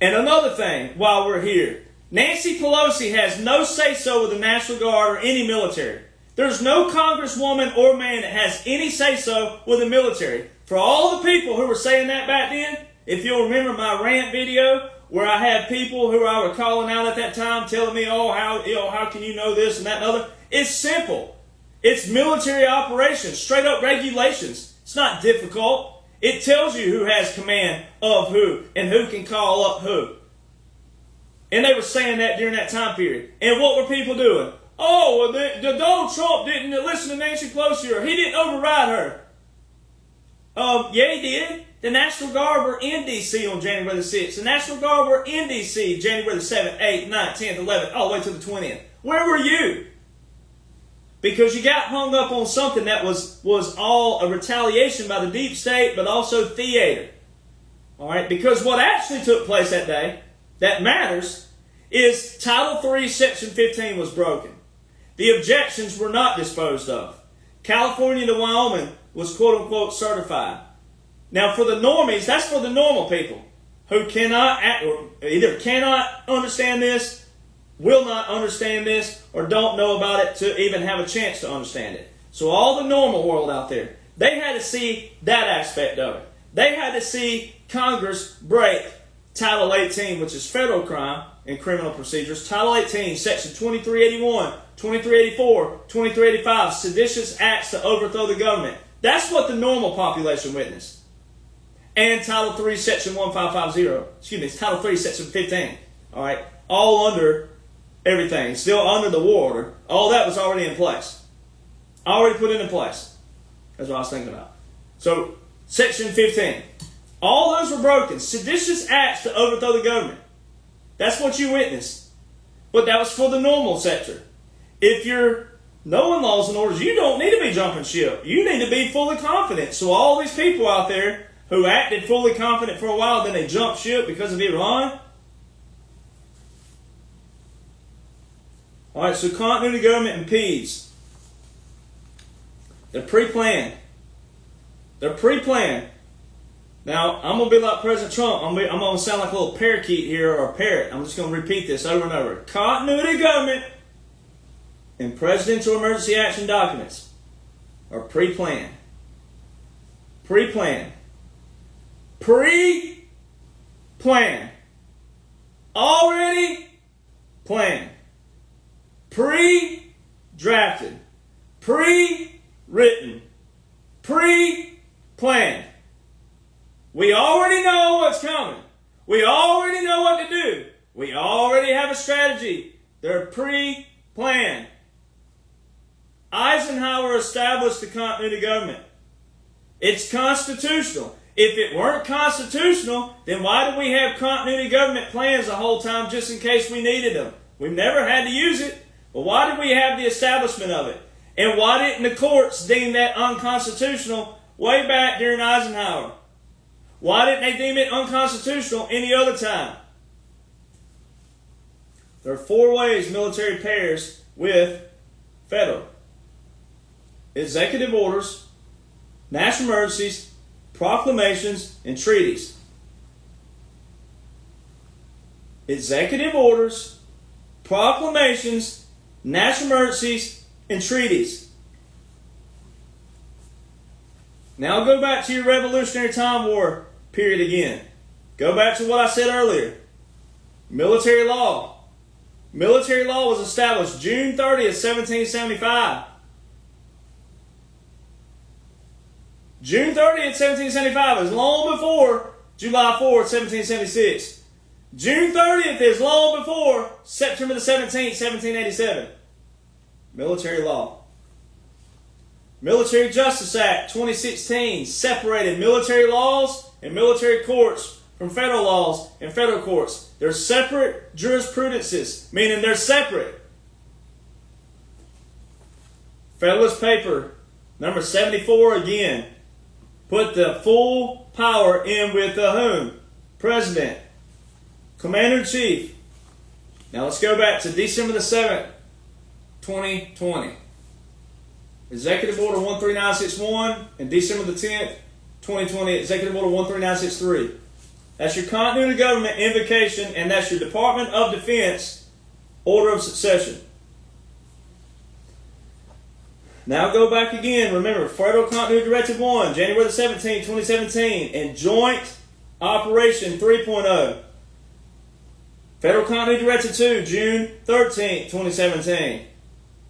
[SPEAKER 1] and another thing while we're here, Nancy Pelosi has no say-so with the National Guard or any military. There's no congresswoman or man that has any say-so with the military. For all the people who were saying that back then, if you'll remember my rant video where I had people who I were calling out at that time telling me, how can you know this and that and other? It's simple. It's military operations, straight up regulations. It's not difficult. It tells you who has command of who and who can call up who. And they were saying that during that time period. And what were people doing? Oh, well, the Donald Trump didn't listen to Nancy Pelosi, or he didn't override her. Yeah, he did. The National Guard were in D.C. on January the 6th. The National Guard were in D.C. January the 7th, 8th, 9th, 10th, 11th, all the way to the 20th. Where were you? Because you got hung up on something that was all a retaliation by the deep state, but also theater. All right? Because what actually took place that day, that matters, is Title III, Section 15 was broken. The objections were not disposed of. California to Wyoming was quote-unquote certified. Now for the normies, that's for the normal people who either cannot understand this, will not understand this, or don't know about it to even have a chance to understand it. So all the normal world out there, they had to see that aspect of it. They had to see Congress break Title 18, which is federal crime and criminal procedures. Title 18, Section 2381, 2384, 2385, seditious acts to overthrow the government. That's what the normal population witnessed. And Title 3, Section 1550, Title 3, Section 15. All right, all under everything, still under the war order. All that was already in place. Already put into place. That's what I was thinking about. So, Section 15. All those were broken. Seditious acts to overthrow the government. That's what you witnessed. But that was for the normal sector. If you're knowing laws and orders, you don't need to be jumping ship. You need to be fully confident. So all these people out there who acted fully confident for a while, then they jumped ship because of Iran. All right, so continuity of government impedes. They're pre-planned. They're pre-planned. Now, I'm going to be like President Trump. I'm going to sound like a little parakeet here, or a parrot. I'm just going to repeat this over and over. Continuity of government and presidential emergency action documents are pre-planned. Pre-planned. Pre-planned. Already planned. Pre-drafted. Pre-written. Pre-planned. We already know what's coming. We already know what to do. We already have a strategy. They're pre-planned. Eisenhower established the continuity of government. It's constitutional. If it weren't constitutional, then why do we have continuity government plans the whole time just in case we needed them? We've never had to use it. But why did we have the establishment of it? And why didn't the courts deem that unconstitutional way back during Eisenhower? Why didn't they deem it unconstitutional any other time? There are 4 ways military pairs with federal. Executive orders, national emergencies, proclamations, and treaties. Executive orders, proclamations, national emergencies, and treaties. Now go back to your Revolutionary Time War period again. Go back to what I said earlier. Military law. Military law was established June 30th, 1775. June 30th, 1775 is long before July 4th, 1776. June 30th is long before September the 17th, 1787. Military law. Military Justice Act 2016 separated military laws and military courts from federal laws and federal courts. They're separate jurisprudences, meaning they're separate. Federalist paper number 74 again. Put the full power in with the whom? President. Commander-in-Chief. Now let's go back to December the 7th, 2020. Executive Order 13961 and December the 10th, 2020, Executive Order 13963. That's your continuity of government invocation, and that's your Department of Defense order of succession. Now go back again. Remember, Federal Continuity Directive 1, January the 17th, 2017, and Joint Operation 3.0. Federal Continuity Directive 2, June 13th, 2017.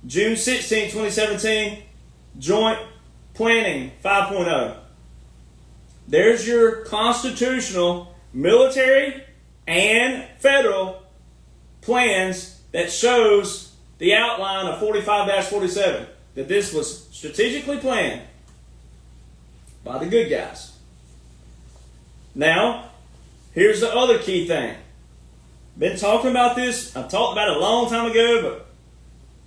[SPEAKER 1] June 16th, 2017, Joint Planning 5.0. There's your constitutional, military, and federal plans that shows the outline of 45-47. That this was strategically planned by the good guys. Now, here's the other key thing. Been talking about this. I talked about it a long time ago, but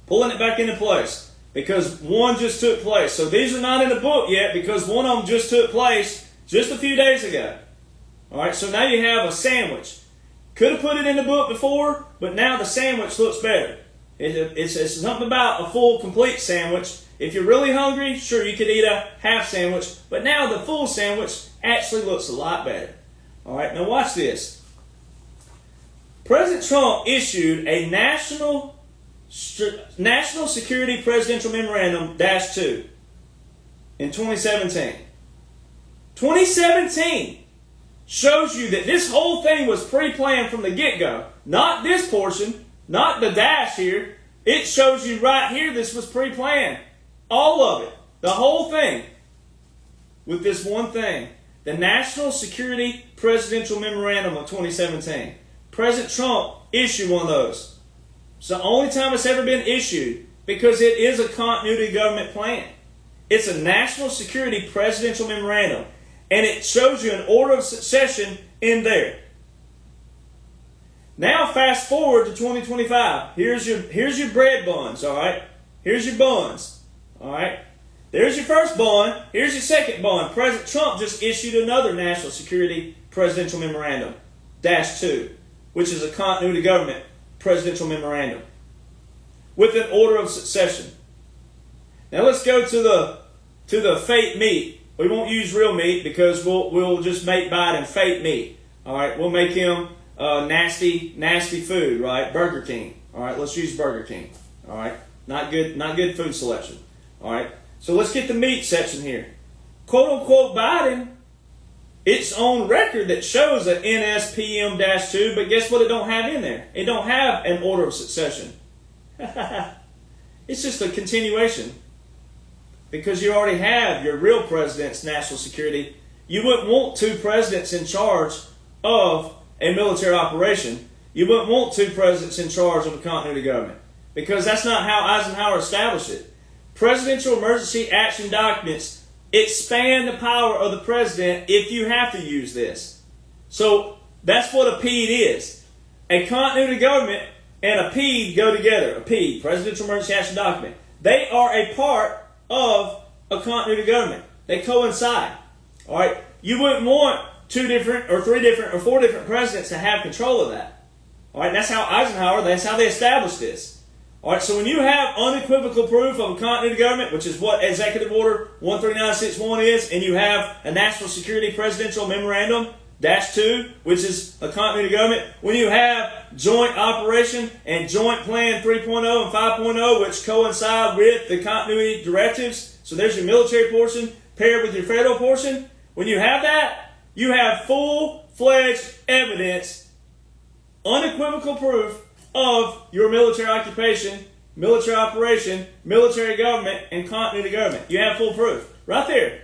[SPEAKER 1] pulling it back into place because one just took place. So these are not in the book yet because one of them just took place just a few days ago. All right, so now you have a sandwich. Could have put it in the book before, but now the sandwich looks better. It's something about a full, complete sandwich. If you're really hungry, sure, you could eat a half sandwich, but now the full sandwich actually looks a lot better. All right, now watch this. President Trump issued a National Security Presidential Memorandum -2 in 2017. 2017 shows you that this whole thing was pre-planned from the get-go. Not this portion, not the dash here. It shows you right here this was pre-planned. All of it. The whole thing. With this one thing. The National Security Presidential Memorandum of 2017. President Trump issued one of those. It's the only time it's ever been issued because it is a continuity government plan. It's a National Security Presidential Memorandum. And it shows you an order of succession in there. Now fast forward to 2025. Here's your bread buns, all right? Here's your buns, all right? There's your first bun. Here's your second bun. President Trump just issued another National Security Presidential Memorandum, -2, which is a continuity government presidential memorandum with an order of succession. Now let's go to the to the fake meat. We won't use real meat because we'll just make Biden fake meat. All right, we'll make him nasty food, right? Burger King. All right, let's use Burger King. All right, not good food selection. All right, so let's get the meat section here. Quote unquote Biden, it's on record that shows an NSPM-2, but guess what? It don't have in there. It don't have an order of succession. It's just a continuation. Because you already have your real president's national security. You wouldn't want two presidents in charge of a military operation. You wouldn't want two presidents in charge of a continuity government. Because that's not how Eisenhower established it. Presidential emergency action documents expand the power of the president if you have to use this. So that's what a PED is. A continuity government and a PED go together. A PED, Presidential Emergency Action Document. They are a part of a continuity government. They coincide. All right. You wouldn't want 2 different or 3 different or 4 different presidents to have control of that. All right. That's how Eisenhower, that's how they established this. All right. So when you have unequivocal proof of a continuity government, which is what Executive Order 13961 is, and you have a National Security Presidential Memorandum -2, which is a continuity government, when you have Joint Operation and Joint Plan 3.0 and 5.0, which coincide with the continuity directives, so there's your military portion paired with your federal portion. When you have that, you have full-fledged evidence, unequivocal proof of your military occupation, military operation, military government, and continuity government. You have full proof right there.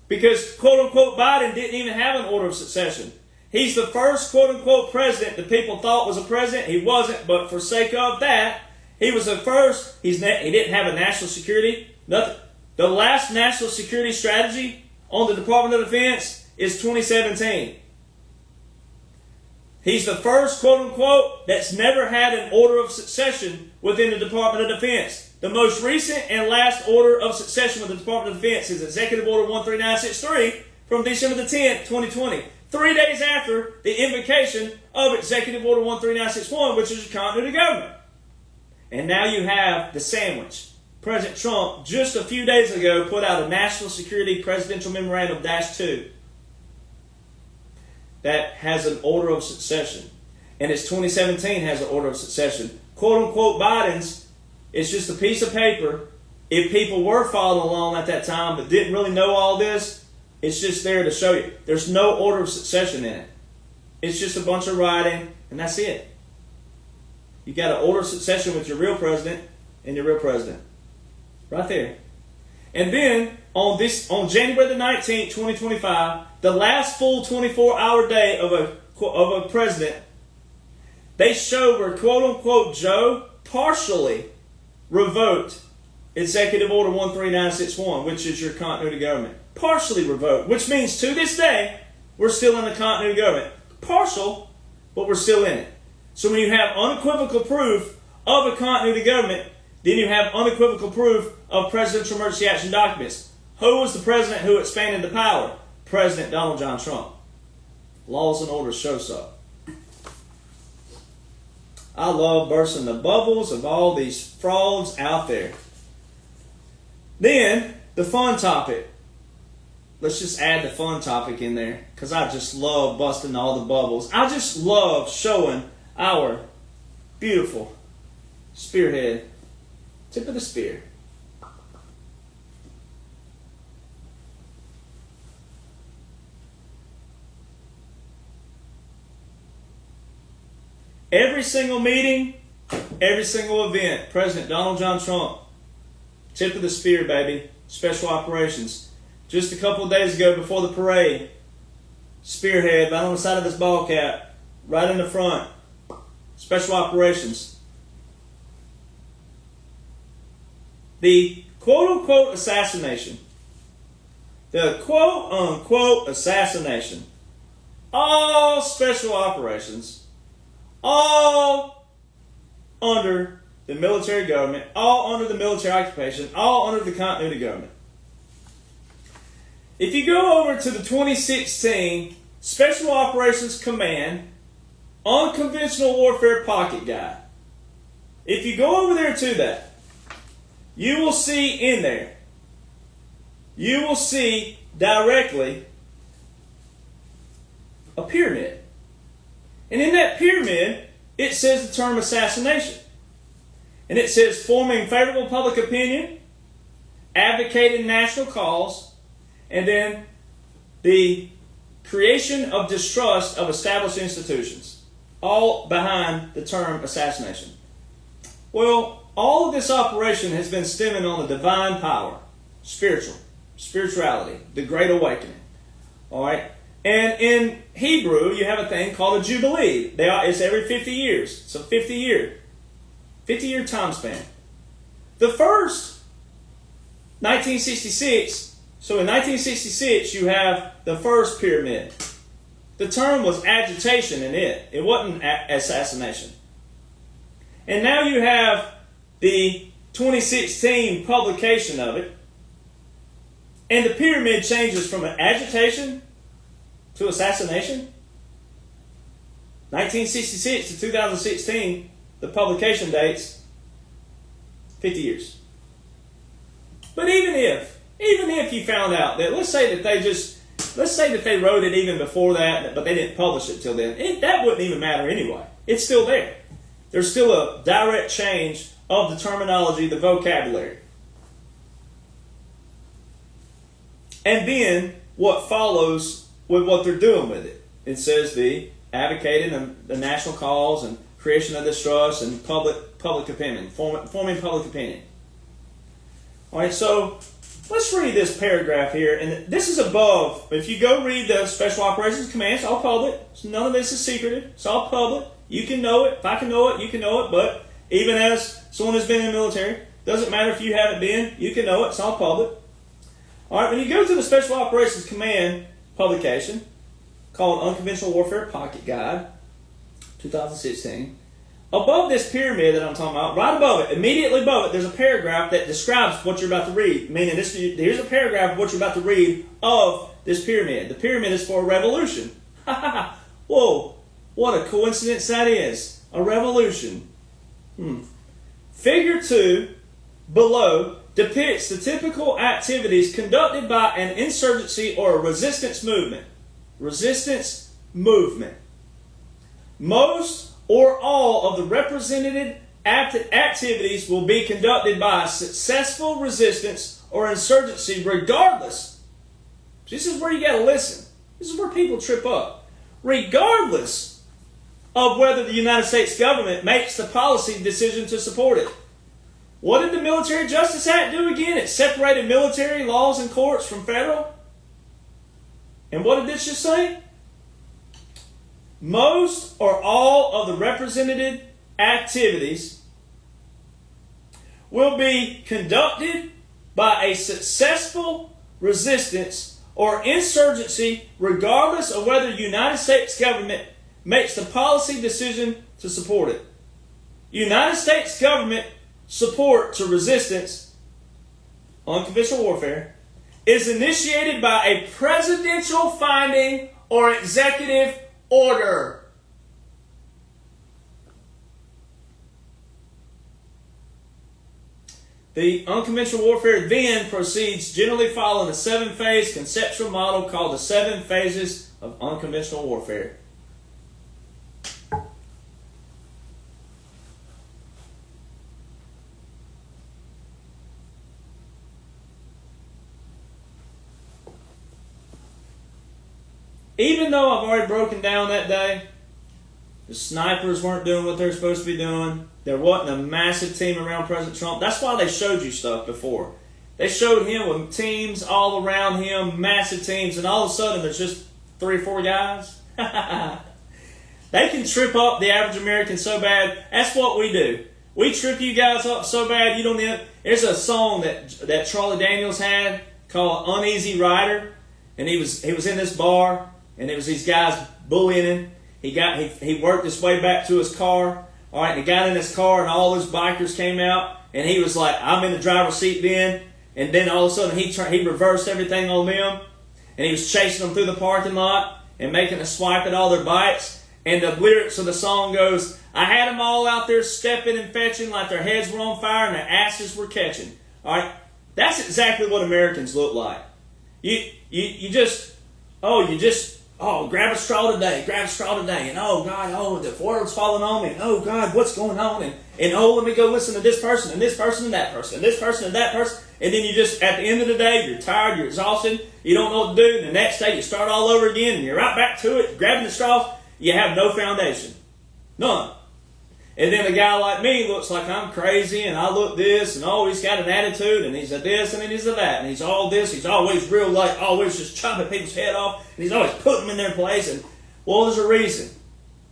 [SPEAKER 1] Because, quote-unquote, Biden didn't even have an order of succession. He's the first, quote-unquote, president that people thought was a president. He wasn't, but for sake of that, he was the first. He didn't have a national security. Nothing. The last national security strategy on the Department of Defense is 2017. He's the first, quote-unquote, that's never had an order of succession within the Department of Defense. The most recent and last order of succession with the Department of Defense is Executive Order 13963 from December the 10th, 2020. 3 days after the invocation of Executive Order 13961, which is a continuity government. And now you have the sandwich. President Trump, just a few days ago, put out a National Security Presidential Memorandum -2 that has an order of succession. And it's 2017 has an order of succession. Quote-unquote Biden's, it's just a piece of paper. If people were following along at that time but didn't really know all this, it's just there to show you. There's no order of succession in it. It's just a bunch of writing, and that's it. You got an order of succession with your real president and your real president. Right there. And then, on January the 19th, 2025, the last full 24-hour day of a president, they show where, quote-unquote, Joe partially revoked Executive Order 13961, which is your continuity government. Partially revoked, which means to this day, we're still in the continuity government. Partial, but we're still in it. So when you have unequivocal proof of a continuity government, then you have unequivocal proof of presidential emergency action documents. Who was the president who expanded the power? President Donald John Trump. Laws and orders show so. I love bursting the bubbles of all these frauds out there. Then, the fun topic. Let's just add the fun topic in there, because I just love busting all the bubbles. I just love showing our beautiful spearhead, tip of the spear. Every single meeting, every single event, President Donald John Trump, tip of the spear, baby, special operations. Just a couple of days ago before the parade, spearhead right on the side of this ball cap, right in the front, special operations. The quote-unquote assassination. The quote-unquote assassination. All special operations. All under the military government, all under the military occupation, all under the continuity government. If you go over to the 2016 Special Operations Command Unconventional Warfare Pocket Guide, if you go over there to that, you will see in there you will see directly a pyramid. And in that pyramid, it says the term assassination. And it says forming favorable public opinion, advocating national cause, and then the creation of distrust of established institutions. All behind the term assassination. Well, all of this operation has been stemming on the divine power, spirituality, the Great Awakening. All right? And in Hebrew, you have a thing called a Jubilee. It's every 50 years. It's a 50-year time span. The first, 1966, so in 1966, you have the first pyramid. The term was agitation in it. It wasn't assassination. And now you have the 2016 publication of it. And the pyramid changes from an agitation to assassination. 1966 to 2016, the publication dates, 50 years. But even if you found out that, let's say that they wrote it even before that, but they didn't publish it till then, that wouldn't even matter anyway. It's still there. There's still a direct change of the terminology, the vocabulary. And then what follows with what they're doing with it. It says the advocating the national cause and creation of distrust and public opinion, forming public opinion. All right, so let's read this paragraph here. And this is above. If you go read the Special Operations Command, it's all public. So none of this is secretive. It's all public. You can know it. If I can know it, you can know it. But even as someone who's been in the military, doesn't matter if you haven't been, you can know it. It's all public. All right, when you go to the Special Operations Command publication called Unconventional Warfare Pocket Guide, 2016, above this pyramid that I'm talking about, right above it, immediately above it, there's a paragraph that describes what you're about to read. Meaning, here's a paragraph of what you're about to read of this pyramid. The pyramid is for a revolution. Whoa, what a coincidence that is. A revolution. Figure 2 below depicts the typical activities conducted by an insurgency or a resistance movement. Resistance movement. Most or all of the represented activities will be conducted by a successful resistance or insurgency regardless. This is where you got to listen. This is where people trip up. Regardless of whether the United States government makes the policy decision to support it. What did the Military Justice Act do again? It separated military laws and courts from federal. And what did this just say? Most or all of the represented activities will be conducted by a successful resistance or insurgency regardless of whether the United States government makes the policy decision to support it. United States government support to resistance, unconventional warfare, is initiated by a presidential finding or executive order. The unconventional warfare then proceeds generally following a 7-phase conceptual model called the 7 phases of unconventional warfare. Even though I've already broken down that day, the snipers weren't doing what they're supposed to be doing. There wasn't a massive team around President Trump. That's why they showed you stuff before. They showed him with teams all around him, massive teams, and all of a sudden there's just 3 or 4 guys. They can trip up the average American so bad. That's what we do. We trip you guys up so bad you don't need it. There's a song that Charlie Daniels had called Uneasy Rider, and he was in this bar. And it was these guys bullying him. He worked his way back to his car. All right, and he got in his car, and all those bikers came out, and he was like, "I'm in the driver's seat then." And then all of a sudden, he reversed everything on them, and he was chasing them through the parking lot and making a swipe at all their bikes. And the lyrics of the song goes, "I had them all out there stepping and fetching like their heads were on fire and their asses were catching." All right, that's exactly what Americans look like. You just grab a straw today, and oh God, the world's falling on me, and oh God, what's going on, and oh, let me go listen to this person, and this person, and that person, and this person, and that person, and then you just, at the end of the day, you're tired, you're exhausted, you don't know what to do, and the next day you start all over again, and you're right back to it, grabbing the straws, you have no foundation. None. And then a guy like me looks like I'm crazy, and I look this, and oh, he's got an attitude, and he's a this, and he's a that, and he's all this, he's always real, like, always just chopping people's head off, and he's always putting them in their place, and, well, there's a reason.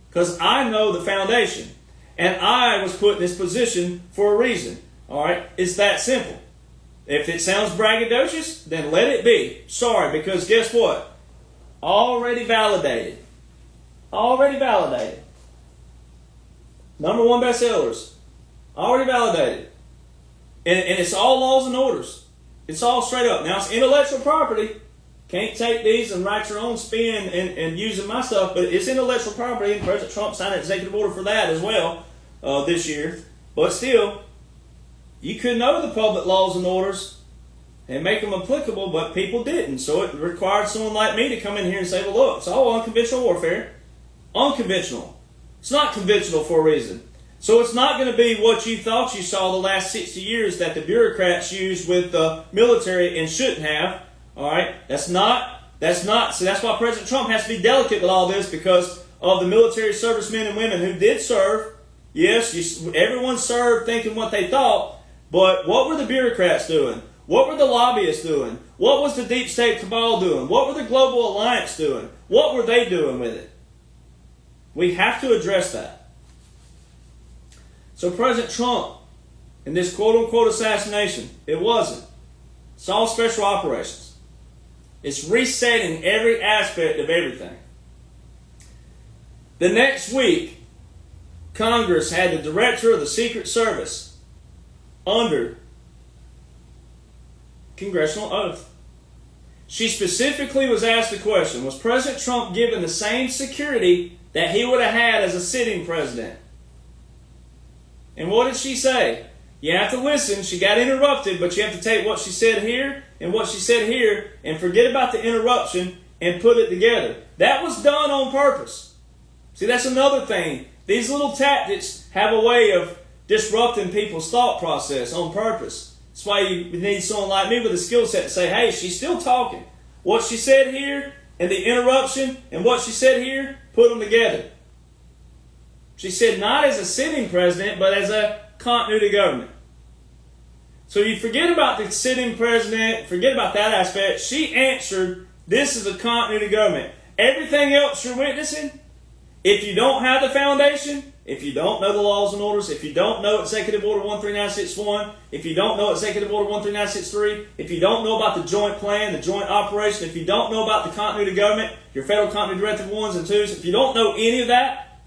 [SPEAKER 1] Because I know the foundation, and I was put in this position for a reason, all right? It's that simple. If it sounds braggadocious, then let it be. Sorry, because guess what? Already validated. Already validated. Number one bestsellers. Already validated. And it's all laws and orders. It's all straight up. Now, it's intellectual property. Can't take these and write your own spin and using my stuff, but it's intellectual property, and President Trump signed an executive order for that as well this year. But still, you could know the public laws and orders and make them applicable, but people didn't. So it required someone like me to come in here and say, well, look, it's all unconventional warfare. Unconventional. It's not conventional for a reason. So it's not going to be what you thought you saw the last 60 years that the bureaucrats used with the military and shouldn't have. All right? That's not. So that's why President Trump has to be delicate with all this, because of the military servicemen and women who did serve. Yes, everyone served thinking what they thought, but what were the bureaucrats doing? What were the lobbyists doing? What was the deep state cabal doing? What were the global alliance doing? What were they doing with it? We have to address that. So President Trump, in this quote-unquote assassination, it wasn't. It's all special operations. It's resetting every aspect of everything. The next week, Congress had the director of the Secret Service under congressional oath. She specifically was asked the question, was President Trump given the same security that he would have had as a sitting president? And what did she say? You have to listen. She got interrupted, but you have to take what she said here and what she said here and forget about the interruption and put it together. That was done on purpose. See, that's another thing. These little tactics have a way of disrupting people's thought process on purpose. That's why you need someone like me with a skill set to say, hey, she's still talking. What she said here and the interruption and what she said here, put them together. She said not as a sitting president, but as a continuity government. So you forget about the sitting president, forget about that aspect. She answered, this is a continuity government. Everything else you're witnessing, if you don't have the foundation, if you don't know the laws and orders, if you don't know Executive Order 13961, if you don't know Executive Order 13963, if you don't know about the joint plan, the joint operation, if you don't know about the continuity government, your federal continuity directive 1s and 2s, if you don't know any of that,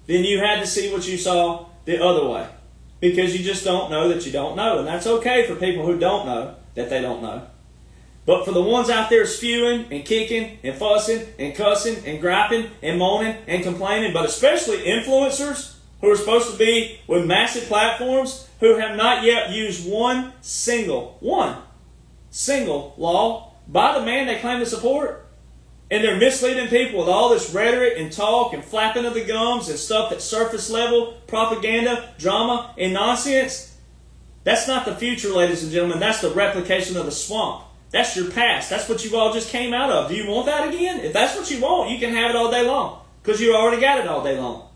[SPEAKER 1] then you had to see what you saw the other way. Because you just don't know that you don't know. And that's okay for people who don't know that they don't know. But for the ones out there spewing and kicking and fussing and cussing and griping and moaning and complaining, but especially influencers who are supposed to be with massive platforms who have not yet used one single law by the man they claim to support, and they're misleading people with all this rhetoric and talk and flapping of the gums and stuff that's surface level propaganda, drama, and nonsense. That's not the future, ladies and gentlemen. That's the replication of the swamp. That's your past. That's what you all just came out of. Do you want that again? If that's what you want, you can have it all day long, because you already got it all day long.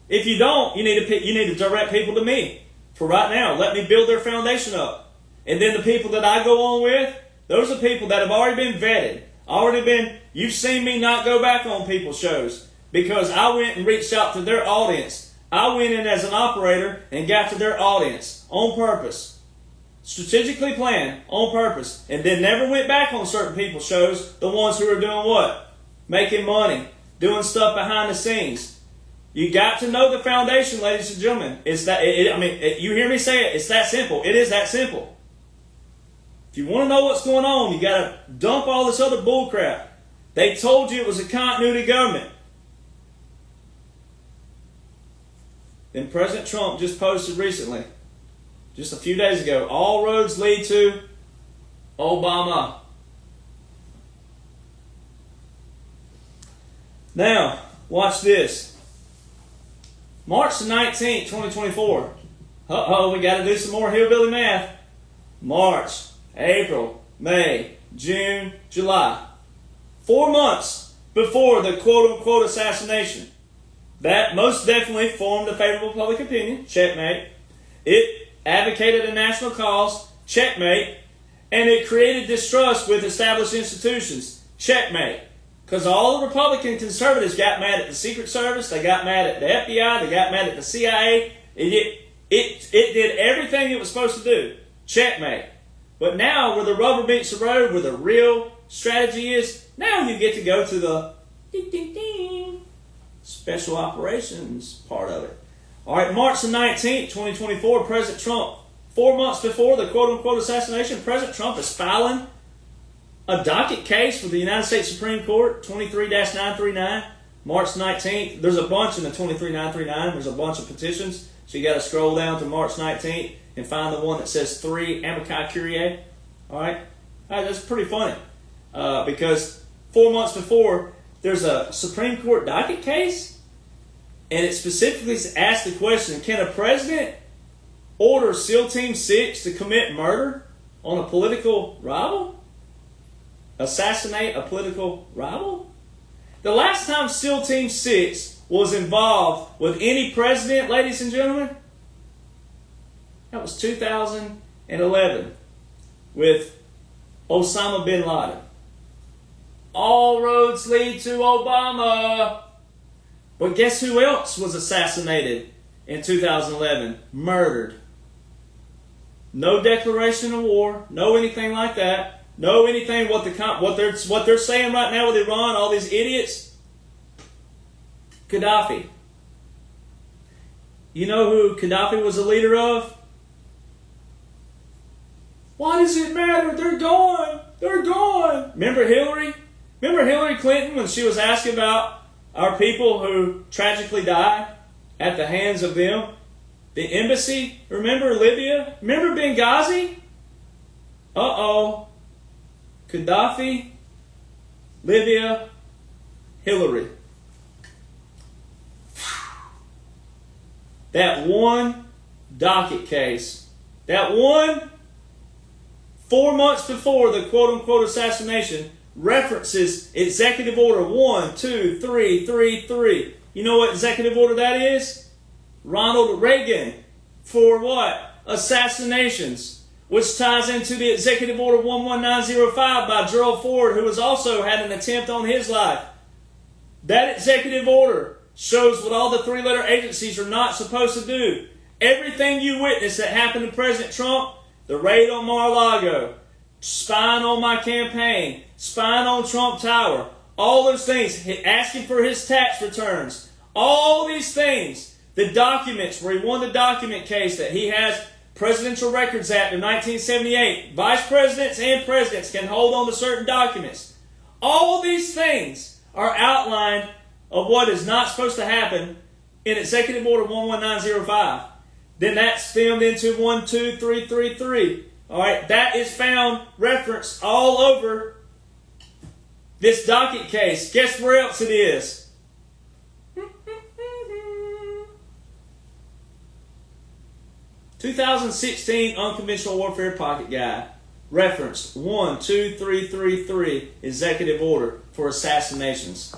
[SPEAKER 1] If you don't, you need to direct people to me for right now. Let me build their foundation up. And then the people that I go on with, those are people that have already been vetted. You've seen me not go back on people's shows because I went and reached out to their audience. I went in as an operator and got to their audience on purpose. Strategically planned on purpose. And then never went back on certain people's shows, the ones who are doing what? Making money, doing stuff behind the scenes. You got to know the foundation, ladies and gentlemen. You hear me say it, it's that simple. It is that simple. If you want to know what's going on, you got to dump all this other bull crap. They told you it was a continuity government. Then President Trump just posted recently, just a few days ago, all roads lead to Obama. Now, watch this. March the 19th, 2024. Uh-oh, we got to do some more hillbilly math. March, April, May, June, July. 4 months before the quote-unquote assassination. That most definitely formed a favorable public opinion. Checkmate. It advocated a national cause. Checkmate. And it created distrust with established institutions. Checkmate. Because all the Republican conservatives got mad at the Secret Service. They got mad at the FBI. They got mad at the CIA. It did everything it was supposed to do. Checkmate. But now, where the rubber meets the road, where the real strategy is, now you get to go to the ding, ding, ding, special operations part of it. All right, March the 19th, 2024, President Trump, 4 months before the quote-unquote assassination, President Trump is filing a docket case for the United States Supreme Court, 23-939, March 19th. There's a bunch in the 23-939. There's a bunch of petitions. So you got to scroll down to March 19th and find the one that says 3 Amici Curiae. All right? That's pretty funny because 4 months before, there's a Supreme Court docket case, and it specifically asks the question, can a president order SEAL Team 6 to commit murder on a political rival? Assassinate a political rival? The last time SEAL Team 6 was involved with any president, ladies and gentlemen, that was 2011 with Osama bin Laden. All roads lead to Obama. But guess who else was assassinated in 2011? Murdered. No declaration of war. No anything like that. No anything what they're saying right now with Iran, all these idiots. Gaddafi. You know who Gaddafi was a leader of? Why does it matter? They're gone. They're gone. Remember Hillary? Remember Hillary Clinton when she was asking about our people who tragically died at the hands of them? The embassy? Remember Libya? Remember Benghazi? Uh-oh. Gaddafi, Libya, Hillary. That one docket case, that one 4 months before the quote-unquote assassination, references Executive Order 12333. You know what Executive Order that is? Ronald Reagan. For what? Assassinations. Which ties into the Executive Order 11905 by Gerald Ford, who has also had an attempt on his life. That executive order shows what all the three-letter agencies are not supposed to do. Everything you witnessed that happened to President Trump, the raid on Mar-a-Lago, spying on my campaign, spying on Trump Tower, all those things, asking for his tax returns, all these things, the documents where he won the document case that he has, Presidential Records Act of 1978, vice presidents and presidents can hold on to certain documents. All these things are outlined of what is not supposed to happen in Executive Order 11905. Then that's stemmed into 12333. All right, that is found referenced all over this docket case. Guess where else it is? 2016 Unconventional Warfare Pocket Guide. Reference 12333 Executive Order for Assassinations.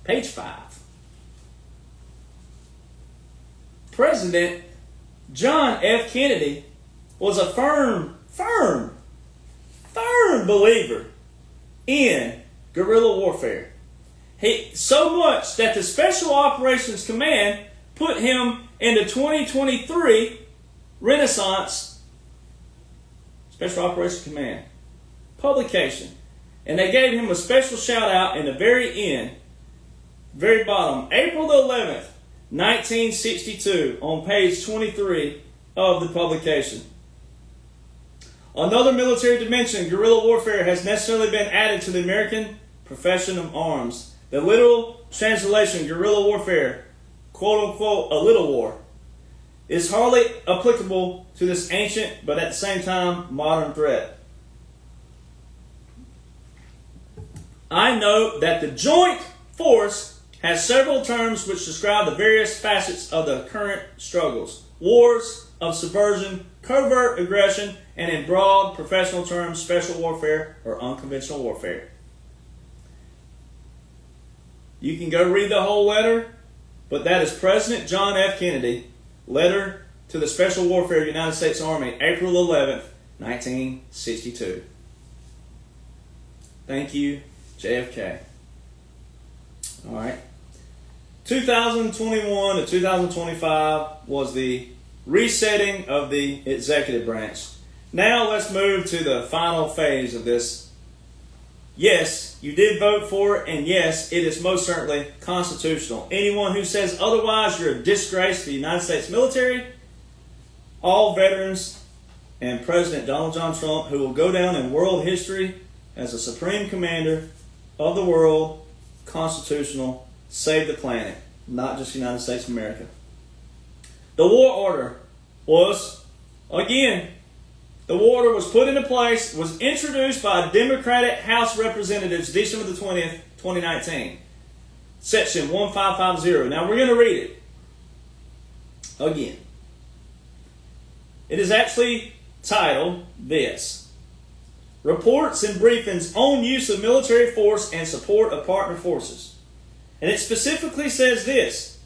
[SPEAKER 1] Page 5. President John F. Kennedy was a firm believer in guerrilla warfare. So much that the Special Operations Command put him in the 2023 Renaissance Special Operations Command publication. And they gave him a special shout out in the very end, very bottom, April the 11th, 1962, on page 23 of the publication. Another military dimension, guerrilla warfare, has necessarily been added to the American profession of arms. The literal translation, guerrilla warfare, quote-unquote, a little war, is hardly applicable to this ancient but at the same time modern threat. I note that the joint force has several terms which describe the various facets of the current struggles. Wars of subversion, covert aggression, and in broad professional terms, special warfare or unconventional warfare. You can go read the whole letter, but that is President John F. Kennedy, letter to the Special Warfare United States Army, April 11th, 1962. Thank you, JFK. All right. 2021 to 2025 was the resetting of the executive branch. Now let's move to the final phase of this. Yes, you did vote for it, and yes, it is most certainly constitutional. Anyone who says otherwise, you're a disgrace to the United States military, all veterans, and President Donald John Trump, who will go down in world history as a supreme commander of the world, constitutional, save the planet, not just the United States of America. The war order was, again, the war order was put into place, was introduced by Democratic House Representatives December the 20th, 2019. Section 1550. Now we're going to read it again. It is actually titled this: Reports and Briefings on Use of Military Force and Support of Partner Forces. And it specifically says this: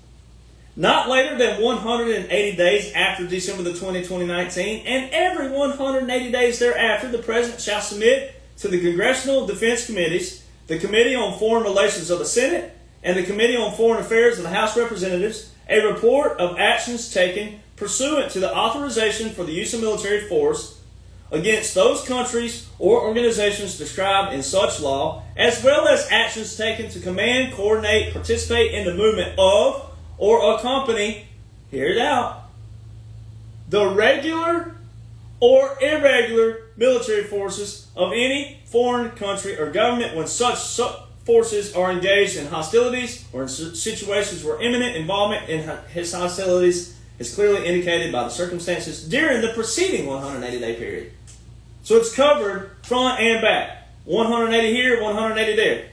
[SPEAKER 1] not later than 180 days after December the 20th, 2019, and every 180 days thereafter, the President shall submit to the Congressional Defense Committees, the Committee on Foreign Relations of the Senate, and the Committee on Foreign Affairs of the House of Representatives, a report of actions taken pursuant to the authorization for the use of military force against those countries or organizations described in such law, as well as actions taken to command, coordinate, participate in the movement of, or accompany, hear it out, the regular or irregular military forces of any foreign country or government when such forces are engaged in hostilities or in situations where imminent involvement in his hostilities is clearly indicated by the circumstances during the preceding 180-day period. So it's covered front and back. 180 here, 180 there.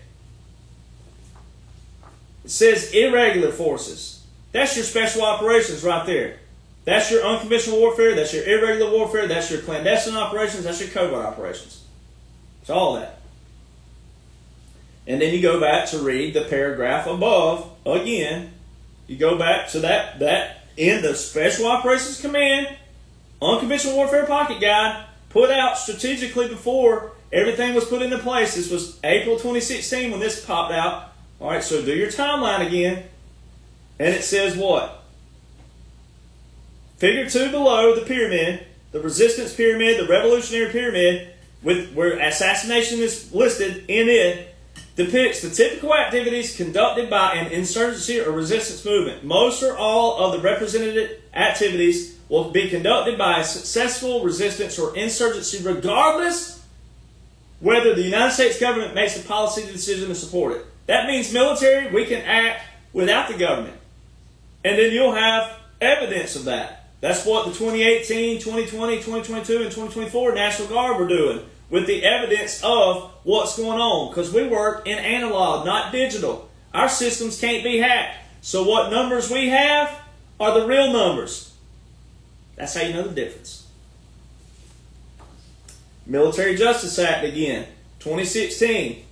[SPEAKER 1] It says irregular forces. That's your special operations right there. That's your unconventional warfare. That's your irregular warfare. That's your clandestine operations. That's your covert operations. It's all that. And then you go back to read the paragraph above again. You go back to that in the Special Operations Command Unconventional Warfare Pocket Guide, put out strategically before everything was put into place. This was April 2016 when this popped out. All right, so do your timeline again. And it says what? Figure 2 below the pyramid, the resistance pyramid, the revolutionary pyramid, with where assassination is listed in it, depicts the typical activities conducted by an insurgency or resistance movement. Most or all of the represented activities will be conducted by a successful resistance or insurgency, regardless whether the United States government makes the policy decision to support it. That means military, we can act without the government. And then you'll have evidence of that. That's what the 2018, 2020, 2022, and 2024 National Guard were doing with the evidence of what's going on. Because we work in analog, not digital. Our systems can't be hacked. So what numbers we have are the real numbers. That's how you know the difference. Military Justice Act again, 2016.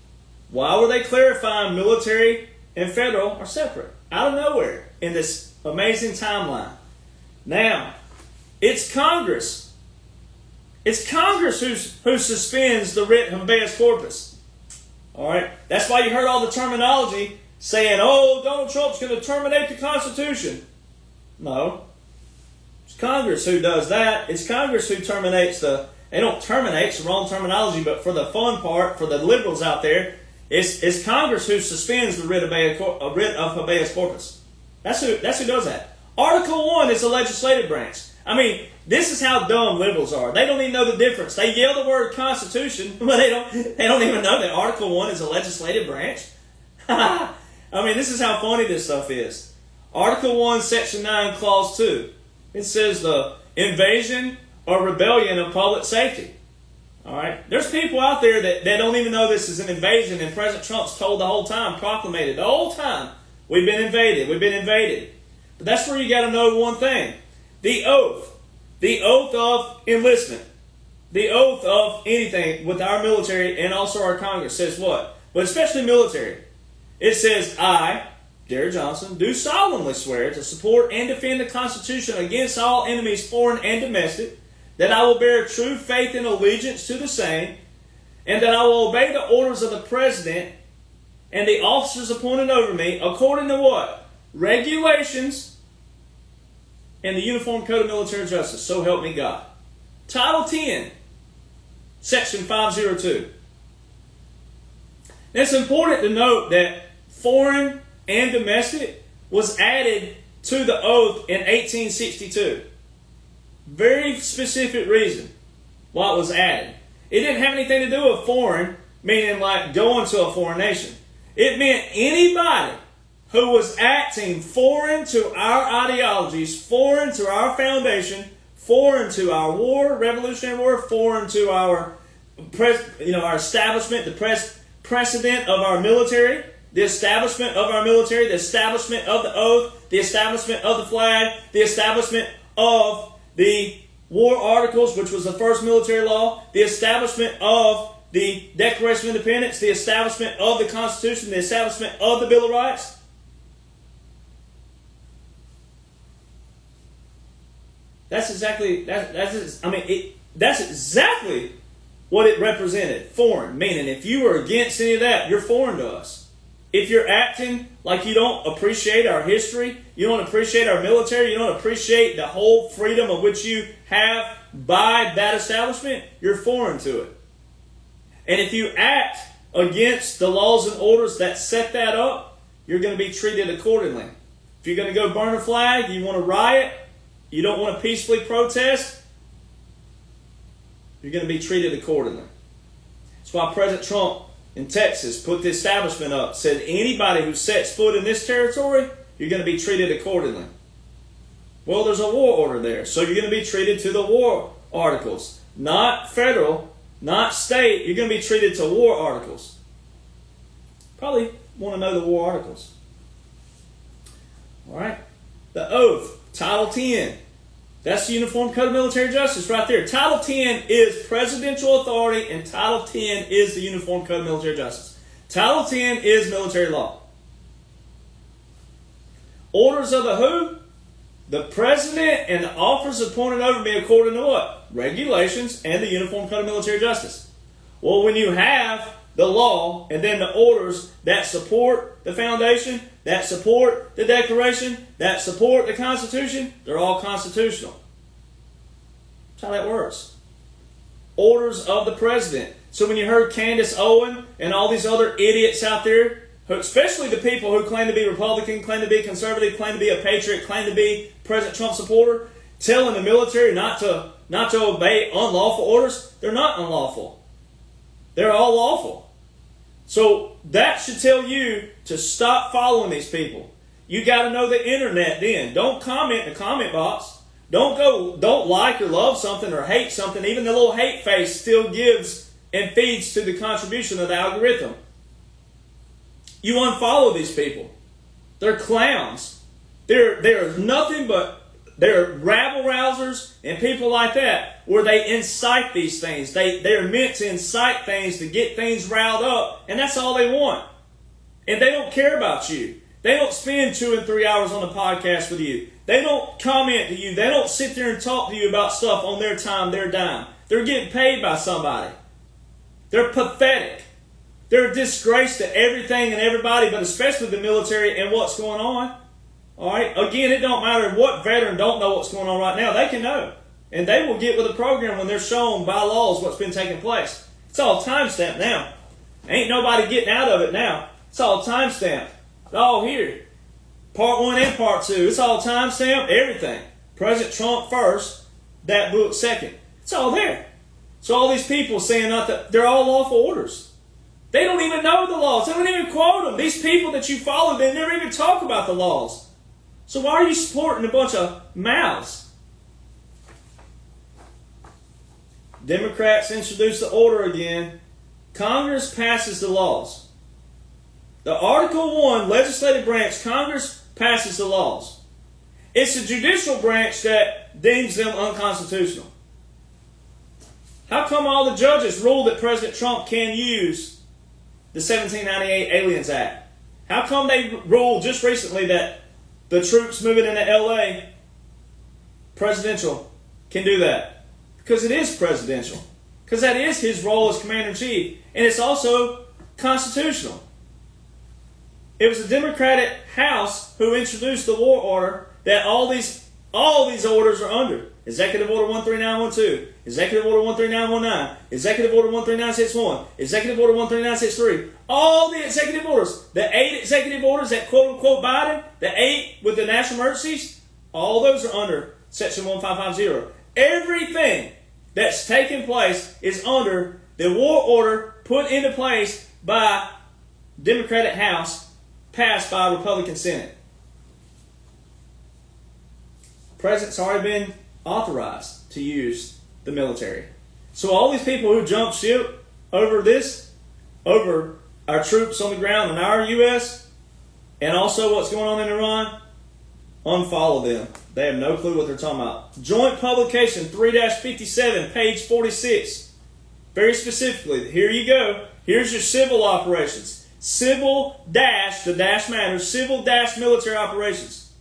[SPEAKER 1] Why were they clarifying military and federal are separate? Out of nowhere in this amazing timeline. Now, it's Congress. It's Congress who suspends the writ of habeas corpus. All right? That's why you heard all the terminology saying, oh, Donald Trump's going to terminate the Constitution. No. It's Congress who does that. It's Congress who terminates they don't terminate, it's the wrong terminology, but for the fun part, for the liberals out there, it's Congress who suspends the writ of habeas corpus. That's who does that. Article 1 is the legislative branch. I mean, this is how dumb liberals are. They don't even know the difference. They yell the word Constitution, but they don't even know that Article 1 is a legislative branch. I mean, this is how funny this stuff is. Article 1, Section 9, Clause 2. It says the invasion or rebellion of public safety. All right? There's people out there that don't even know this is an invasion, and President Trump's told the whole time, proclamated the whole time, we've been invaded, we've been invaded. But that's where you got to know one thing. The oath of enlistment, the oath of anything with our military and also our Congress says what? But especially military. It says, I, Derek Jonhson, do solemnly swear to support and defend the Constitution against all enemies, foreign and domestic, that I will bear true faith and allegiance to the same, and that I will obey the orders of the President and the officers appointed over me according to what? Regulations and the Uniform Code of Military Justice. So help me God. Title 10, Section 502. Now, it's important to note that foreign and domestic was added to the oath in 1862. Very specific reason why it was added. It didn't have anything to do with foreign, meaning like going to a foreign nation. It meant anybody who was acting foreign to our ideologies, foreign to our foundation, foreign to our war, Revolutionary War, foreign to our establishment, the precedent of our military, the establishment of our military, the establishment of the oath, the establishment of the flag, the establishment of the war articles, which was the first military law, the establishment of the Declaration of Independence, the establishment of the Constitution, the establishment of the Bill of Rights. That's exactly what it represented. Foreign, meaning if you were against any of that, you're foreign to us. If you're acting like you don't appreciate our history, you don't appreciate our military, you don't appreciate the whole freedom of which you have by that establishment, you're foreign to it. And if you act against the laws and orders that set that up, you're going to be treated accordingly. If you're going to go burn a flag, you want to riot, you don't want to peacefully protest, you're going to be treated accordingly. That's why President Trump in Texas put the establishment up, said anybody who sets foot in this territory, you're going to be treated accordingly. Well, there's a war order there, so you're going to be treated to the war articles. Not federal, not state, you're going to be treated to war articles. Probably want to know the war articles. All right. The oath, Title 10. That's the Uniform Code of Military Justice right there. Title 10 is presidential authority, and Title 10 is the Uniform Code of Military Justice. Title 10 is military law. Orders of the who? The President and the officers appointed over me according to what? Regulations and the Uniform Code of Military Justice. Well, when you have the law and then the orders that support the foundation, that support the Declaration, that support the Constitution, they're all constitutional. That's how that works. Orders of the President. So when you heard Candace Owen and all these other idiots out there, especially the people who claim to be Republican, claim to be conservative, claim to be a patriot, claim to be President Trump supporter, telling the military not to obey unlawful orders, they're not unlawful. They're all lawful. So that should tell you to stop following these people. You got to know the internet then. Don't comment in the comment box. Don't like or love something or hate something. Even the little hate face still gives and feeds to the contribution of the algorithm. You unfollow these people. They're clowns. They're nothing but they're rabble-rousers and people like that where they incite these things. They're meant to incite things to get things riled up, and that's all they want. And they don't care about you. They don't spend 2 and 3 hours on the podcast with you. They don't comment to you. They don't sit there and talk to you about stuff on their time, their dime. They're getting paid by somebody. They're pathetic. They're a disgrace to everything and everybody, but especially the military and what's going on. All right. Again, it don't matter what veteran don't know what's going on right now. They can know. And they will get with the program when they're shown by laws what's been taking place. It's all time-stamped now. Ain't nobody getting out of it now. It's all time-stamped. It's all here. Part 1 and Part 2. It's all time-stamped. Everything. President Trump first. That book second. It's all there. So all these people saying they're all lawful orders. They don't even know the laws. They don't even quote them. These people that you follow, they never even talk about the laws. So why are you supporting a bunch of mouths? Democrats introduce the order again. Congress passes the laws. The Article 1 legislative branch, Congress passes the laws. It's the judicial branch that deems them unconstitutional. How come all the judges ruled that President Trump can use the 1798 Aliens Act? How come they ruled just recently that the troops moving into LA, presidential, can do that? Because it is presidential. Because that is his role as Commander-in-Chief. And it's also constitutional. It was the Democratic House who introduced the war order that all these orders are under. Executive Order 13912, Executive Order 13919, Executive Order 13961, Executive Order 13963. All the executive orders, the 8 executive orders that quote-unquote Biden, the 8 with the national emergencies, all those are under Section 1550. Everything that's taken place is under the war order put into place by Democratic House, passed by Republican Senate. President's already been authorized to use the military. So all these people who jump ship over this, over our troops on the ground in our U.S., and also what's going on in Iran, unfollow them. They have no clue what they're talking about. Joint Publication 3-57, page 46. Very specifically, here you go. Here's your civil operations. Civil dash, the dash matters, civil dash military operations.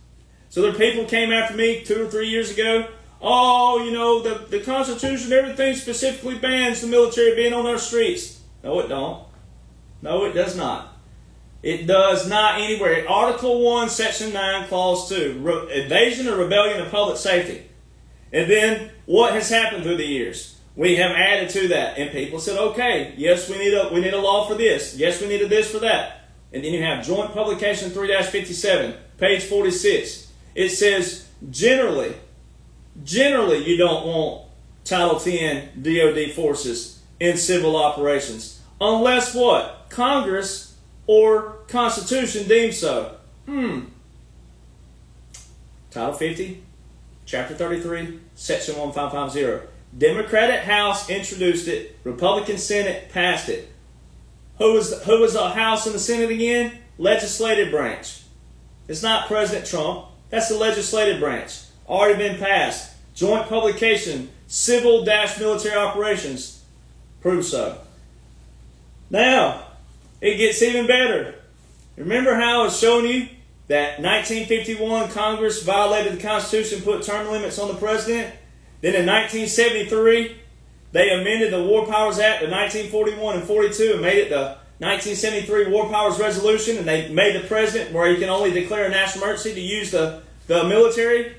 [SPEAKER 1] So there are people who came after me 2 or 3 years ago. Oh, you know, the Constitution, everything specifically bans the military being on our streets. No, it don't. No, it does not. It does not anywhere. Article 1, Section 9, Clause 2. Invasion or rebellion of public safety. And then what has happened through the years? We have added to that. And people said, okay, yes, we need a law for this. Yes, we need a this for that. And then you have Joint Publication 3-57, page 46. It says, generally you don't want Title 10 DOD forces in civil operations. Unless what? Congress or Constitution deems so. Title 50, Chapter 33, Section 1550. Democratic House introduced it. Republican Senate passed it. Who was the House and the Senate again? Legislative branch. It's not President Trump. That's the legislative branch. Already been passed. Joint Publication, Civil-Military Operations. Prove so. Now, it gets even better. Remember how I was showing you that 1951 Congress violated the Constitution, put term limits on the president? Then in 1973, they amended the War Powers Act of 1941 and 42 and made it the 1973 War Powers Resolution, and they made the president where he can only declare a national emergency to use the military.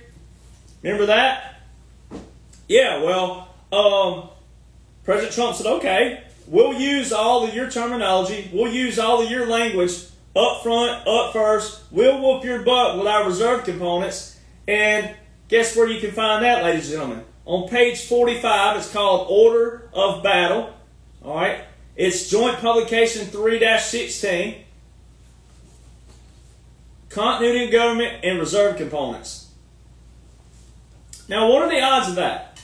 [SPEAKER 1] Remember that? Yeah, well, President Trump said, okay, we'll use all of your terminology, we'll use all of your language up front, up first, we'll whoop your butt with our reserve components, and guess where you can find that, ladies and gentlemen? On page 45, it's called Order of Battle. All right? It's Joint Publication 3-16. Continuity of Government and Reserve Components. Now, what are the odds of that?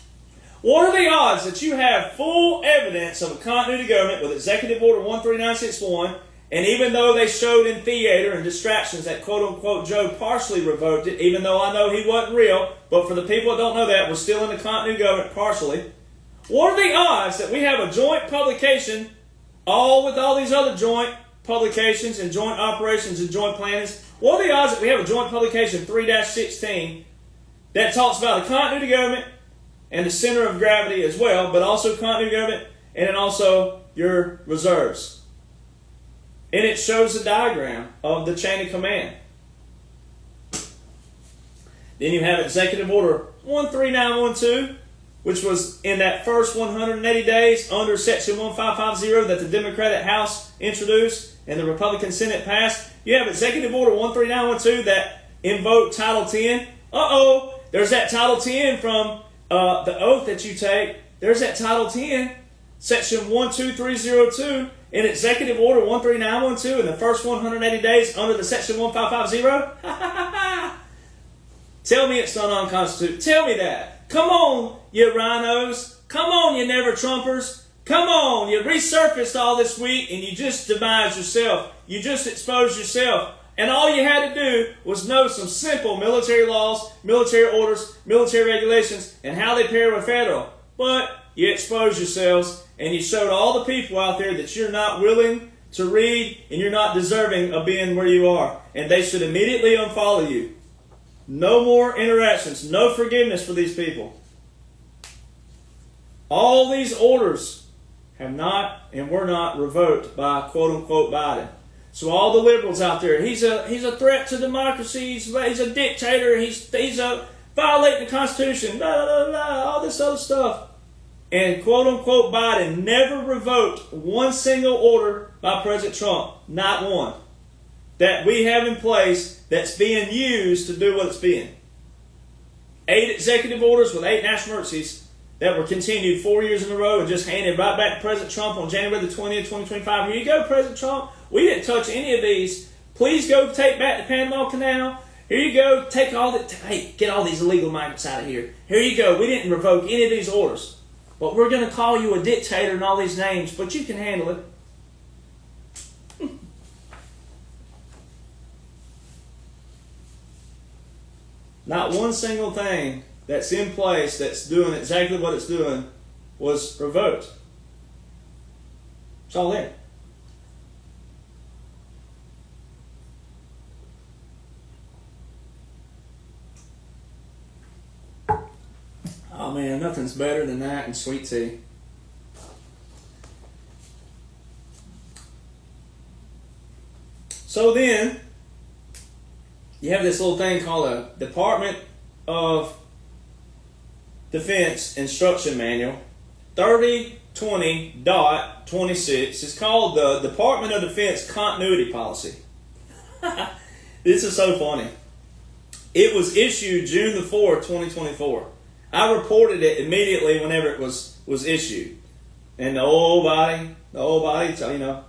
[SPEAKER 1] What are the odds that you have full evidence of a continuity of government with Executive Order 13961, and even though they showed in theater and distractions that quote-unquote Joe partially revoked it, even though I know he wasn't real, but for the people that don't know that, we're still in the continuity of government partially. What are the odds that we have a joint publication, all with all these other joint publications and joint operations and joint plannings? What are the odds that we have a joint publication 3-16 that talks about the continuity of government and the center of gravity as well, but also continuity of government and then also your reserves? And it shows a diagram of the chain of command. Then you have Executive Order 13912, which was in that first 180 days under Section 1550 that the Democratic House introduced and the Republican Senate passed. You have Executive Order 13912 that invoked Title 10. There's that Title 10 from the oath that you take. There's that Title 10, Section 12302. In Executive Order 13912 in the first 180 days under the Section 1550? Tell me it's not unconstitutional. Tell me that. Come on, you rhinos. Come on, you never Trumpers. Come on, you resurfaced all this week and you just demised yourself. You just exposed yourself. And all you had to do was know some simple military laws, military orders, military regulations, and how they pair with federal. But you exposed yourselves and you showed all the people out there that you're not willing to read and you're not deserving of being where you are. And they should immediately unfollow you. No more interactions, no forgiveness for these people. All these orders have not and were not revoked by quote-unquote Biden. So all the liberals out there, he's a threat to democracy, he's a dictator, he's violating the Constitution, blah, blah, blah, all this other stuff. And quote-unquote Biden never revoked one single order by President Trump, not one, that we have in place that's being used to do what it's being. 8 executive orders with 8 national emergencies that were continued 4 years in a row and just handed right back to President Trump on January the 20th, 2025. Here you go, President Trump. We didn't touch any of these. Please go take back the Panama Canal. Here you go. Take all the, hey, get all these illegal migrants out of here. Here you go. We didn't revoke any of these orders. But we're going to call you a dictator and all these names, but you can handle it. Not one single thing that's in place that's doing exactly what it's doing was revoked. It's all there. Oh man, nothing's better than that and sweet tea. So then, you have this little thing called a Department of Defense Instruction Manual, 3020.26. It's called the Department of Defense Continuity Policy. This is so funny. It was issued June the 4th, 2024. I reported it immediately whenever it was issued. And the old body, you know,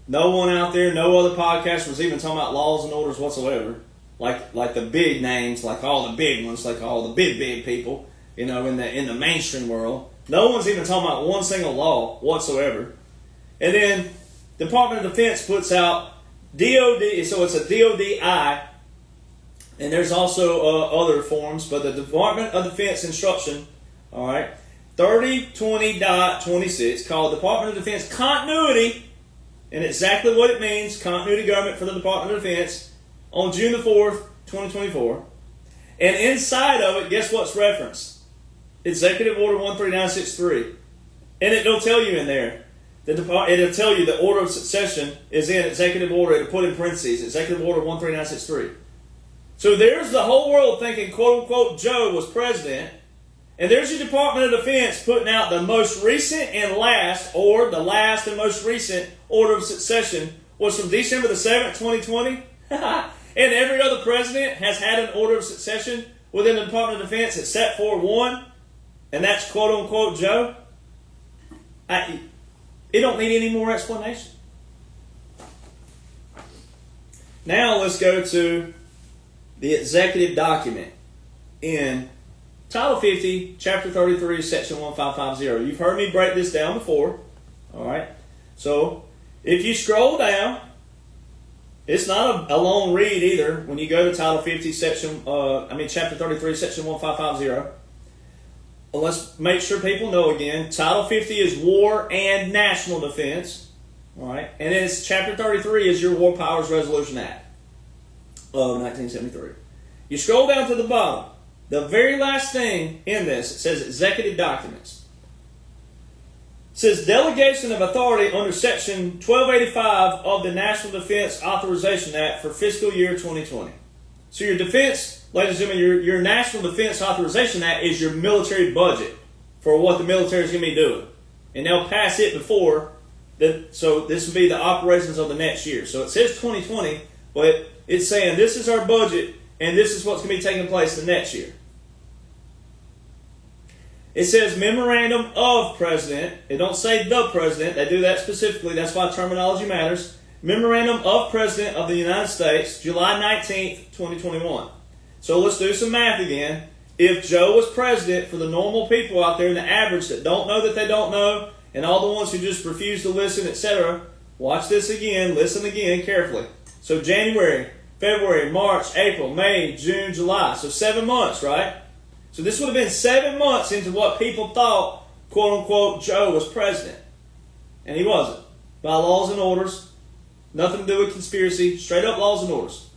[SPEAKER 1] no one out there, no other podcast was even talking about laws and orders whatsoever. Like the big names, like all the big ones, like all the big people, you know, in the mainstream world. No one's even talking about one single law whatsoever. And then Department of Defense puts out DOD, so it's a DODI, and there's also other forms, but the Department of Defense Instruction, all right, 3020.26, called Department of Defense Continuity, and exactly what it means, continuity government for the Department of Defense, on June the 4th, 2024. And inside of it, guess what's referenced? Executive Order 13963. And it'll tell you in there, it'll tell you the order of succession is in Executive Order, it'll put in parentheses, Executive Order 13963. So there's the whole world thinking, quote-unquote, Joe was president. And there's your Department of Defense putting out the most recent and last, or the last and most recent order of succession was from December the 7th, 2020. And every other president has had an order of succession within the Department of Defense except for one, and that's quote-unquote Joe. It don't need any more explanation. Now let's go to the executive document in Title 50, Chapter 33, Section 1550. You've heard me break this down before. All right. So if you scroll down, it's not a long read either. When you go to Title 50, Chapter 33, Section 1550. Well, let's make sure people know again. Title 50 is War and National Defense. All right. And then Chapter 33 is your War Powers Resolution Act of 1973. You scroll down to the bottom. The very last thing in this, it says executive documents. It says delegation of authority under Section 1285 of the National Defense Authorization Act for fiscal year 2020. So your defense, ladies and gentlemen, your National Defense Authorization Act is your military budget for what the military is going to be doing. And they'll pass it before, so this will be the operations of the next year. So it says 2020, but it's saying this is our budget and this is what's going to be taking place the next year. It says Memorandum of President. It don't say the President. They do that specifically. That's why terminology matters. Memorandum of President of the United States, July 19th, 2021. So let's do some math again. if Joe was president, for the normal people out there, the average that don't know that they don't know, and all the ones who just refuse to listen, etc., watch this again, listen again carefully. So January, February, March, April, May, June, July. So 7 months, right? So this would have been 7 months into what people thought, quote unquote, Joe was president. And he wasn't. By laws and orders, nothing to do with conspiracy, straight up laws and orders.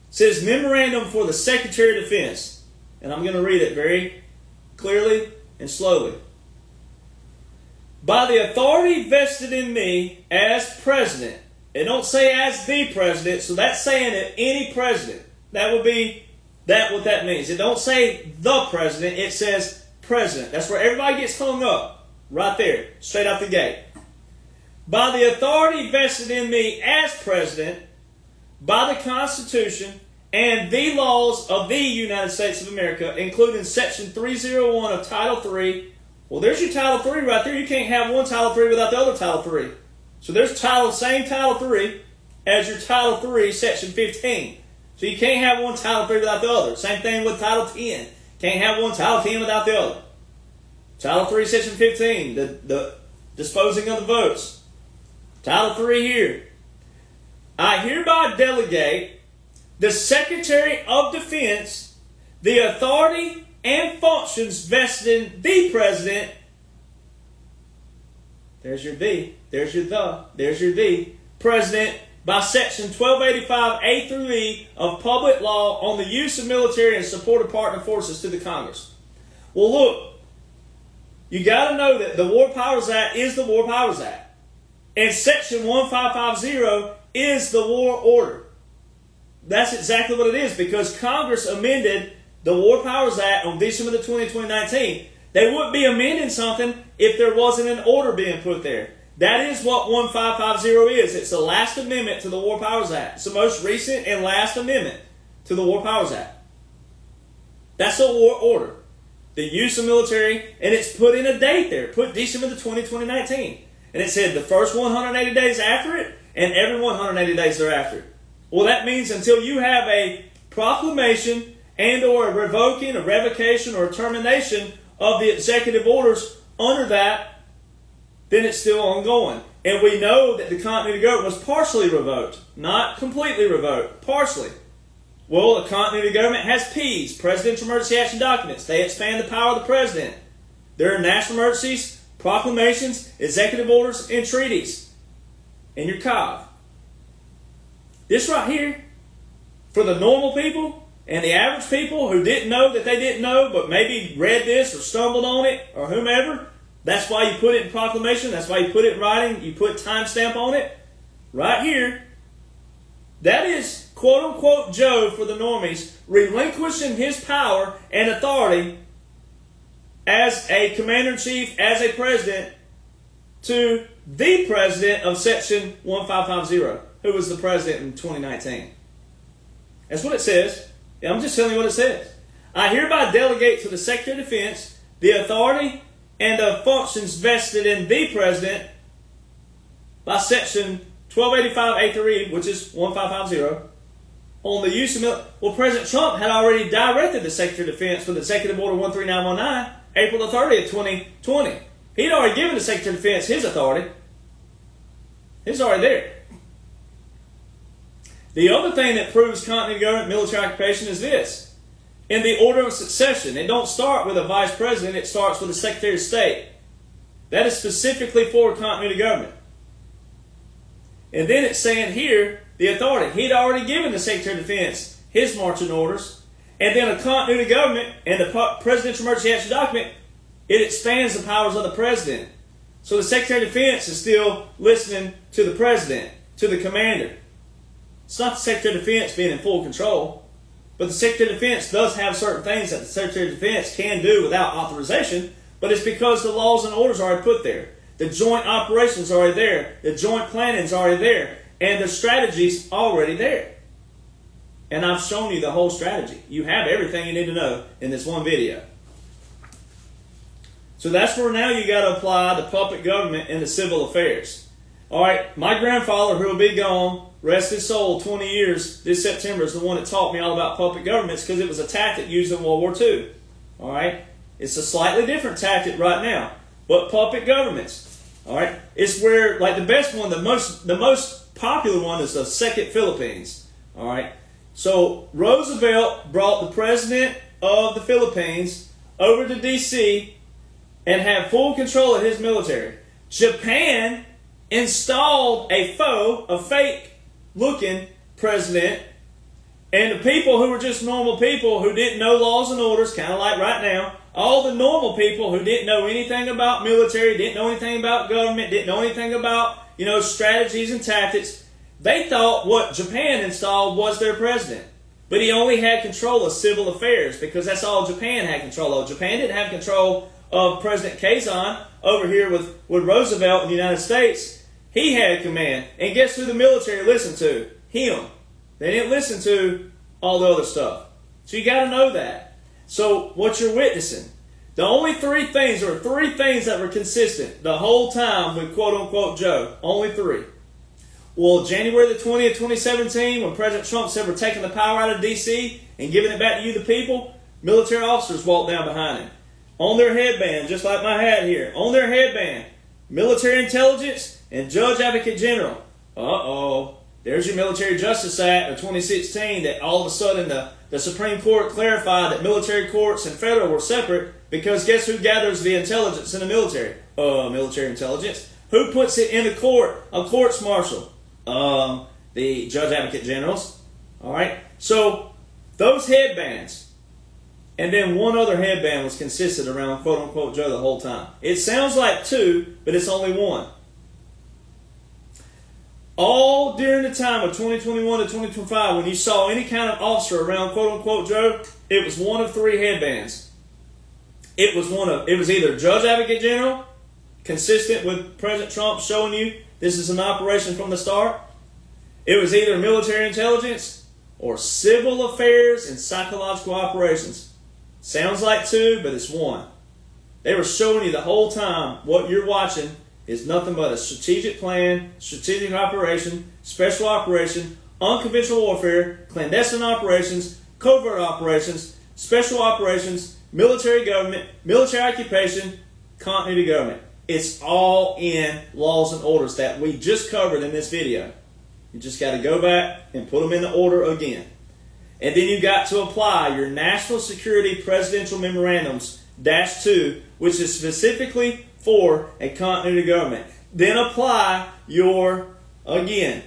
[SPEAKER 1] It says memorandum for the Secretary of Defense. And I'm going to read it very clearly and slowly. By the authority vested in me as president. It don't say as the president, so that's saying that any president. That would be what that means. It don't say the president, it says president. That's where everybody gets hung up. Right there, straight out the gate. By the authority vested in me as president, by the Constitution and the laws of the United States of America, including Section 301 of Title III. Well, there's your Title III right there. You can't have one Title III without the other Title III. So there's same Title III as your Title III, Section 15. So you can't have one Title III without the other. Same thing with Title 10. Can't have one Title 10 without the other. Title 3, Section 15, the disposing of the votes. Title 3 here. I hereby delegate the Secretary of Defense the authority and functions vested in the President. There's your the. There's your the. There's your the. President by Section 1285A through E of Public Law on the use of military and support of partner forces to the Congress. Well, look. You got to know that the War Powers Act is the War Powers Act. And Section 1550 is the war order. That's exactly what it is, because Congress amended the War Powers Act on December the 20th, 2019. They wouldn't be amending something if there wasn't an order being put there. That is what 1550 is. It's the last amendment to the War Powers Act. It's the most recent and last amendment to the War Powers Act. That's a war order. The use of military, and it's put in a date there. Put December the 20th, 2019. And it said the first 180 days after it, and every 180 days thereafter. Well, that means until you have a proclamation and or a revoking, a revocation, or a termination of the executive orders under that, then it's still ongoing. And we know that the continuity of government was partially revoked. Not completely revoked. Partially. Well, the continuity of government has P's, Presidential Emergency Action Documents. They expand the power of the President. There are national emergencies, proclamations, executive orders, and treaties. And your COV. This right here, for the normal people and the average people who didn't know that they didn't know, but maybe read this or stumbled on it or whomever, that's why you put it in proclamation, that's why you put it in writing, you put timestamp on it. Right here, that is quote-unquote Joe for the normies, relinquishing his power and authority as a commander-in-chief, as a president, to the president of Section 1550, who was the president in 2019. That's what it says. I'm just telling you what it says. I hereby delegate to the Secretary of Defense the authority and the functions vested in the president by Section 1285A3, which is 1550, on the use of military. Well, President Trump had already directed the Secretary of Defense with Executive Order 13919, April the 30th, 2020. He'd already given the Secretary of Defense his authority. It's already there. The other thing that proves continuity of government, military occupation is this. In the order of succession, it don't start with a vice president, it starts with a Secretary of State. That is specifically for continuity of government. And then it's saying here, the authority. He'd already given the Secretary of Defense his marching orders. And then a continuity of government and the Presidential Emergency Action Document, it expands the powers of the President. So the Secretary of Defense is still listening to the President, to the Commander. It's not the Secretary of Defense being in full control, but the Secretary of Defense does have certain things that the Secretary of Defense can do without authorization, but it's because the laws and orders are already put there. The joint operations are already there. The joint planning is already there. And the strategy's already there. And I've shown you the whole strategy. You have everything you need to know in this one video. So that's where now you got to apply the puppet government into civil affairs. All right, my grandfather, who will be gone, rest his soul, 20 years this September, is the one that taught me all about puppet governments, because it was a tactic used in World War II. All right? It's a slightly different tactic right now. But puppet governments, all right? It's where, like, the best one, the most popular one is the Second Philippines. All right? So Roosevelt brought the president of the Philippines over to D.C. and had full control of his military. Japan installed a fake-looking president, and the people who were just normal people who didn't know laws and orders, kind of like right now, all the normal people who didn't know anything about military, didn't know anything about government, didn't know anything about, strategies and tactics, they thought what Japan installed was their president. But he only had control of civil affairs, because that's all Japan had control of. Japan didn't have control of President Kazan over here with Roosevelt in the United States. He had command. And guess who the military listened to? Him. They didn't listen to all the other stuff. So you got to know that. So what you're witnessing, the only three things that were consistent the whole time with quote-unquote Joe. Only three. Well, January the 20th, 2017, when President Trump said we're taking the power out of D.C. and giving it back to you, the people, military officers walked down behind him. On their headband, just like my hat here, on their headband, military intelligence and judge advocate general. Uh-oh. There's your Military Justice Act of 2016 that all of a sudden the Supreme Court clarified that military courts and federal were separate, because guess who gathers the intelligence in the military? Military intelligence. Who puts it in the court? A courts martial. The judge advocate generals. All right. So those headbands, and then one other headband was consistent around quote unquote Joe the whole time. It sounds like two, but it's only one. All during the time of 2021 to 2025, when you saw any kind of officer around quote unquote Joe, it was one of three headbands. It was either judge advocate general, consistent with President Trump showing you this is an operation from the start. It was either military intelligence or civil affairs and psychological operations. Sounds like two, but it's one. They were showing you the whole time what you're watching is nothing but a strategic plan, strategic operation, special operation, unconventional warfare, clandestine operations, covert operations, special operations, military government, military occupation, continuity government. It's all in laws and orders that we just covered in this video. You just got to go back and put them in the order again. And then you got to apply your National Security Presidential Memorandums -2, which is specifically for a continuity government. Then apply your, again,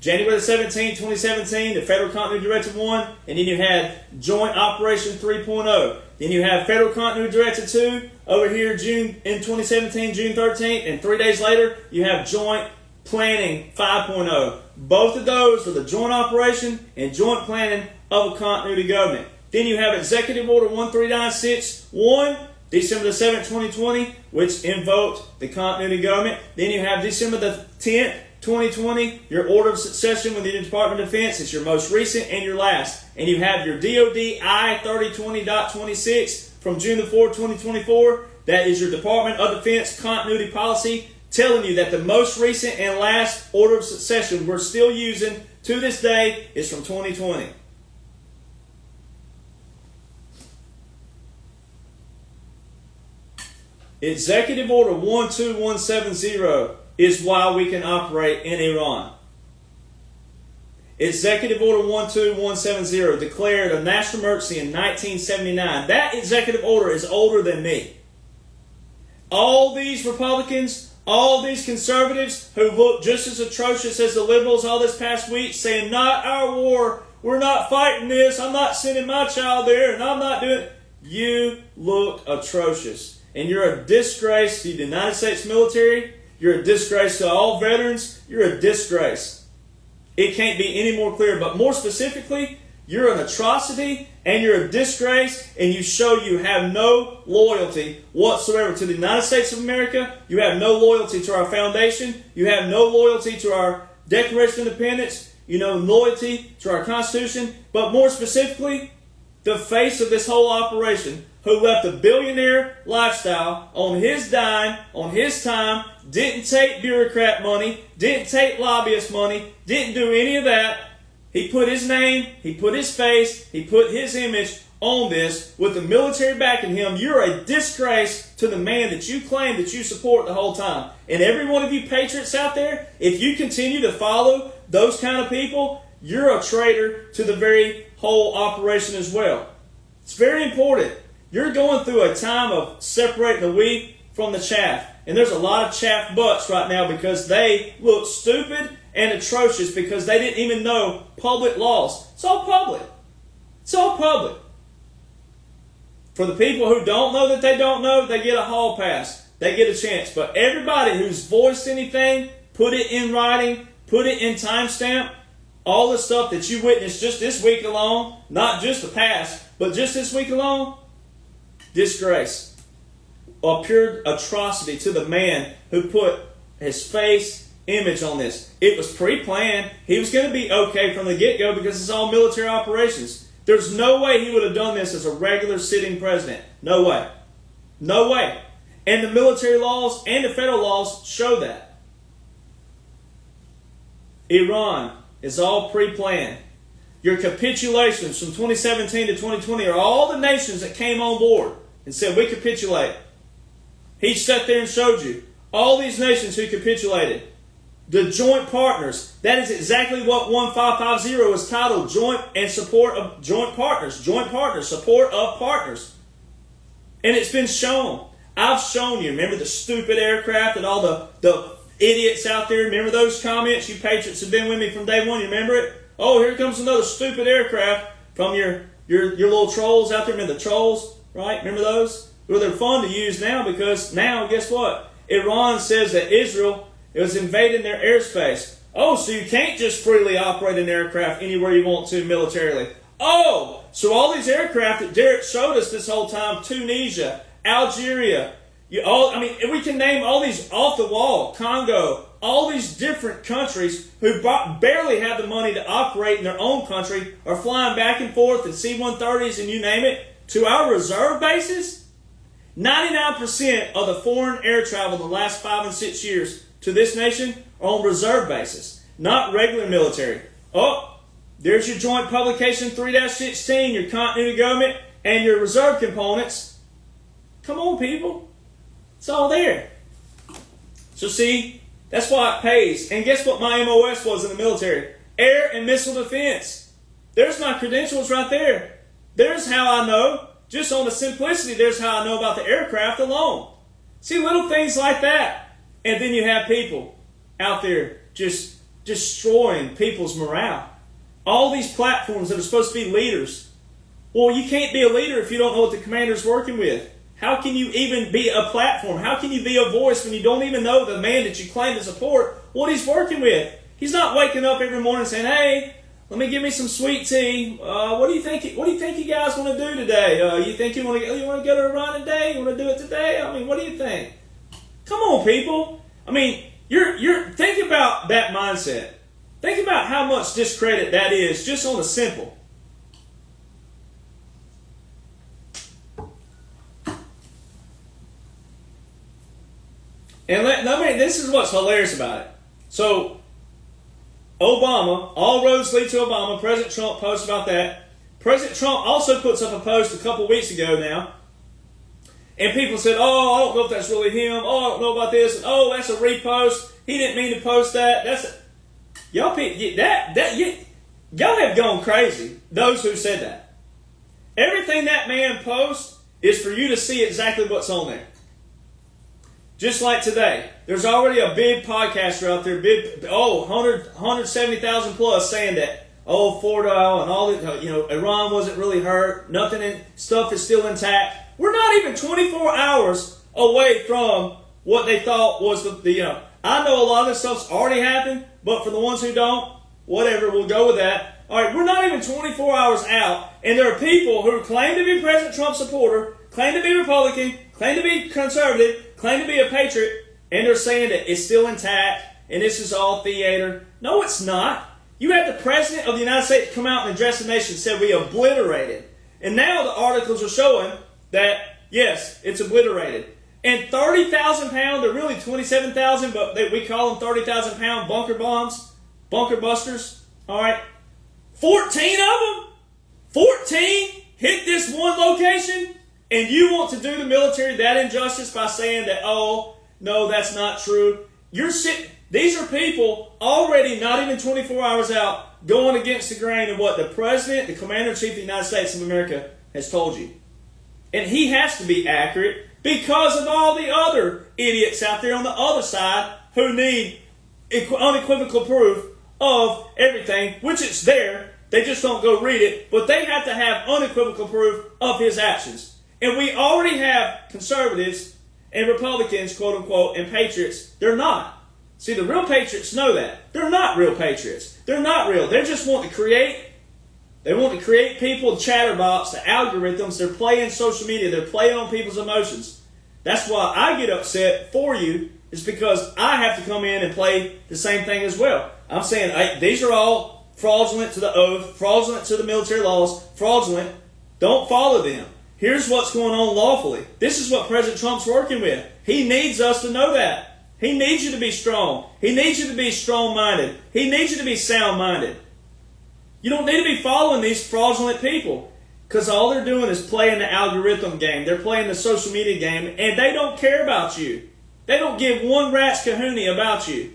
[SPEAKER 1] January the 17th, 2017, the Federal Continuity Directive 1, and then you had Joint Operation 3.0. Then you have Federal Continuity Directive 2 over here in 2017, June 13th, and 3 days later, you have Joint Planning 5.0. Both of those are the joint operation and joint planning of a continuity government. Then you have Executive Order 13961, December the 7th, 2020, which invoked the continuity government. Then you have December the 10th, 2020, your Order of Succession with the Department of Defense. It's your most recent and your last. And you have your DOD I-3020.26 from June the 4th, 2024. That is your Department of Defense continuity policy, telling you that the most recent and last Order of Succession we're still using to this day is from 2020. Executive Order 12170 is why we can operate in Iran. Executive Order 12170 declared a national emergency in 1979. That executive order is older than me. All these Republicans, all these conservatives who look just as atrocious as the liberals all this past week, saying, not our war, we're not fighting this, I'm not sending my child there, and I'm not doing it. You look atrocious. And you're a disgrace to the United States military. You're a disgrace to all veterans. You're a disgrace. It can't be any more clear. But more specifically, you're an atrocity and you're a disgrace, and you show you have no loyalty whatsoever to the United States of America. You have no loyalty to our foundation. You have no loyalty to our Declaration of Independence. You know, loyalty to our Constitution. But more specifically, the face of this whole operation, who left a billionaire lifestyle on his dime, on his time, didn't take bureaucrat money, didn't take lobbyist money, didn't do any of that. He put his name, he put his face, he put his image on this with the military backing him. You're a disgrace to the man that you claim that you support the whole time. And every one of you patriots out there, if you continue to follow those kind of people, you're a traitor to the very whole operation as well. It's very important. You're going through a time of separating the wheat from the chaff. And there's a lot of chaff butts right now because they look stupid and atrocious because they didn't even know public laws. It's all public. It's all public. For the people who don't know that they don't know, they get a hall pass. They get a chance. But everybody who's voiced anything, put it in writing, put it in timestamp, all the stuff that you witnessed just this week alone, not just the past, but just this week alone, disgrace. A pure atrocity to the man who put his face image on this. It was pre-planned. He was going to be okay from the get-go because it's all military operations. There's no way he would have done this as a regular sitting president. No way. No way. And the military laws and the federal laws show that. Iran is all pre-planned. Your capitulations from 2017 to 2020 are all the nations that came on board and said, we capitulate. He sat there and showed you all these nations who capitulated. The joint partners. That is exactly what 1550 is titled. Joint and support of joint partners. Joint partners. Support of partners. And it's been shown. I've shown you. Remember the stupid aircraft and all the idiots out there? Remember those comments? You patriots have been with me from day one. You remember it? Oh, here comes another stupid aircraft from your little trolls out there. Remember the trolls? Right? Remember those? Well, they're fun to use now because now, guess what? Iran says that Israel is invading their airspace. Oh, so you can't just freely operate an aircraft anywhere you want to militarily. Oh, so all these aircraft that Derek showed us this whole time, Tunisia, Algeria, we can name all these off the wall, Congo, all these different countries who barely have the money to operate in their own country are flying back and forth in C-130s and you name it to our reserve bases. 99% of the foreign air travel in the last 5 and 6 years to this nation are on reserve basis, not regular military. Oh, there's your joint publication 3-16, your continuity government, and your reserve components. Come on, people. It's all there. So see, that's why it pays. And guess what my MOS was in the military? Air and missile defense. There's my credentials right there. There's how I know. Just on the simplicity, there's how I know about the aircraft alone. See, little things like that. And then you have people out there just destroying people's morale. All these platforms that are supposed to be leaders. Well, you can't be a leader if you don't know what the commander's working with. How can you even be a platform? How can you be a voice when you don't even know the man that you claim to support, what he's working with? He's not waking up every morning saying, hey, let me give me some sweet tea. What do you think you guys want to do today? You think you want to go to Iran today? You want to do it today? I mean, what do you think? Come on, people. I mean, you're think about that mindset. Think about how much discredit that is just on the simple. And this is what's hilarious about it. So, Obama, all roads lead to Obama. President Trump posts about that. President Trump also puts up a post a couple weeks ago now. And people said, oh, I don't know if that's really him. Oh, I don't know about this. And, oh, that's a repost. He didn't mean to post that. Y'all have gone crazy, those who said that. Everything that man posts is for you to see exactly what's on there. Just like today, there's already a big podcaster out there, 170,000 plus, saying that, Fordow and all that, Iran wasn't really hurt, stuff is still intact. We're not even 24 hours away from what they thought was I know a lot of this stuff's already happened, but for the ones who don't, whatever, we'll go with that. All right, we're not even 24 hours out, and there are people who claim to be President Trump supporter, claim to be Republican, claim to be conservative, claim to be a patriot, and they're saying that it's still intact and this is all theater. No, it's not. You had the President of the United States come out and address the nation and said we obliterated. And now the articles are showing that, yes, it's obliterated.
[SPEAKER 2] and 30,000 pound, they're really 27,000, but we call them 30,000 pound bunker bombs, bunker busters. All right, 14 of them, 14 hit this one location, and you want to do the military that injustice by saying that, oh, no, that's not true. These are people already not even 24 hours out going against the grain of what the President, the Commander-in-Chief of the United States of America has told you. And he has to be accurate because of all the other idiots out there on the other side who need unequivocal proof of everything, which it's there. They just don't go read it, but they have to have unequivocal proof of his actions. And we already have conservatives and Republicans, quote unquote, and patriots. They're not. See, the real patriots know that. They're not real patriots. They're not real. They just want to create. They want to create people, chatterbox, the algorithms. They're playing social media. They're playing on people's emotions. That's why I get upset for you, is because I have to come in and play the same thing as well. I'm saying, hey, these are all fraudulent to the oath, fraudulent to the military laws, fraudulent. Don't follow them. Here's what's going on lawfully. This is what President Trump's working with. He needs us to know that. He needs you to be strong. He needs you to be strong-minded. He needs you to be sound-minded. You don't need to be following these fraudulent people, because all they're doing is playing the algorithm game. They're playing the social media game, and they don't care about you. They don't give one rat's kahoonie about you.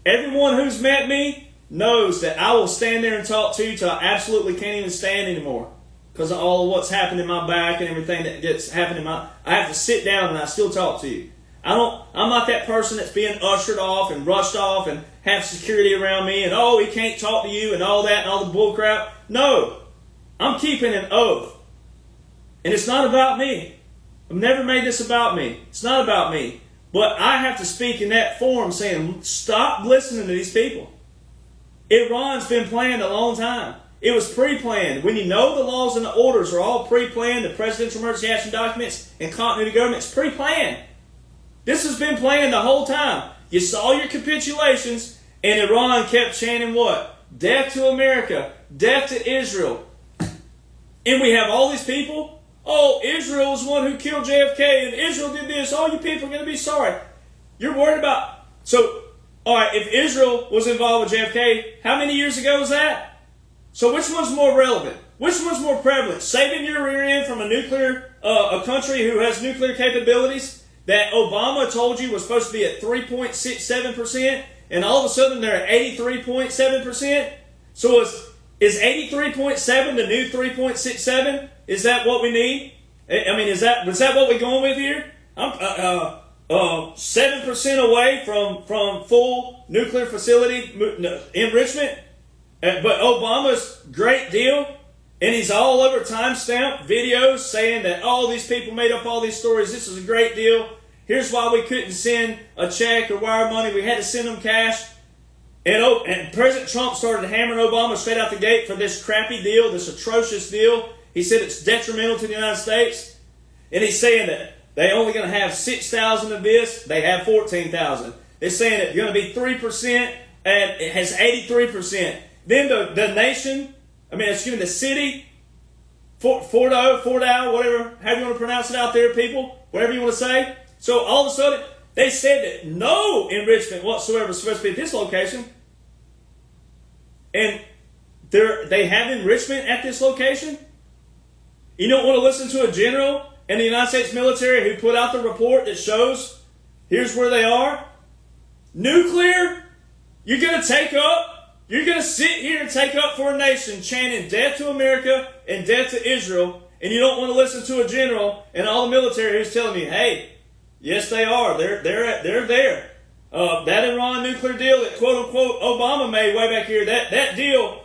[SPEAKER 2] Everyone who's met me knows that I will stand there and talk to you till I absolutely can't even stand anymore, because of all of what's happened in my back and everything that gets happened in my... I have to sit down and I still talk to you. I'm not that person that's being ushered off and rushed off and have security around me and, oh, he can't talk to you and all that and all the bull crap. No. I'm keeping an oath. And it's not about me. I've never made this about me. It's not about me. But I have to speak in that forum saying, stop listening to these people. Iran's been planned a long time. It was pre-planned. When you know the laws and the orders are all pre-planned, the presidential emergency action documents and continuity government, it's pre-planned. This has been planned the whole time. You saw your capitulations, and Iran kept chanting what? Death to America. Death to Israel. And we have all these people. Oh, Israel is one who killed JFK, and Israel did this. All you people are going to be sorry. You're worried about... So, all right, if Israel was involved with JFK, how many years ago was that? So which one's more relevant? Which one's more prevalent? Saving your rear end from a country who has nuclear capabilities that Obama told you was supposed to be at 3.67%, and all of a sudden they're at 83.7%? So is 83.7 the new 3.67? Is that what we need? I mean, is that what we're going with here? I'm 7% away from full nuclear facility enrichment, but Obama's great deal, and he's all over timestamp videos saying that all these people made up all these stories. This is a great deal. Here's why we couldn't send a check or wire money. We had to send them cash. And President Trump started hammering Obama straight out the gate for this crappy deal, this atrocious deal. He said it's detrimental to the United States. And he's saying that they're only going to have 6,000 of this. They have 14,000. They're saying it's going to be 3%, and it has 83%. Then the nation, the city, Fordow, whatever, however you want to pronounce it out there, people, whatever you want to say. So all of a sudden, they said that no enrichment whatsoever is supposed to be at this location. And they have enrichment at this location? You don't want to listen to a general in the United States military who put out the report that shows here's where they are? Nuclear? You're going to take up? You're going to sit here and take up for a nation chanting death to America and death to Israel, and you don't want to listen to a general and all the military who's telling you, hey, yes, they are. They're there. That Iran nuclear deal that quote unquote Obama made way back here, that deal,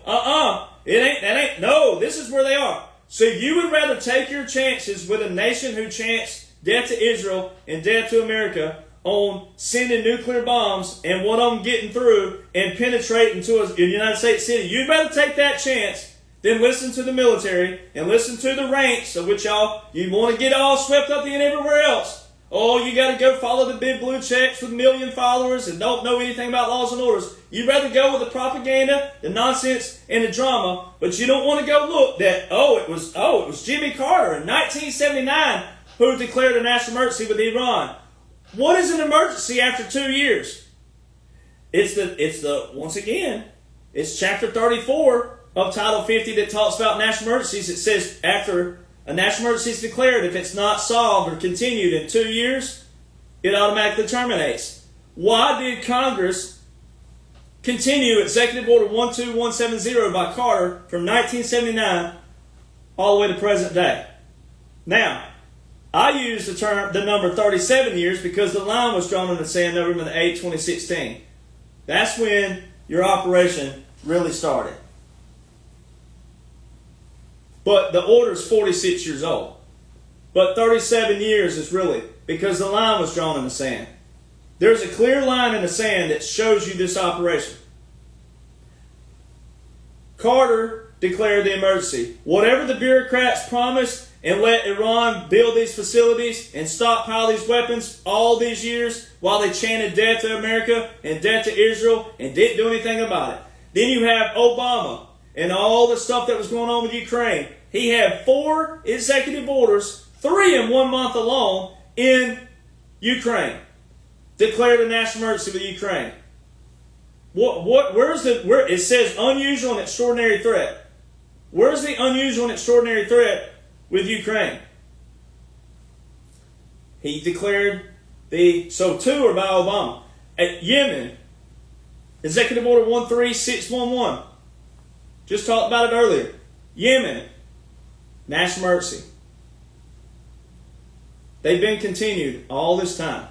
[SPEAKER 2] no, this is where they are. So you would rather take your chances with a nation who chants death to Israel and death to America on sending nuclear bombs and one of them getting through and penetrating to a United States city. You'd rather take that chance than listen to the military and listen to the ranks of which you want to get all swept up in everywhere else. Oh, you got to go follow the big blue checks with 1 million followers and don't know anything about laws and orders. You'd rather go with the propaganda, the nonsense, and the drama, but you don't want to go look that, it was Jimmy Carter in 1979 who declared a national emergency with Iran. What is an emergency after 2 years? It's chapter 34 of Title 50 that talks about national emergencies. It says after a national emergency is declared, if it's not solved or continued in 2 years, it automatically terminates. Why did Congress continue Executive Order 12170 by Carter from 1979 all the way to present day? Now, I use the number 37 years because the line was drawn in the sand November the 8th, 2016. That's when your operation really started. But the order is 46 years old. But 37 years is really because the line was drawn in the sand. There's a clear line in the sand that shows you this operation. Carter declared the emergency. Whatever the bureaucrats promised and let Iran build these facilities and stockpile these weapons all these years while they chanted death to America and death to Israel and didn't do anything about it. Then you have Obama and all the stuff that was going on with Ukraine. He had 4 executive orders, 3 in 1 month alone, in Ukraine. Declared a national emergency with Ukraine. Where it says unusual and extraordinary threat. Where's the unusual and extraordinary threat with Ukraine? He declared so 2 are by Obama. At Yemen, Executive Order 13611. Just talked about it earlier. Yemen, national emergency. They've been continued all this time.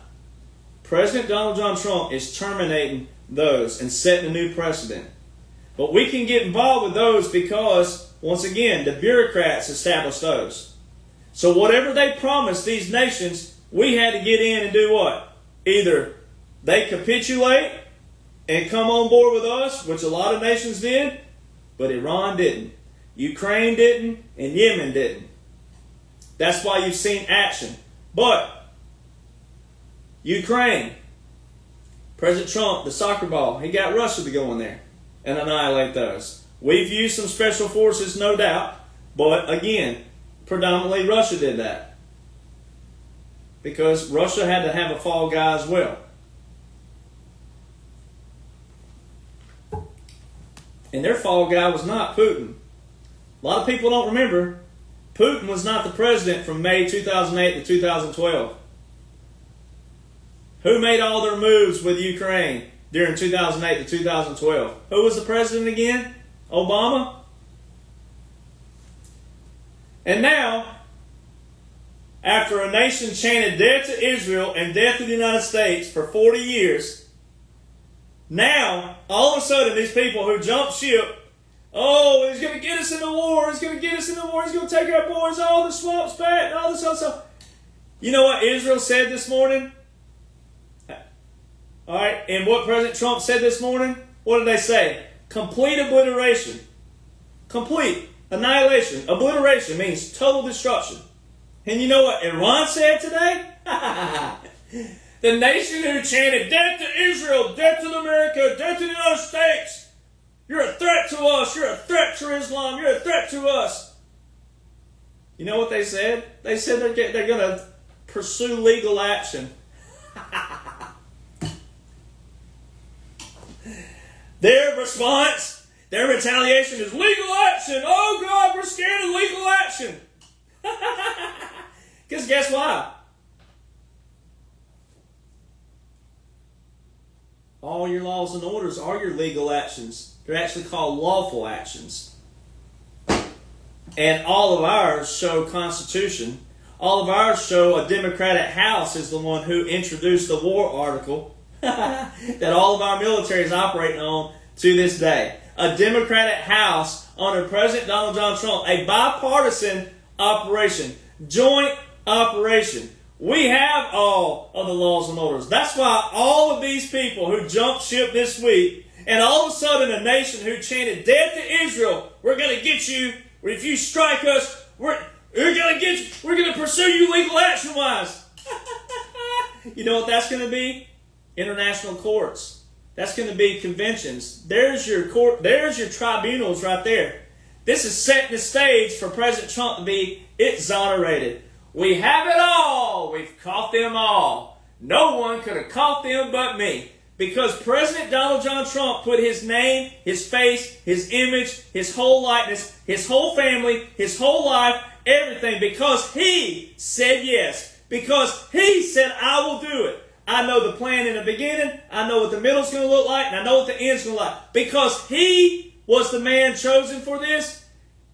[SPEAKER 2] President Donald John Trump is terminating those and setting a new precedent. But we can get involved with those because, once again, the bureaucrats established those. So whatever they promised these nations, we had to get in and do what? Either they capitulate and come on board with us, which a lot of nations did, but Iran didn't. Ukraine didn't, and Yemen didn't. That's why you've seen action. But Ukraine, President Trump, the soccer ball, he got Russia to go in there and annihilate those. We've used some special forces, no doubt, but again, predominantly Russia did that. Because Russia had to have a fall guy as well. And their fall guy was not Putin. A lot of people don't remember, Putin was not the president from May 2008 to 2012. Who made all their moves with Ukraine during 2008 to 2012? Who was the president again? Obama? And now, after a nation chanted death to Israel and death to the United States for 40 years, now, all of a sudden, these people who jumped ship, oh, he's going to get us in the war, he's going to get us in the war, he's going to take our boys, all the swamps back, and all this other stuff. You know what Israel said this morning? All right, and what President Trump said this morning? What did they say? Complete obliteration. Complete annihilation. Obliteration means total destruction. And you know what Iran said today? The nation who chanted death to Israel, death to America, death to the United States. You're a threat to us. You're a threat to Islam. You're a threat to us. You know what they said? They said they're going to pursue legal action. Their response, their retaliation is legal action. Oh God, we're scared of legal action. Because guess why? All your laws and orders are your legal actions. They're actually called lawful actions. And all of ours show Constitution. All of ours show a Democratic House is the one who introduced the war article that all of our military is operating on to this day. A Democratic House under President Donald John Trump. A bipartisan operation. Joint operation. We have all of the laws and orders. That's why all of these people who jumped ship this week, and all of a sudden a nation who chanted death to Israel, we're going to get you, if you strike us, we're going to get you, we're going to pursue you legal action-wise. You know what that's going to be? International courts. That's going to be conventions. There's your court, there's your tribunals right there. This is setting the stage for President Trump to be exonerated. We have it all. We've caught them all. No one could have caught them but me. Because President Donald John Trump put his name, his face, his image, his whole likeness, his whole family, his whole life, everything. Because he said yes. Because he said, I will do it. I know the plan in the beginning. I know what the middle's going to look like. And I know what the end's going to look like. Because he was the man chosen for this,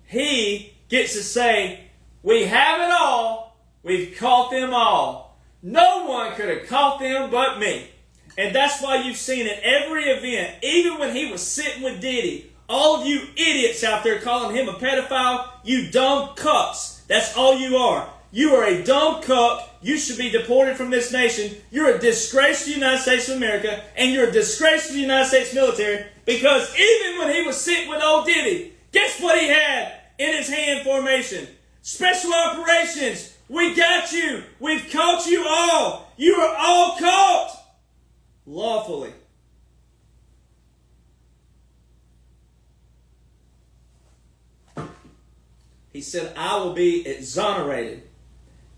[SPEAKER 2] he gets to say, we have it all. We've caught them all. No one could have caught them but me. And that's why you've seen at every event, even when he was sitting with Diddy, all of you idiots out there calling him a pedophile, you dumb cucks. That's all you are. You are a dumb cuck. You should be deported from this nation. You're a disgrace to the United States of America, and you're a disgrace to the United States military, because even when he was sitting with old Diddy, guess what he had in his hand formation? Special operations. We got you. We've caught you all. You are all caught. Lawfully. He said, I will be exonerated,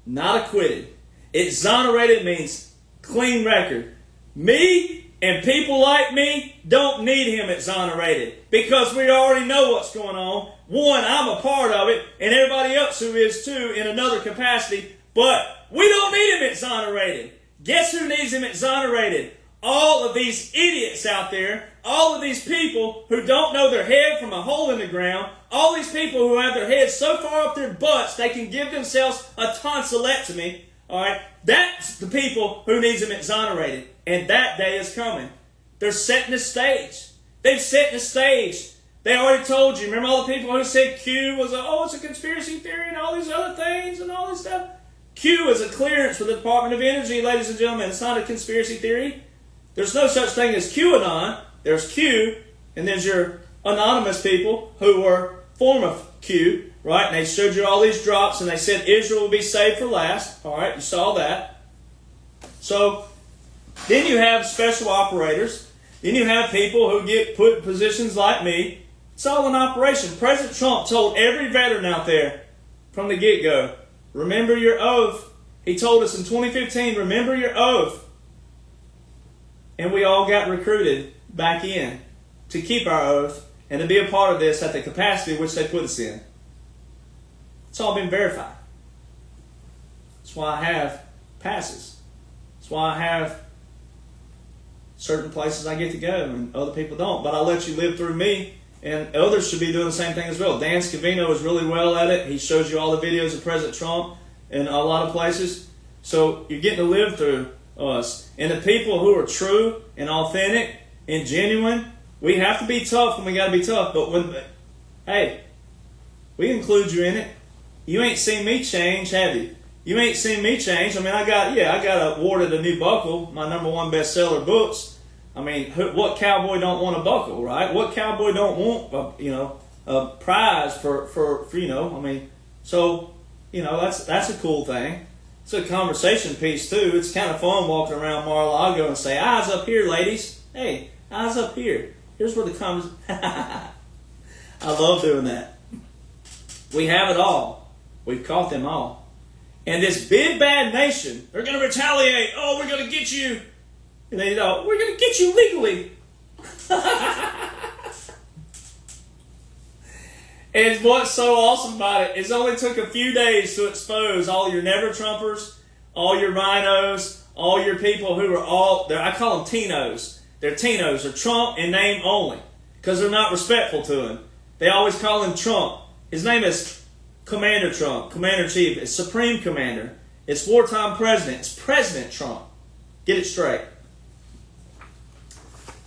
[SPEAKER 2] not acquitted. Exonerated means clean record. Me and people like me don't need him exonerated because we already know what's going on. One, I'm a part of it, and everybody else who is too in another capacity, but we don't need him exonerated. Guess who needs him exonerated? All of these idiots out there, all of these people who don't know their head from a hole in the ground, all these people who have their heads so far up their butts they can give themselves a tonsillectomy, all right, that's the people who needs them exonerated. And that day is coming. They're setting the stage. They've set the stage. They already told you. Remember all the people who said Q was it's a conspiracy theory and all these other things and all this stuff? Q is a clearance for the Department of Energy, ladies and gentlemen. It's not a conspiracy theory. There's no such thing as QAnon. There's Q, and there's your anonymous people who were form of Q, right? And they showed you all these drops, and they said Israel will be saved for last. All right, you saw that. So then you have special operators. Then you have people who get put in positions like me. It's all an operation. President Trump told every veteran out there from the get-go, remember your oath. He told us in 2015, remember your oath. And we all got recruited back in to keep our oath and to be a part of this at the capacity which they put us in. It's all been verified. That's why I have passes. That's why I have certain places I get to go and other people don't. But I let you live through me, and others should be doing the same thing as well. Dan Scavino is really well at it. He shows you all the videos of President Trump in a lot of places. So you're getting to live through us. And the people who are true and authentic and genuine, we have to be tough when we got to be tough. But hey, we include you in it. You ain't seen me change, have you? You ain't seen me change. I mean, I got awarded a new buckle, my #1 bestseller books. I mean, what cowboy don't want a buckle, right? What cowboy don't want, a prize for I mean, so, that's a cool thing. It's a conversation piece, too. It's kind of fun walking around Mar-a-Lago and say, eyes up here, ladies. Hey, eyes up here. Here's where the conversation... I love doing that. We have it all. We've caught them all. And this big bad nation, they're going to retaliate. Oh, we're going to get you. And we're going to get you legally. And what's so awesome about it is it only took a few days to expose all your never-Trumpers, all your rhinos, all your people who are I call them Tinos. They're Tinos. They're Trump in name only because they're not respectful to him. They always call him Trump. His name is Commander Trump, Commander-in-Chief. It's Supreme Commander. It's wartime president. It's President Trump. Get it straight.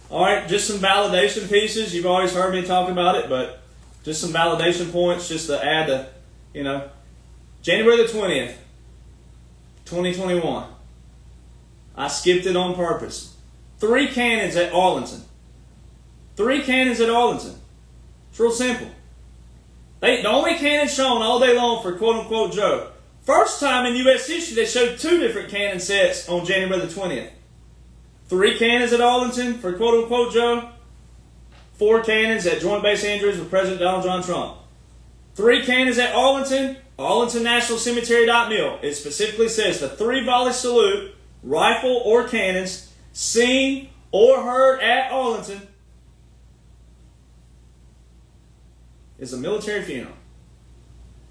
[SPEAKER 2] All right, just some validation pieces. You've always heard me talk about it, but just some validation points just to add to, January the 20th, 2021. I skipped it on purpose. 3 cannons at Arlington. 3 cannons at Arlington. It's real simple. The only cannon shown all day long for quote-unquote Joe. First time in U.S. history they showed 2 different cannon sets on January the 20th. 3 cannons at Arlington for quote-unquote Joe. 4 cannons at Joint Base Andrews with President Donald John Trump. 3 cannons at Arlington, Arlington National Cemetery.mil. It specifically says the 3-volley salute, rifle or cannons, seen or heard at Arlington is a military funeral.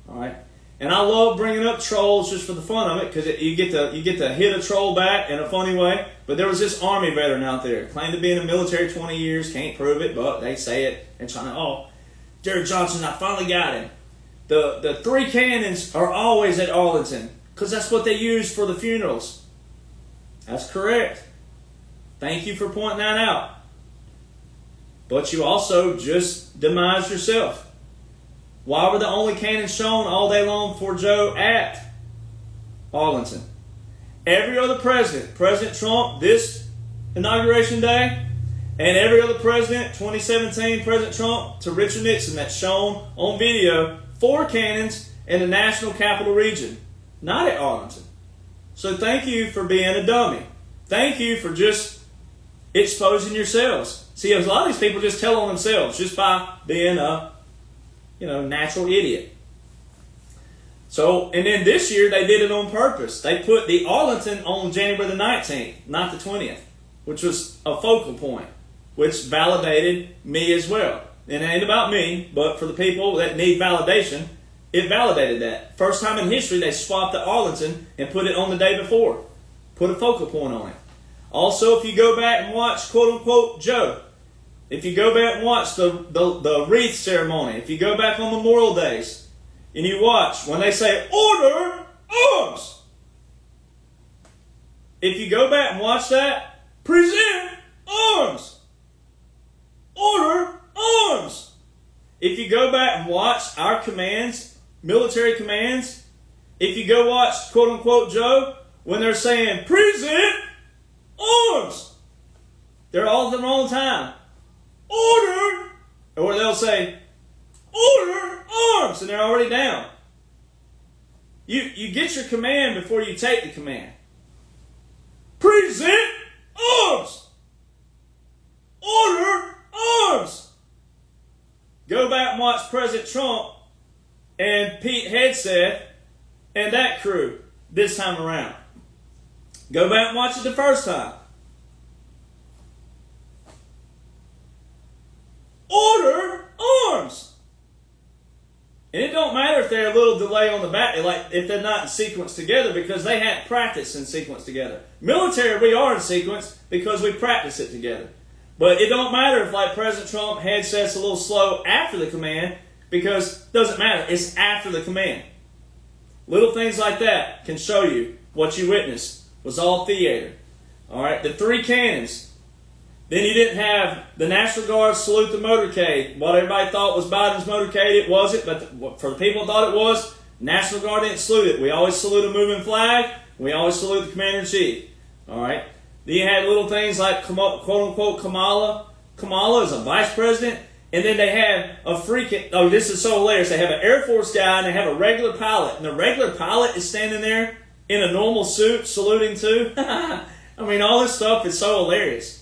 [SPEAKER 2] All right, and I love bringing up trolls just for the fun of it, because you get to hit a troll back in a funny way. But there was this Army veteran out there, claimed to be in the military 20 years, can't prove it, but they say it and trying to, oh, Jared Jonhson, I finally got him. The 3 cannons are always at Arlington because that's what they use for the funerals. That's correct. Thank you for pointing that out. But you also just demised yourself. Why were the only cannons shown all day long for Joe at Arlington? Every other president, President Trump this Inauguration Day, and every other president, 2017 President Trump to Richard Nixon, that's shown on video, 4 cannons in the National Capital Region, not at Arlington. So thank you for being a dummy. Thank you for just exposing yourselves. See, a lot of these people just tell on themselves just by being a natural idiot. So, and then this year they did it on purpose. They put the Arlington on January the 19th, not the 20th, which was a focal point, which validated me as well. And it ain't about me, but for the people that need validation, it validated that. First time in history they swapped the Arlington and put it on the day before. Put a focal point on it. Also, if you go back and watch quote-unquote Joe, if you go back and watch the wreath ceremony, if you go back on Memorial Days, and you watch when they say, order arms. If you go back and watch that, present arms. Order arms. If you go back and watch our commands, military commands, if you go watch quote-unquote Joe, when they're saying, present arms, they're all at the wrong time. Order, or they'll say, order arms, and they're already down. You get your command before you take the command. Present arms. Order arms. Go back and watch President Trump and Pete Hegseth and that crew this time around. Go back and watch it the first time. Order arms. And it don't matter if they're a little delay on the back, like if they're not in sequence together, because they hadn't practiced in sequence together. Military, we are in sequence because we practice it together. But it don't matter if, like President Trump, headset's a little slow after the command, because it doesn't matter. It's after the command. Little things like that can show you what you witnessed was all theater. All right, the 3 cannons. Then you didn't have the National Guard salute the motorcade. What everybody thought was Biden's motorcade, it wasn't. But for the people who thought it was, National Guard didn't salute it. We always salute a moving flag. We always salute the Commander-in-Chief. All right. Then you had little things like, quote-unquote, Kamala. Kamala is a vice president. And then they had a freaking, oh, this is so hilarious. They have an Air Force guy and they have a regular pilot. And the regular pilot is standing there in a normal suit saluting too. I mean, all this stuff is so hilarious.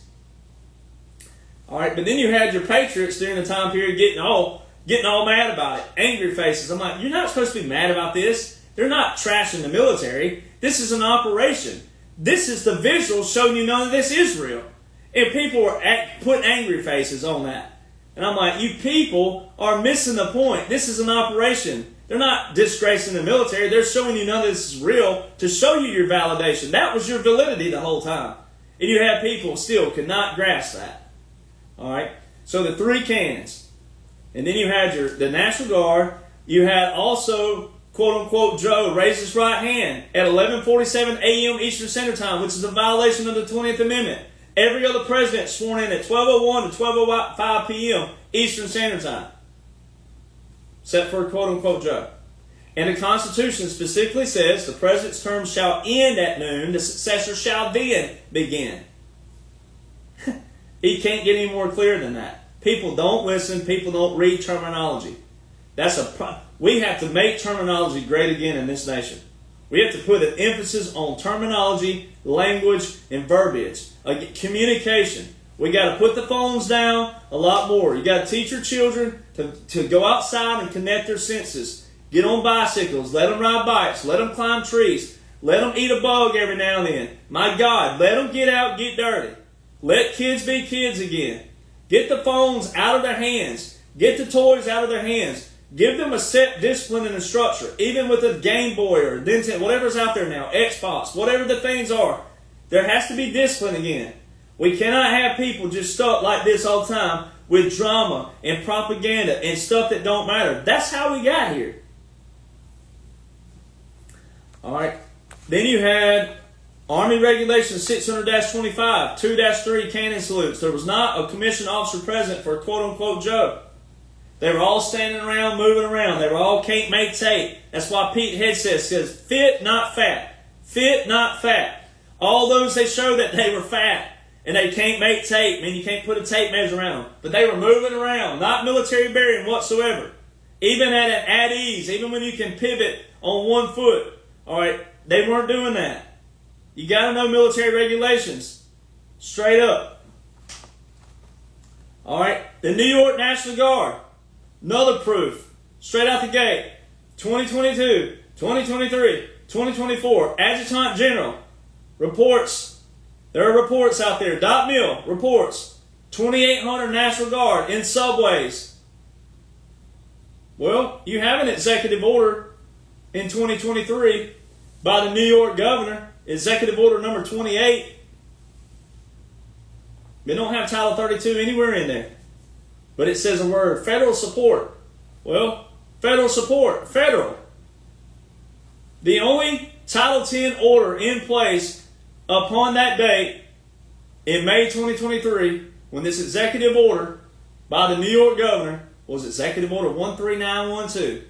[SPEAKER 2] All right, but then you had your patriots during the time period getting all mad about it, angry faces. I'm like, you're not supposed to be mad about this. They're not trashing the military. This is an operation. This is the visual showing you none of this is real. And people were putting angry faces on that. And I'm like, you people are missing the point. This is an operation. They're not disgracing the military. They're showing you none of this is real to show you your validation. That was your validity the whole time. And you have people still could not grasp that. All right, so the 3 cannons. And then you had the National Guard. You had also, quote-unquote, Joe raise his right hand at 11:47 a.m. Eastern Standard Time, which is a violation of the 20th Amendment. Every other president sworn in at 12:01 to 12:05 p.m. Eastern Standard Time, except for, quote-unquote, Joe. And the Constitution specifically says the president's term shall end at noon, the successor shall then begin. He can't get any more clear than that. People don't listen. People don't read terminology. We have to make terminology great again in this nation. We have to put an emphasis on terminology, language, and verbiage. Communication. We got to put the phones down a lot more. You got to teach your children to go outside and connect their senses. Get on bicycles, let them ride bikes, let them climb trees, let them eat a bug every now and then. My God, let them get out, get dirty. Let kids be kids again. Get the phones out of their hands. Get the toys out of their hands. Give them a set discipline and a structure. Even with a Game Boy or Nintendo, whatever's out there now, Xbox, whatever the things are, there has to be discipline again. We cannot have people just stuck like this all the time with drama and propaganda and stuff that don't matter. That's how we got here. All right. Then you had Army Regulation 600-25, 2-3 cannon salutes. There was not a commissioned officer present for a quote-unquote joke. They were all standing around, moving around. They were all can't make tape. That's why Pete Hegseth says, fit, not fat. Fit, not fat. All those they show that they were fat and they can't make tape. I mean, you can't put a tape measure around them. But they were moving around, not military bearing whatsoever. Even at ease, even when you can pivot on one foot. All right, they weren't doing that. You got to know military regulations. Straight up. All right, the New York National Guard. Another proof. Straight out the gate. 2022, 2023, 2024. Adjutant General reports. There are reports out there. Dot Mill reports. 2,800 National Guard in subways. Well, you have an executive order in 2023 by the New York governor. Executive order number 28. They don't have Title 32 anywhere in there. But it says a word, federal support. Well, federal support, federal. The only Title 10 order in place upon that date in May 2023, when this executive order by the New York governor was Executive Order 13912,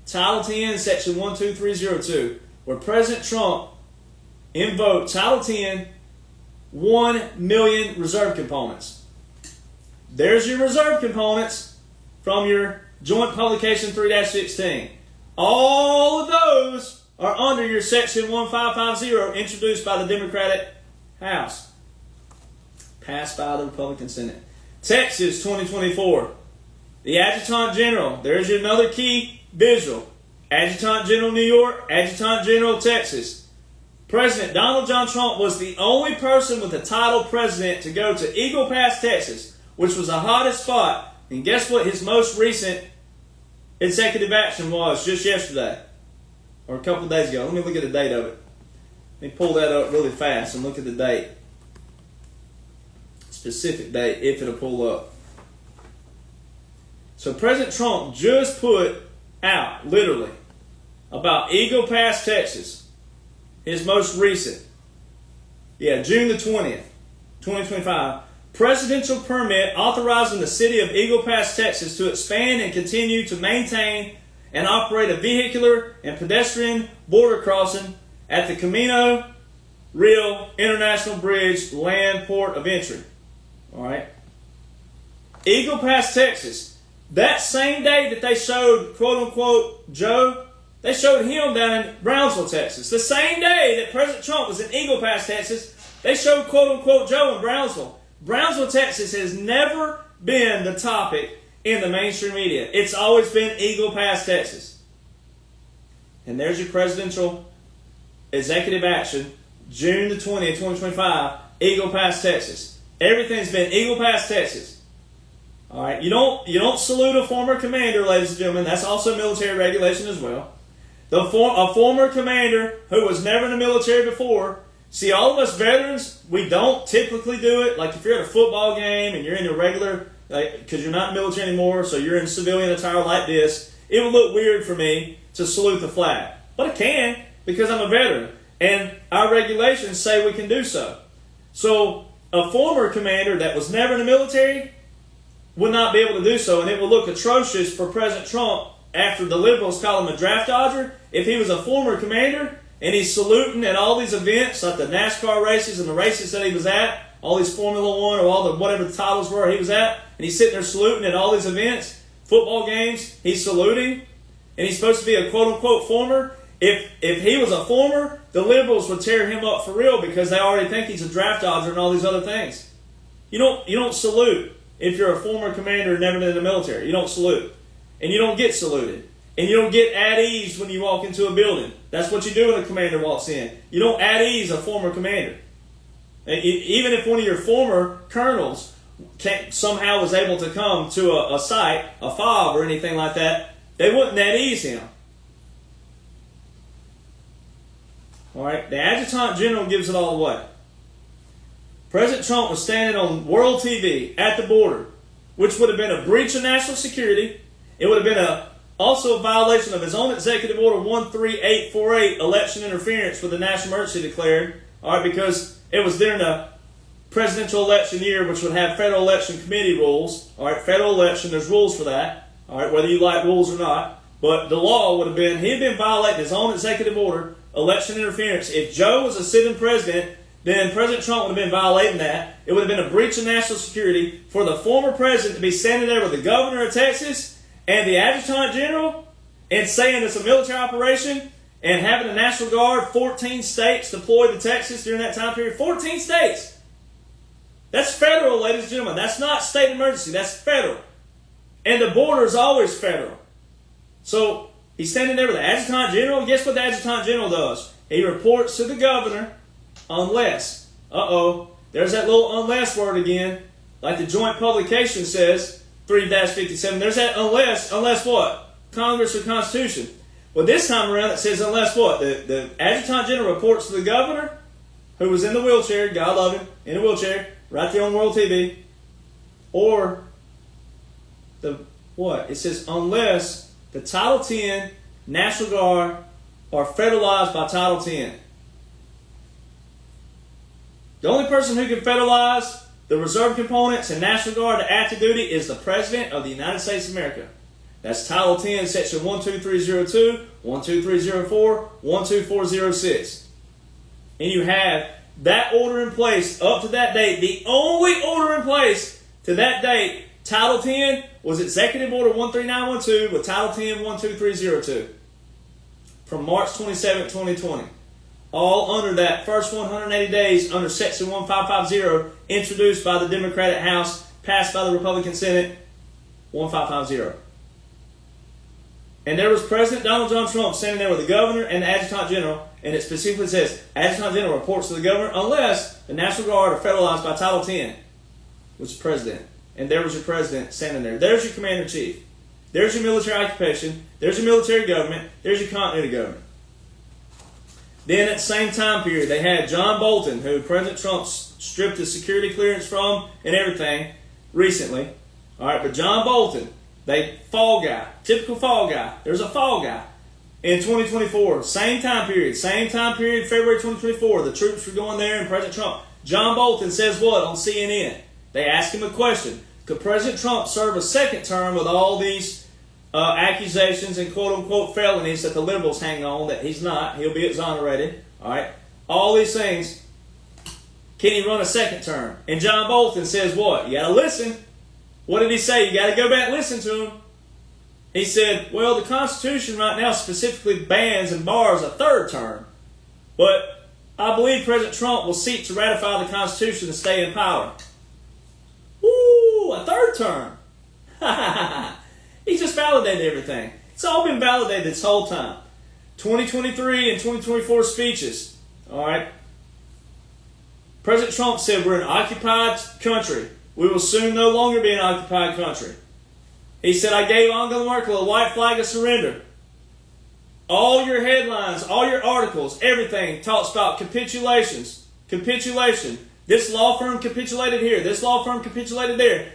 [SPEAKER 2] Title 10, Section 12302, where President Trump invoked Title 10, 1 million reserve components. There's your reserve components from your joint publication 3-16. All of those are under your Section 1550 introduced by the Democratic House. Passed by the Republican Senate. Texas 2024. The Adjutant General. There's your another key visual. Adjutant General New York, Adjutant General Texas. President Donald John Trump was the only person with the title president to go to Eagle Pass, Texas, which was the hottest spot. And guess what his most recent executive action was just yesterday? Or a couple of days ago. Let me look at the date of it. Let me pull that up really fast and look at the date. Specific date, if it'll pull up. So President Trump just put out, literally, about Eagle Pass, Texas. His most recent. Yeah, June the 20th, 2025. Presidential permit authorizing the city of Eagle Pass, Texas to expand and continue to maintain and operate a vehicular and pedestrian border crossing at the Camino Real International Bridge land port of entry. All right. Eagle Pass, Texas. That same day that they showed, quote unquote, Joe, they showed him down in Brownsville, Texas. The same day that President Trump was in Eagle Pass, Texas, they showed, quote unquote, Joe in Brownsville. Brownsville, Texas has never been the topic in the mainstream media. It's always been Eagle Pass, Texas. And there's your presidential executive action, June the 20th, 2025, Eagle Pass, Texas. Everything's been Eagle Pass, Texas. All right, you don't salute a former commander, ladies and gentlemen. That's also military regulation as well. A former commander who was never in the military before. See, all of us veterans, we don't typically do it. Like if you're at a football game and you're in your regular, because you're not in the military anymore, so you're in civilian attire like this, it would look weird for me to salute the flag. But I can, because I'm a veteran. And our regulations say we can do so. So a former commander that was never in the military would not be able to do so, and it would look atrocious for President Trump after the liberals call him a draft dodger. If he was a former commander and he's saluting at all these events, like the NASCAR races and the races that he was at, all these Formula One or all the whatever the titles were he was at, and he's sitting there saluting at all these events, football games, he's saluting, and he's supposed to be a quote-unquote former. If he was a former, the liberals would tear him up for real because they already think he's a draft dodger and all these other things. You don't salute if you're a former commander and never been in the military. You don't salute. and you don't get saluted. And you don't get at ease when you walk into a building. That's what you do when a commander walks in. You don't at ease a former commander. Even if one of your former colonels somehow was able to come to a site, a fob or anything like that, they wouldn't at ease him. All right, the Adjutant General gives it all away. President Trump was standing on world TV at the border, which would have been a breach of national security. It would have been also a violation of his own Executive Order 13848, election interference with the national emergency declared. All right, because it was during the presidential election year, which would have Federal Election Committee rules. All right, federal election, there's rules for that. All right, whether you like rules or not. But the law would have been, he had been violating his own Executive Order, election interference. If Joe was a sitting president, then President Trump would have been violating that. It would have been a breach of national security for the former president to be standing there with the governor of Texas and the Adjutant General and saying it's a military operation and having the National Guard, 14 states deployed to Texas during that time period. 14 states. That's federal, ladies and gentlemen. That's not state emergency. That's federal. And the border is always federal. So he's standing there with the Adjutant General. Guess what the Adjutant General does? He reports to the governor unless, there's that little unless word again. Like the joint publication says, 3-57. There's that unless what? Congress or Constitution. Well, this time around it says unless what? The Adjutant General reports to the governor, who was in the wheelchair, God love him, in a wheelchair, right there on World TV, or the what? It says unless the Title 10, National Guard are federalized by Title 10. The only person who can federalize the reserve components and National Guard to active duty is the President of the United States of America. That's Title 10, Section 12302, 12304, 12406. And you have that order in place up to that date. The only order in place to that date, Title 10, was Executive Order 13912 with Title 10, 12302 from March 27, 2020. All under that first 180 days under Section 1550, introduced by the Democratic House, passed by the Republican Senate, 1550. And there was President Donald John Trump standing there with the governor and the Adjutant General, and it specifically says, Adjutant General reports to the governor unless the National Guard are federalized by Title 10, which is President. And there was your President standing there. There's your Commander-in-Chief. There's your military occupation. There's your military government. There's your continuity government. Then at the same time period, they had John Bolton, who President Trump stripped his security clearance from and everything recently. All right, but John Bolton, fall guy, typical fall guy. There's a fall guy. In 2024, same time period, February 2024, the troops were going there and President Trump. John Bolton says what on CNN? They ask him a question. Could President Trump serve a second term with all these accusations and quote-unquote felonies that the liberals hang on that he's not? He'll be exonerated. All right. All these things. Can he run a second term? And John Bolton says what? You got to listen. What did he say? You got to go back and listen to him. He said, well, the Constitution right now specifically bans and bars a third term. But I believe President Trump will seek to ratify the Constitution to stay in power. Ooh, a third term. He just validated everything. It's all been validated this whole time. 2023 and 2024 speeches. All right. President Trump said we're an occupied country. We will soon no longer be an occupied country. He said, I gave Angela Merkel a white flag of surrender. All your headlines, all your articles, everything talks about capitulations. Capitulation. This law firm capitulated here. This law firm capitulated there.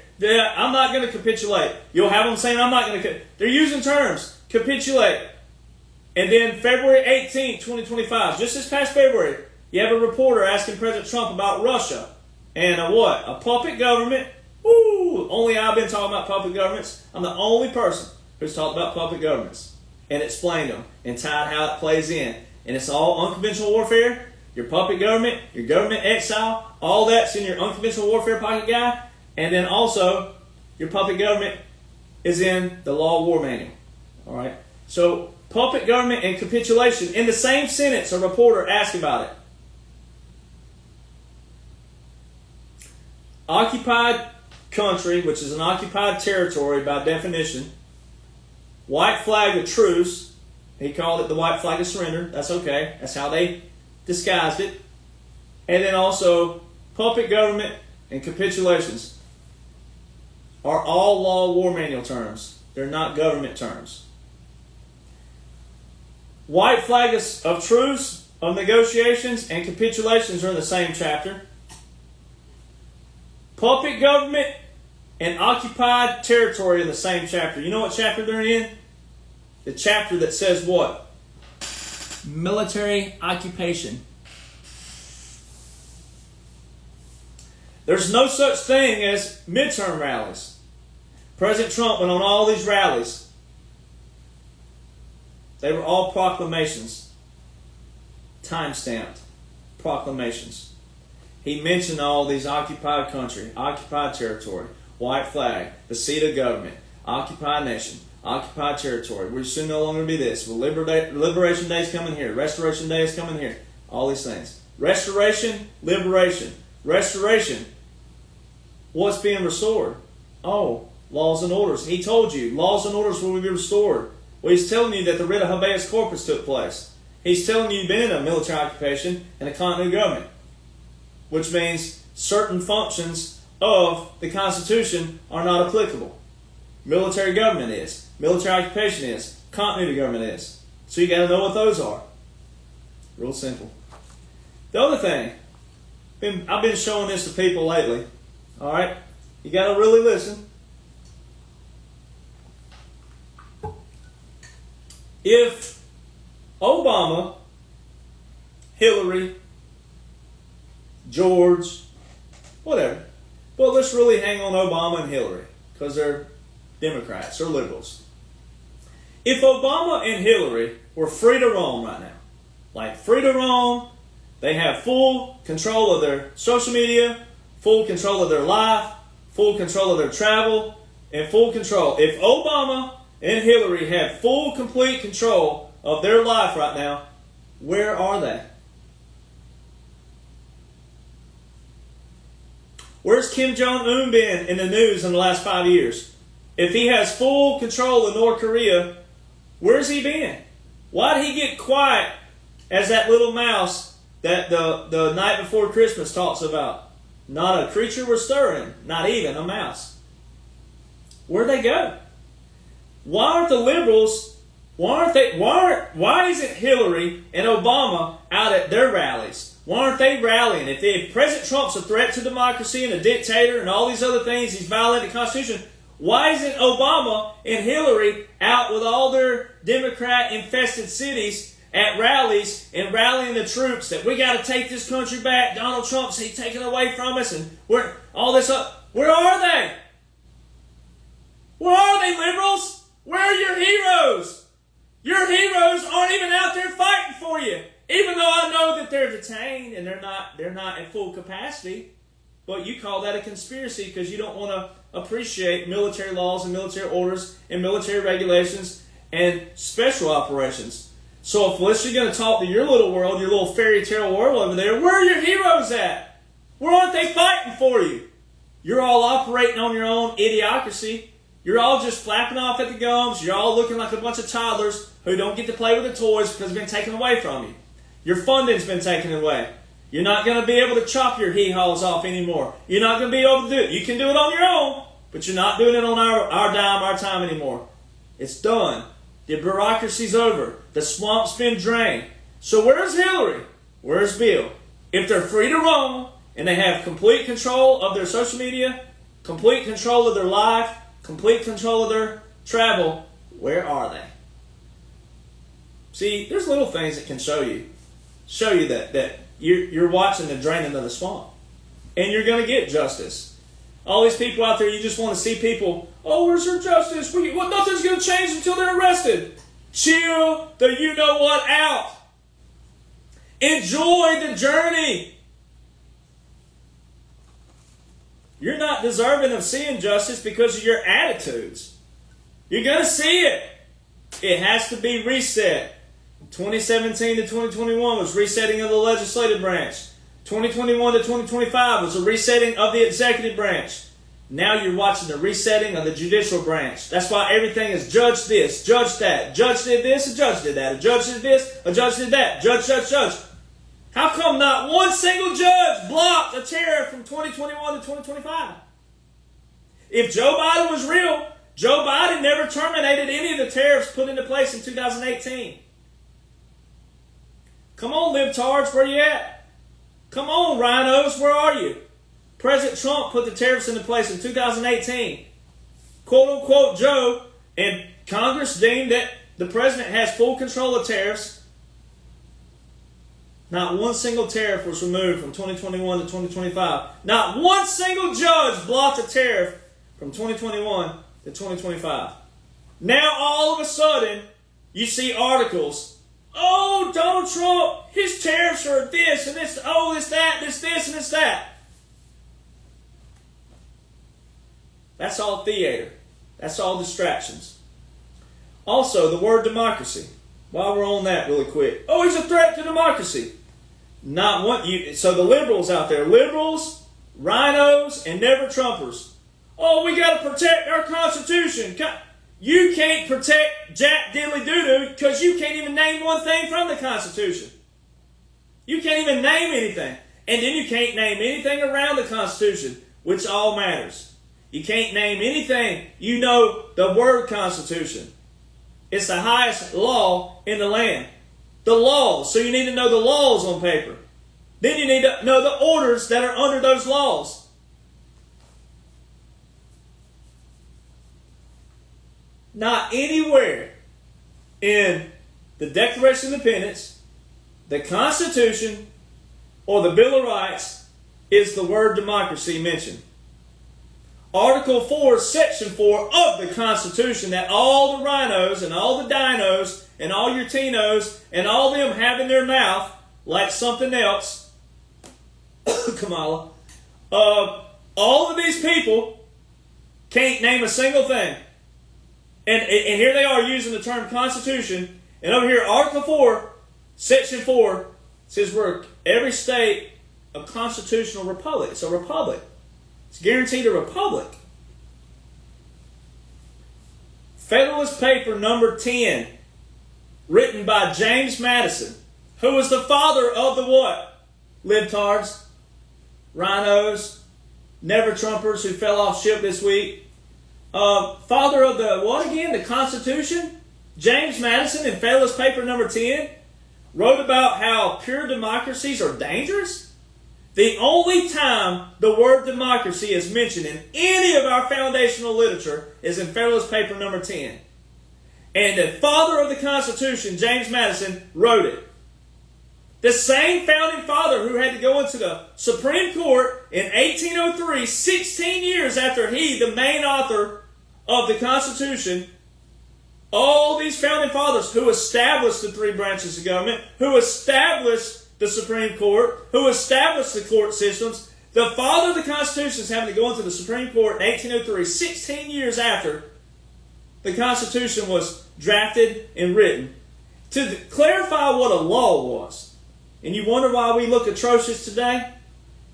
[SPEAKER 2] I'm not going to capitulate. You'll have them saying, I'm not going to. They're using terms. Capitulate. And then February 18, 2025, just this past February, you have a reporter asking President Trump about Russia. And a puppet government. Ooh, only I've been talking about puppet governments. I'm the only person who's talked about puppet governments and explained them and tied how it plays in. And it's all unconventional warfare, your puppet government, your government exile, all that's in your unconventional warfare pocket guy. And then also, your puppet government is in the law war manual. All right. So, puppet government and capitulation. In the same sentence, a reporter asked about it. Occupied country, which is an occupied territory by definition, white flag of truce. He called it the white flag of surrender. That's okay. That's how they disguised it. And then also puppet government and capitulations are all law war manual terms. They're not government terms. White flag of truce, of negotiations, and capitulations are in the same chapter. Puppet government and occupied territory in the same chapter. You know what chapter they're in? The chapter that says what? Military occupation. There's no such thing as midterm rallies. President Trump went on all these rallies. They were all proclamations. Time-stamped proclamations. He mentioned all these occupied country, occupied territory, white flag, the seat of government, occupied nation, occupied territory. We should no longer be this. Well, Liberation Day is coming here. Restoration Day is coming here. All these things. Restoration, liberation. Restoration. What's being restored? Oh, laws and orders. He told you, laws and orders will be restored. Well, he's telling you that the writ of habeas corpus took place. He's telling you you've been in a military occupation and a continuity government, which means certain functions of the Constitution are not applicable. Military government is. Military occupation is. Continuity government is. So you got to know what those are. Real simple. The other thing, I've been showing this to people lately. All right? You got to really listen. If Obama, Hillary, George, whatever, but let's really hang on Obama and Hillary because they're Democrats or liberals. If Obama and Hillary were free to roam right now, like free to roam, they have full control of their social media, full control of their life, full control of their travel, and full control. If Obama and Hillary have full, complete control of their life right now, where are they? Where's Kim Jong-un been in the news in the last 5 years? If he has full control of North Korea, where's he been? Why did he get quiet as that little mouse that the night before Christmas talks about? Not a creature was stirring, not even a mouse. Where'd they go? Why aren't the liberals, why isn't Hillary and Obama out at their rallies? Why aren't they rallying? If President Trump's a threat to democracy and a dictator and all these other things, he's violating the Constitution, why isn't Obama and Hillary out with all their Democrat-infested cities at rallies and rallying the troops that we got to take this country back, Donald Trump's taken away from us, and we're all this up? Where are they? Where are they, liberals? Where are your heroes? Your heroes aren't even out there fighting for you. Even though I know that they're detained and they're not at full capacity, but you call that a conspiracy because you don't want to appreciate military laws and military orders and military regulations and special operations. So if unless you're going to talk to your little world, your little fairy tale world over there, where are your heroes at? Where aren't they fighting for you? You're all operating on your own idiocracy. You're all just flapping off at the gums. You're all looking like a bunch of toddlers who don't get to play with the toys because they've been taken away from you. Your funding's been taken away. You're not going to be able to chop your hee-haws off anymore. You're not going to be able to do it. You can do it on your own, but you're not doing it on our dime, our time anymore. It's done. The bureaucracy's over. The swamp's been drained. So where's Hillary? Where's Bill? If they're free to roam and they have complete control of their social media, complete control of their life, complete control of their travel, where are they? See, there's little things that can show you that you're watching the draining of the swamp. And you're going to get justice. All these people out there, you just want to see people, oh, where's their justice? Nothing's going to change until they're arrested. Chill the you-know-what out. Enjoy the journey. You're not deserving of seeing justice because of your attitudes. You're going to see it. It has to be reset. 2017 to 2021 was resetting of the legislative branch. 2021 to 2025 was a resetting of the executive branch. Now you're watching the resetting of the judicial branch. That's why everything is judge this, judge that. Judge did this, a judge did that. A judge did this, a judge did that. Judge, judge, judge. How come not one single judge blocked a tariff from 2021 to 2025? If Joe Biden was real, Joe Biden never terminated any of the tariffs put into place in 2018. Come on, libtards, where you at? Come on, rhinos, where are you? President Trump put the tariffs into place in 2018. Quote-unquote Joe and Congress deemed that the president has full control of tariffs. Not one single tariff was removed from 2021 to 2025. Not one single judge blocked a tariff from 2021 to 2025. Now, all of a sudden, you see articles. Oh, Donald Trump, his tariffs are this and this. Oh, this, that, this, and this, that. That's all theater. That's all distractions. Also, the word democracy. While we're on that really quick. Oh, he's a threat to democracy. Not one. So the liberals out there, liberals, rhinos, and never Trumpers. Oh, we got to protect our Constitution. You can't protect Jack Diddley Doo-Doo because you can't even name one thing from the Constitution. You can't even name anything. And then you can't name anything around the Constitution, which all matters. You can't name anything. You know the word Constitution. It's the highest law in the land. The laws. So you need to know the laws on paper. Then you need to know the orders that are under those laws. Not anywhere in the Declaration of Independence, the Constitution, or the Bill of Rights is the word democracy mentioned. Article 4, Section 4 of the Constitution that all the rhinos and all the dinos and all your Tinos and all them have in their mouth like something else, Kamala, all of these people can't name a single thing. And here they are using the term Constitution. And over here, Article 4, Section 4 says we're every state a constitutional republic. It's a republic. It's guaranteed a republic. Federalist paper number 10, written by James Madison, who was the father of the what? Libtards, rhinos, never Trumpers who fell off ship this week. Father of the what again? The Constitution? James Madison in Federalist paper number 10 wrote about how pure democracies are dangerous. The only time the word democracy is mentioned in any of our foundational literature is in Federalist paper number 10. And the father of the Constitution, James Madison, wrote it. The same founding father who had to go into the Supreme Court in 1803, 16 years after he, the main author of the Constitution, all these founding fathers who established the three branches of government, who established the Supreme Court, who established the court systems, the father of the Constitution is having to go into the Supreme Court in 1803, 16 years after the Constitution was drafted and written, to clarify what a law was. And you wonder why we look atrocious today?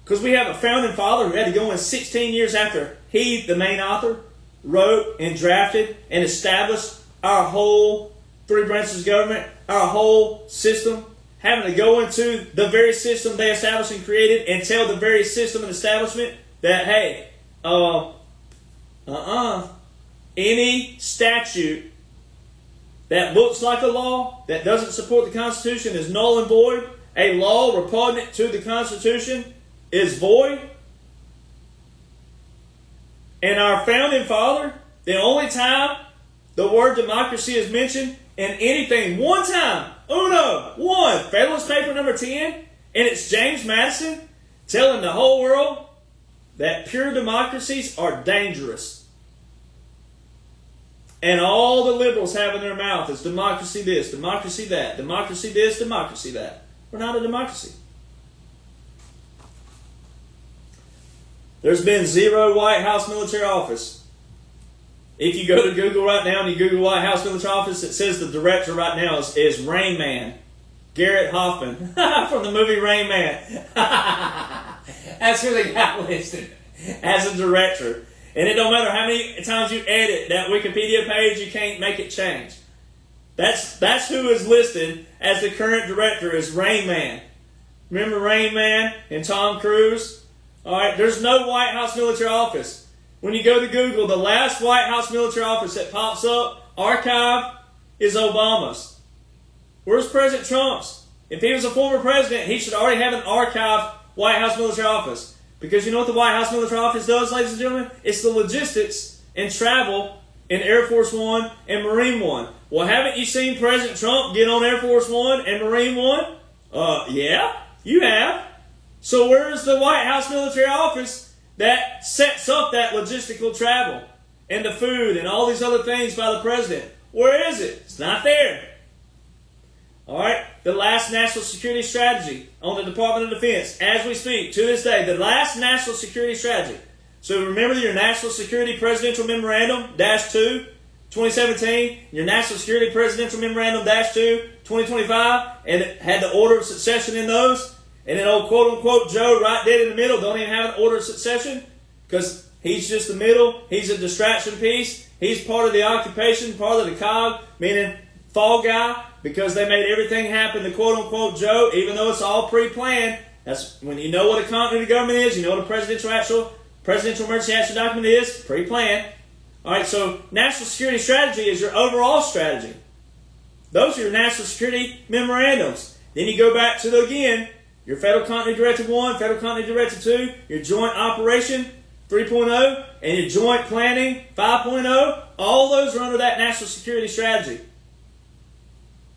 [SPEAKER 2] Because we have a founding father who had to go in 16 years after he, the main author, wrote and drafted and established our whole three branches of government, our whole system, having to go into the very system they established and created and tell the very system and establishment that, hey, any statute that looks like a law, that doesn't support the Constitution, is null and void. A law repugnant to the Constitution is void. And our founding father, the only time the word democracy is mentioned in anything, one time, one, Federalist paper number 10, and it's James Madison telling the whole world that pure democracies are dangerous. And all the liberals have in their mouth is democracy this, democracy that, democracy this, democracy that. We're not a democracy. There's been 0 White House military office. If you go to Google right now and you Google White House military office, it says the director right now is Rainman. Garrett Hoffman from the movie Rainman. That's who they got listed as a director. And it don't matter how many times you edit that Wikipedia page, you can't make it change. That's who is listed as the current director is Rainman. Remember Rainman and Tom Cruise? All right, there's no White House military office. When you go to Google, the last White House military office that pops up, archive, is Obama's. Where's President Trump's? If he was a former president, he should already have an archived White House military office. Because you know what the White House military office does, ladies and gentlemen? It's the logistics and travel in Air Force One and Marine One. Well, haven't you seen President Trump get on Air Force One and Marine One? Yeah, you have. So where's the White House military office that sets up that logistical travel and the food and all these other things by the president? Where is it? It's not there. All right, the last national security strategy on the Department of Defense, as we speak, to this day, the last national security strategy. So remember your National Security Presidential Memorandum, -2, 2017, your National Security Presidential Memorandum, -2, 2025, and it had the order of succession in those. And then old quote-unquote Joe right dead in the middle don't even have an order of succession because he's just the middle. He's a distraction piece. He's part of the occupation, part of the cog, meaning fall guy, because they made everything happen to quote-unquote Joe, even though it's all pre-planned. That's when you know what a continuity of government is, you know what a presidential emergency action document is, pre-planned. All right, so national security strategy is your overall strategy. Those are your national security memorandums. Then you go back to your Federal Continuity Directive 1, Federal Continuity Directive 2, your Joint Operation 3.0, and your Joint Planning 5.0. All those are under that national security strategy.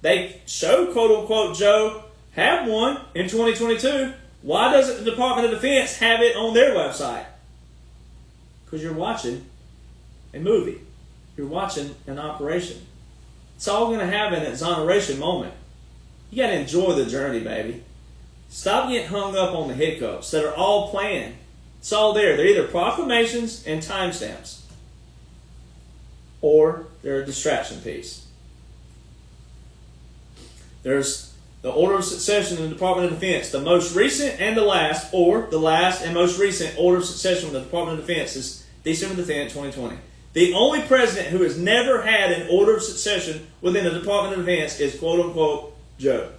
[SPEAKER 2] They show, quote-unquote, Joe have one in 2022. Why doesn't the Department of Defense have it on their website? Because you're watching a movie. You're watching an operation. It's all going to have an exoneration moment. You got to enjoy the journey, baby. Stop getting hung up on the hiccups that are all planned. It's all there. They're either proclamations and timestamps, or they're a distraction piece. There's the order of succession in the Department of Defense. The most recent and the last, or the last and most recent order of succession in the Department of Defense is December the 10th, 2020. The only president who has never had an order of succession within the Department of Defense is quote-unquote Joe.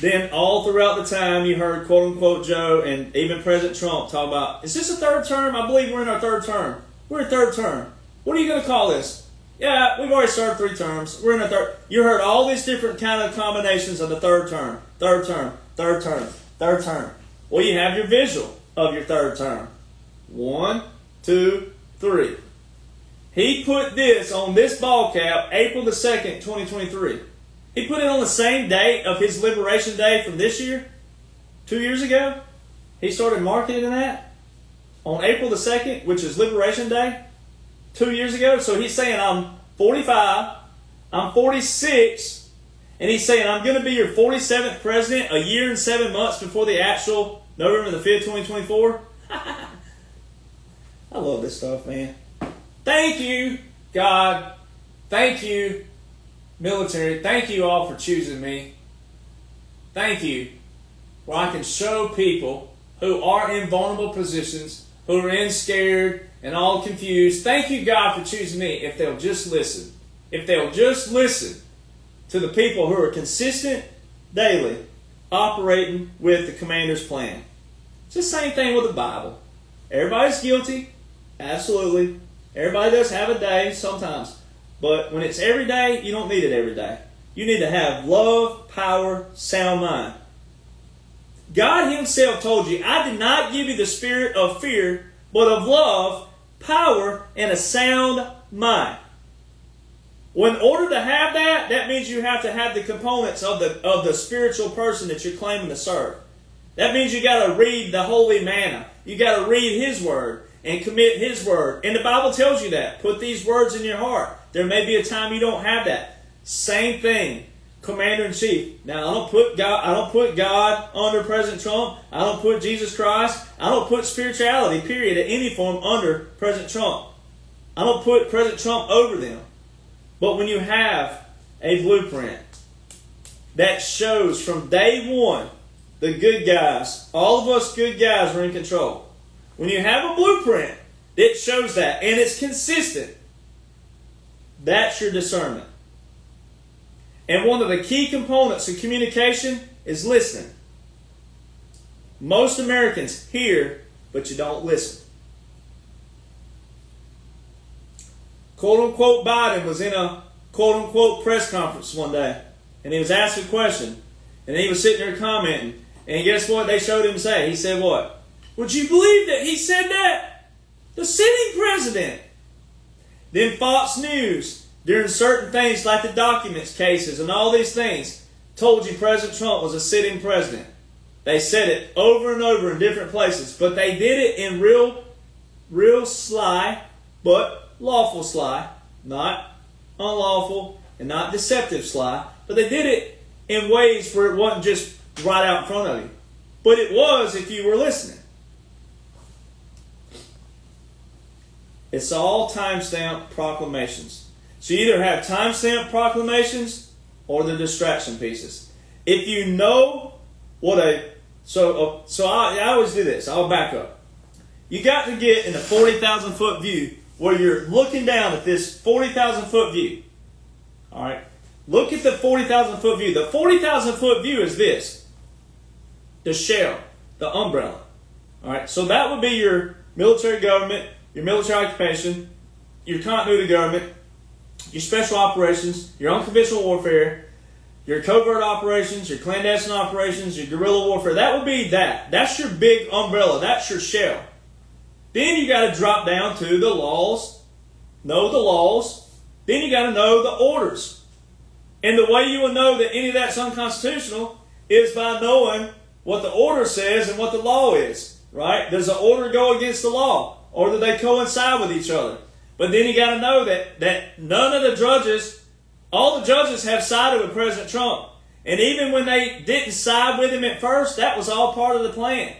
[SPEAKER 2] Then all throughout the time you heard quote-unquote Joe and even President Trump talk about, is this a third term? I believe we're in our third term. We're in third term. What are you going to call this? Yeah, we've already served 3 terms. We're in a third. You heard all these different kind of combinations of the third term, third term, third term, third term. Well, you have your visual of your third term. 1, 2, 3. He put this on this ball cap April the 2nd, 2023. He put it on the same date of his Liberation Day from this year, 2 years ago. He started marketing that on April the 2nd, which is Liberation Day, 2 years ago. So he's saying, I'm 45, I'm 46, and he's saying, I'm going to be your 47th president a year and 7 months before the actual November the 5th, 2024. I love this stuff, man. Thank you, God. Thank you, military. Thank you all for choosing me. Thank you. Where I can show people who are in vulnerable positions, who are in scared and all confused. Thank you, God, for choosing me. If they'll just listen. If they'll just listen to the people who are consistent daily operating with the commander's plan. It's the same thing with the Bible. Everybody's guilty. Absolutely. Everybody does have a day sometimes. But when it's every day, you don't need it every day. You need to have love, power, sound mind. God himself told you, I did not give you the spirit of fear, but of love, power, and a sound mind. Well, in order to have that, that means you have to have the components of the spiritual person that you're claiming to serve. That means you got to read the holy manna. You got to read his word and commit his word. And the Bible tells you that. Put these words in your heart. There may be a time you don't have that. Same thing. Commander-in-Chief. Now, I don't put God under President Trump. I don't put Jesus Christ. I don't put spirituality, period, in any form under President Trump. I don't put President Trump over them. But when you have a blueprint that shows from day one the good guys, all of us good guys are in control. When you have a blueprint, it shows that, and it's consistent. That's your discernment. And one of the key components of communication is listening. Most Americans hear, but you don't listen. Quote-unquote Biden was in a quote-unquote press conference one day, and he was asked a question, and he was sitting there commenting, and guess what they showed him say? He said what? Would you believe that he said that? The sitting president. Then Fox News, during certain things like the documents cases and all these things, told you President Trump was a sitting president. They said it over and over in different places, but they did it in real sly, but lawful sly, not unlawful and not deceptive sly, but they did it in ways where it wasn't just right out in front of you. But it was if you were listening. It's all timestamp proclamations. So you either have timestamp proclamations or the distraction pieces. If you know what I always do this. I'll back up. You got to get in a 40,000 foot view where you're looking down at this 40,000 foot view. All right. Look at the 40,000 foot view. The 40,000 foot view is this. The shell, the umbrella. All right. So that would be your military government, your military occupation, your continuity government, your special operations, your unconventional warfare, your covert operations, your clandestine operations, your guerrilla warfare. That would be that. That's your big umbrella. That's your shell. Then you got to drop down to the laws, know the laws. Then you got to know the orders. And the way you will know that any of that's unconstitutional is by knowing what the order says and what the law is, right? Does the order go against the law, or do they coincide with each other? But then you got to know that none of the judges, all the judges have sided with President Trump. And even when they didn't side with him at first, that was all part of the plan.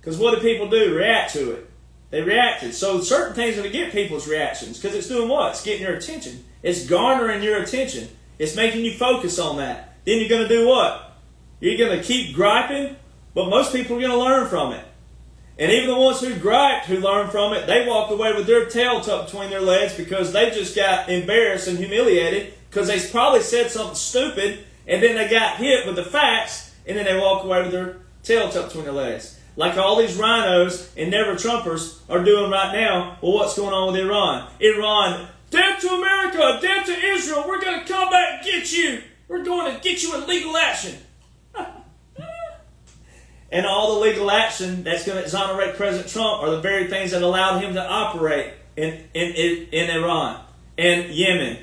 [SPEAKER 2] Because what did people do? React to it. They reacted. So certain things are to get people's reactions. Because it's doing what? It's getting your attention. It's garnering your attention. It's making you focus on that. Then you're going to do what? You're going to keep griping, but most people are going to learn from it. And even the ones who griped, who learned from it, they walked away with their tail tucked between their legs because they just got embarrassed and humiliated because they probably said something stupid and then they got hit with the facts and then they walk away with their tail tucked between their legs. Like all these rhinos and never-Trumpers are doing right now. Well, what's going on with Iran? Iran, death to America, death to Israel, we're going to come back and get you. We're going to get you in legal action. And all the legal action that's going to exonerate President Trump are the very things that allowed him to operate in Iran and Yemen.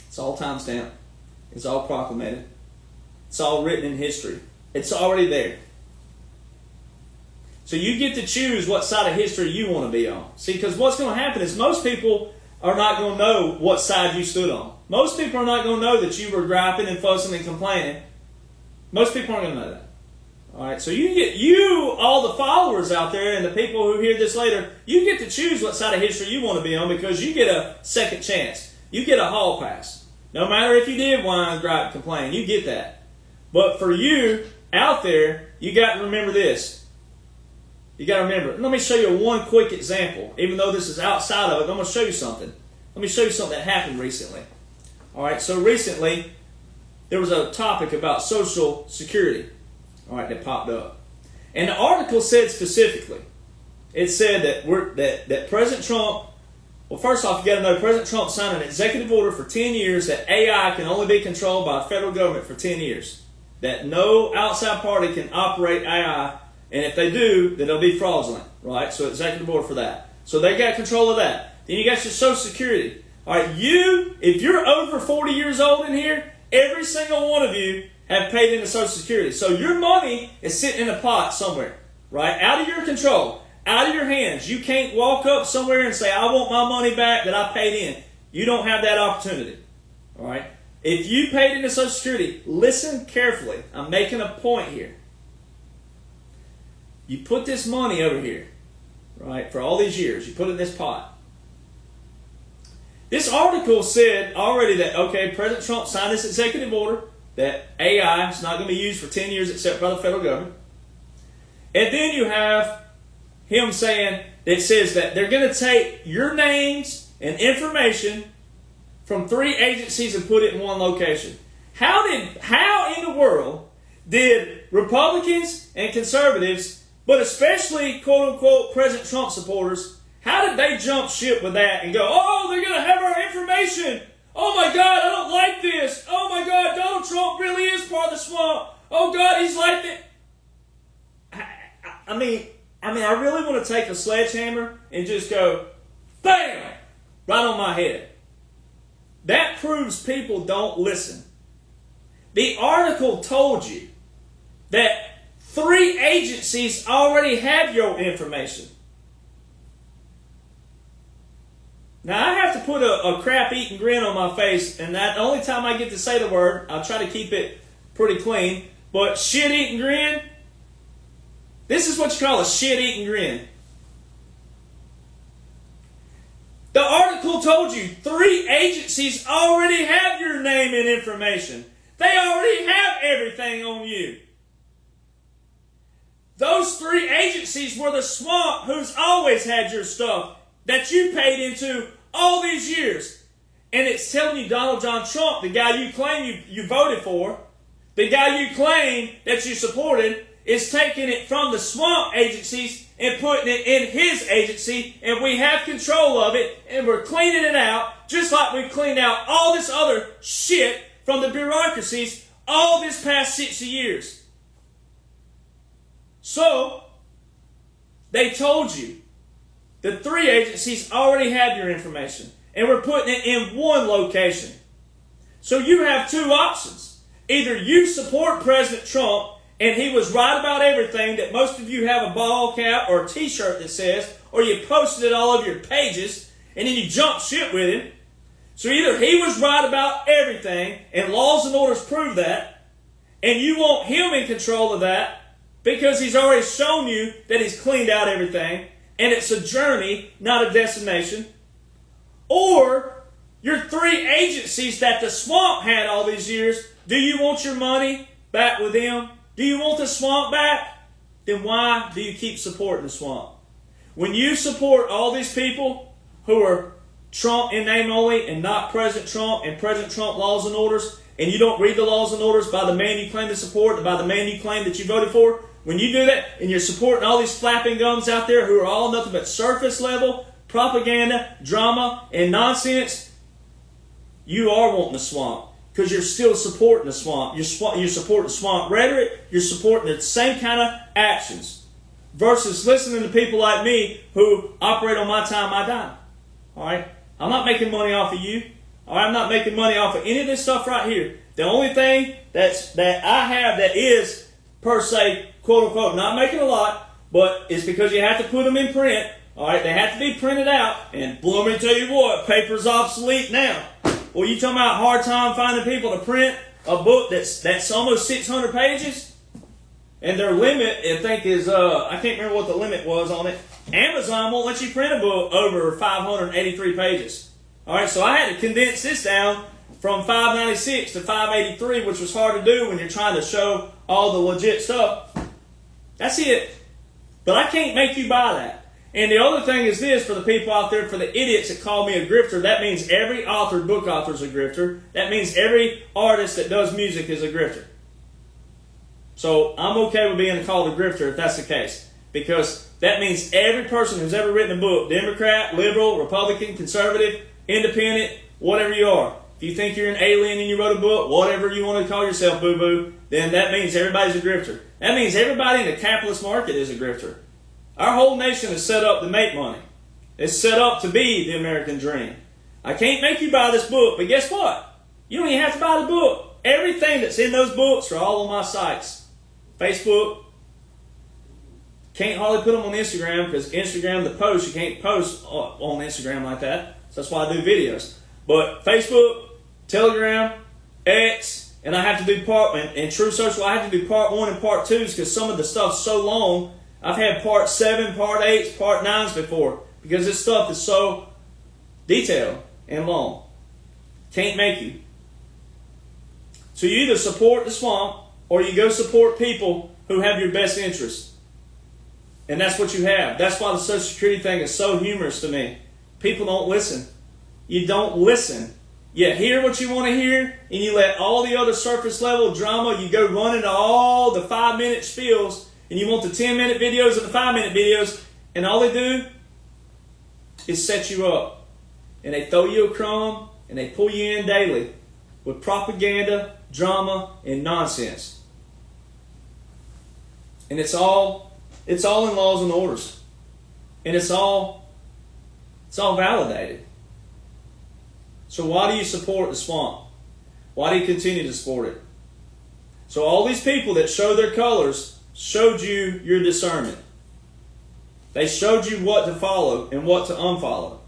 [SPEAKER 2] It's all timestamped. It's all proclamated. It's all written in history. It's already there. So you get to choose what side of history you want to be on. See, because what's going to happen is most people are not going to know what side you stood on. Most people are not going to know that you were griping and fussing and complaining. Most people aren't going to know that. All right, so all the followers out there and the people who hear this later, you get to choose what side of history you want to be on because you get a second chance. You get a hall pass. No matter if you did whine, gripe, complain, you get that. But for you out there, you got to remember this. You got to remember. Let me show you one quick example. Even though this is outside of it, I'm going to show you something. Let me show you something that happened recently. All right, so recently there was a topic about Social Security, all right, that popped up. And the article said specifically, it said that President Trump, well, first off, you got to know President Trump signed an executive order for 10 years that AI can only be controlled by the federal government for 10 years. That no outside party can operate AI, and if they do, then they'll be fraudulent, right? So executive order for that. So they got control of that. Then you got your Social Security. All right, if you're over 40 years old in here, every single one of you have paid into Social Security. So your money is sitting in a pot somewhere, right? Out of your control, out of your hands. You can't walk up somewhere and say, I want my money back that I paid in. You don't have that opportunity, all right? If you paid into Social Security, listen carefully. I'm making a point here. You put this money over here, right, for all these years. You put it in this pot. This article said already that, okay, President Trump signed this executive order that AI is not going to be used for 10 years except by the federal government. And then you have him saying that says that they're going to take your names and information from 3 agencies and put it in one location. How in the world did Republicans and conservatives, but especially quote-unquote President Trump supporters, how did they jump ship with that and go, oh, they're going to have our information. Oh, my God, I don't like this. Oh, my God, Donald Trump really is part of the swamp. Oh, God, he's like that. I mean, I really want to take a sledgehammer and just go, bam, right on my head. That proves people don't listen. The article told you that 3 agencies already have your information. Now, I have to put a crap-eating grin on my face, and that the only time I get to say the word, I'll try to keep it pretty clean, but shit-eating grin, this is what you call a shit-eating grin. The article told you 3 agencies already have your name and information. They already have everything on you. Those 3 agencies were the swamp who's always had your stuff that you paid into all these years. And it's telling you Donald John Trump, the guy you claim you voted for, the guy you claim that you supported, is taking it from the swamp agencies and putting it in his agency, and we have control of it, and we're cleaning it out, just like we've cleaned out all this other shit from the bureaucracies all this past 60 years. So, they told you the 3 agencies already have your information, and we're putting it in one location. So you have 2 options. Either you support President Trump, and he was right about everything, that most of you have a ball cap or a t-shirt that says, or you posted it all over your pages, and then you jump ship with him. So either he was right about everything, and laws and orders prove that, and you want him in control of that, because he's already shown you that he's cleaned out everything, and it's a journey, not a destination. Or your 3 agencies that the swamp had all these years, do you want your money back with them? Do you want the swamp back? Then why do you keep supporting the swamp? When you support all these people who are Trump in name only and not President Trump and President Trump laws and orders, and you don't read the laws and orders by the man you claim to support, by the man you claim that you voted for, when you do that and you're supporting all these flapping gums out there who are all nothing but surface level propaganda, drama, and nonsense, you are wanting the swamp. Because you're still supporting the swamp. You're supporting swamp rhetoric. You're supporting the same kind of actions. Versus listening to people like me who operate on my time, my dime. Alright? I'm not making money off of you. Alright? I'm not making money off of any of this stuff right here. The only thing that I have that is, per se, quote unquote, not making a lot, but it's because you have to put them in print. Alright? They have to be printed out. And let me tell you what, paper's obsolete now. Well, you talking about hard time finding people to print a book that's almost 600 pages? And their limit, I think, is, I can't remember what the limit was on it. Amazon won't let you print a book over 583 pages. Alright, so I had to condense this down from 596 to 583, which was hard to do when you're trying to show all the legit stuff. That's it. But I can't make you buy that. And the other thing is this, for the people out there, for the idiots that call me a grifter, that means every book author is a grifter. That means every artist that does music is a grifter. So I'm okay with being called a grifter if that's the case. Because that means every person who's ever written a book, Democrat, liberal, Republican, conservative, independent, whatever you are. If you think you're an alien and you wrote a book, whatever you want to call yourself, boo-boo, then that means everybody's a grifter. That means everybody in the capitalist market is a grifter. Our whole nation is set up to make money. It's set up to be the American dream. I can't make you buy this book, but guess what? You don't even have to buy the book. Everything that's in those books are all on my sites. Facebook. Can't hardly put them on Instagram because Instagram, the post, you can't post on Instagram like that. So that's why I do videos. But Facebook, Telegram, X, and I have to do and True Social, I have to do part 1 and part 2s because some of the stuff's so long. I've had part 7, part 8s, part 9s before because this stuff is so detailed. and long. Can't make you. So you either support the swamp or you go support people who have your best interest. And that's what you have. That's why the Social Security thing is so humorous to me. People don't listen. You don't listen. You hear what you want to hear, and you let all the other surface level drama, you go run into all the 5-minute spiels, and you want the 10-minute videos and the 5-minute videos, and all they do is set you up. And they throw you a crumb, and they pull you in daily with propaganda, drama, and nonsense. And it's all in laws and orders. And it's all validated. So why do you support the swamp? Why do you continue to support it? So all these people that show their colors showed you your discernment. They showed you what to follow and what to unfollow.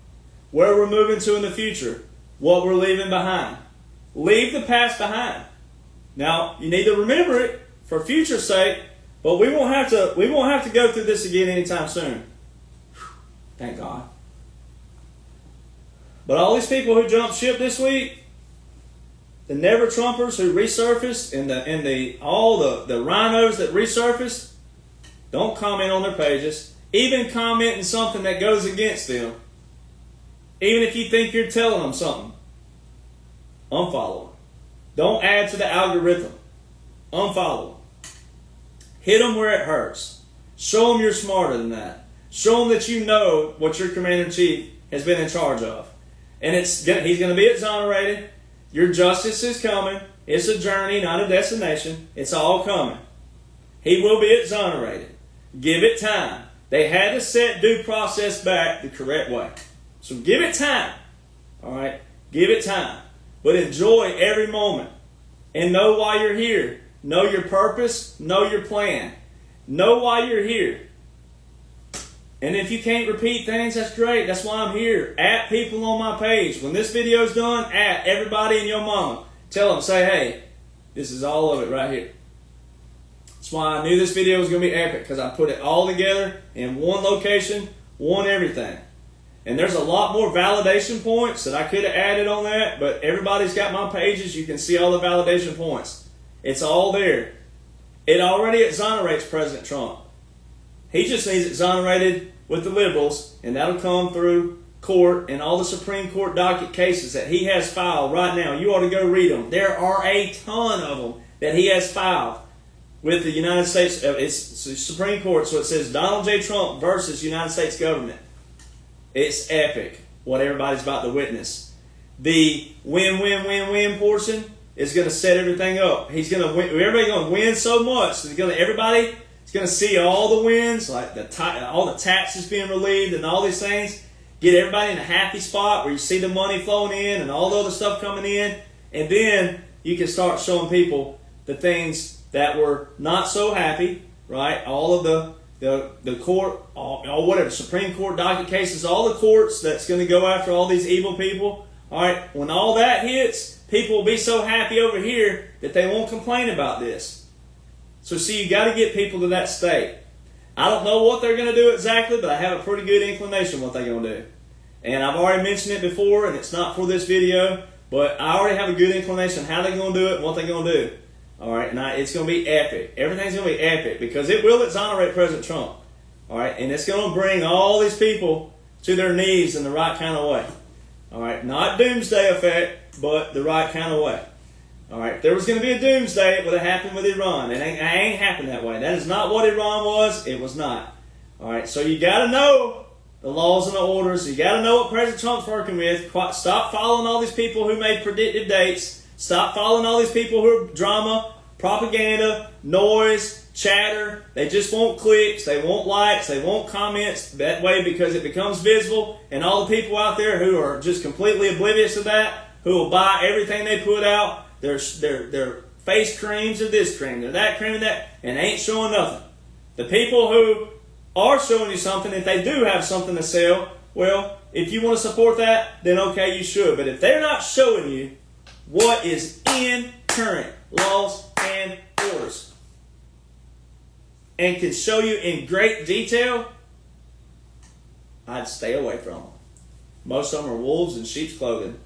[SPEAKER 2] Where we're moving to in the future. What we're leaving behind. Leave the past behind. Now, you need to remember it for future's sake, but we won't have to go through this again anytime soon. Thank God. But all these people who jumped ship this week, the never Trumpers who resurfaced, and all the rhinos that resurfaced, don't comment on their pages. Even commenting something that goes against them. Even if you think you're telling them something. Unfollow them. Don't add to the algorithm. Unfollow them. Hit them where it hurts. Show them you're smarter than that. Show them that you know what your Commander-in-Chief has been in charge of. And he's going to be exonerated. Your justice is coming. It's a journey, not a destination. It's all coming. He will be exonerated. Give it time. They had to set due process back the correct way. So give it time. All right? Give it time. But enjoy every moment. And know why you're here. Know your purpose. Know your plan. Know why you're here. And if you can't repeat things, that's great. That's why I'm here. At people on my page. When this video's done, at everybody and your mama. Tell them, say, hey, this is all of it right here. That's why I knew this video was going to be epic, because I put it all together in one location, one everything. And there's a lot more validation points that I could have added on that, but everybody's got my pages. You can see all the validation points. It's all there. It already exonerates President Trump. He just needs exonerated with the liberals, and that'll come through court and all the Supreme Court docket cases that he has filed right now. You ought to go read them. There are a ton of them that he has filed with the United States. It's Supreme Court, so it says Donald J. Trump versus United States government. It's epic what everybody's about to witness. The win-win-win-win portion is going to set everything up. He's going to win. Everybody's going to win so much. So everybody is going to see all the wins, like all the taxes being relieved and all these things. Get everybody in a happy spot where you see the money flowing in and all the other stuff coming in. And then you can start showing people the things that were not so happy, right? All of the court, all whatever, Supreme Court docket cases, all the courts that's going to go after all these evil people. All right, when all that hits, people will be so happy over here that they won't complain about this. So see, you got to get people to that state. I don't know what they're going to do exactly, but I have a pretty good inclination what they're going to do. And I've already mentioned it before, and it's not for this video, but I already have a good inclination how they're going to do it and what they're going to do. All right, and it's going to be epic. Everything's going to be epic because it will exonerate President Trump. All right, and it's going to bring all these people to their knees in the right kind of way. All right, not doomsday effect, but the right kind of way. All right, if there was going to be a doomsday, it would have happened with Iran. It ain't happened that way. That is not what Iran was. It was not. All right, so you got to know the laws and the orders. You got to know what President Trump's working with. Stop following all these people who made predictive dates. Stop following all these people who are drama, propaganda, noise, chatter. They just want clicks. They want likes. They want comments that way because it becomes visible. And all the people out there who are just completely oblivious to that, who will buy everything they put out, their face creams or this cream, they're that cream and that, and ain't showing nothing. The people who are showing you something, if they do have something to sell, well, if you want to support that, then okay, you should. But if they're not showing you what is in current laws and orders and can show you in great detail, I'd stay away from them. Most of them are wolves in sheep's clothing.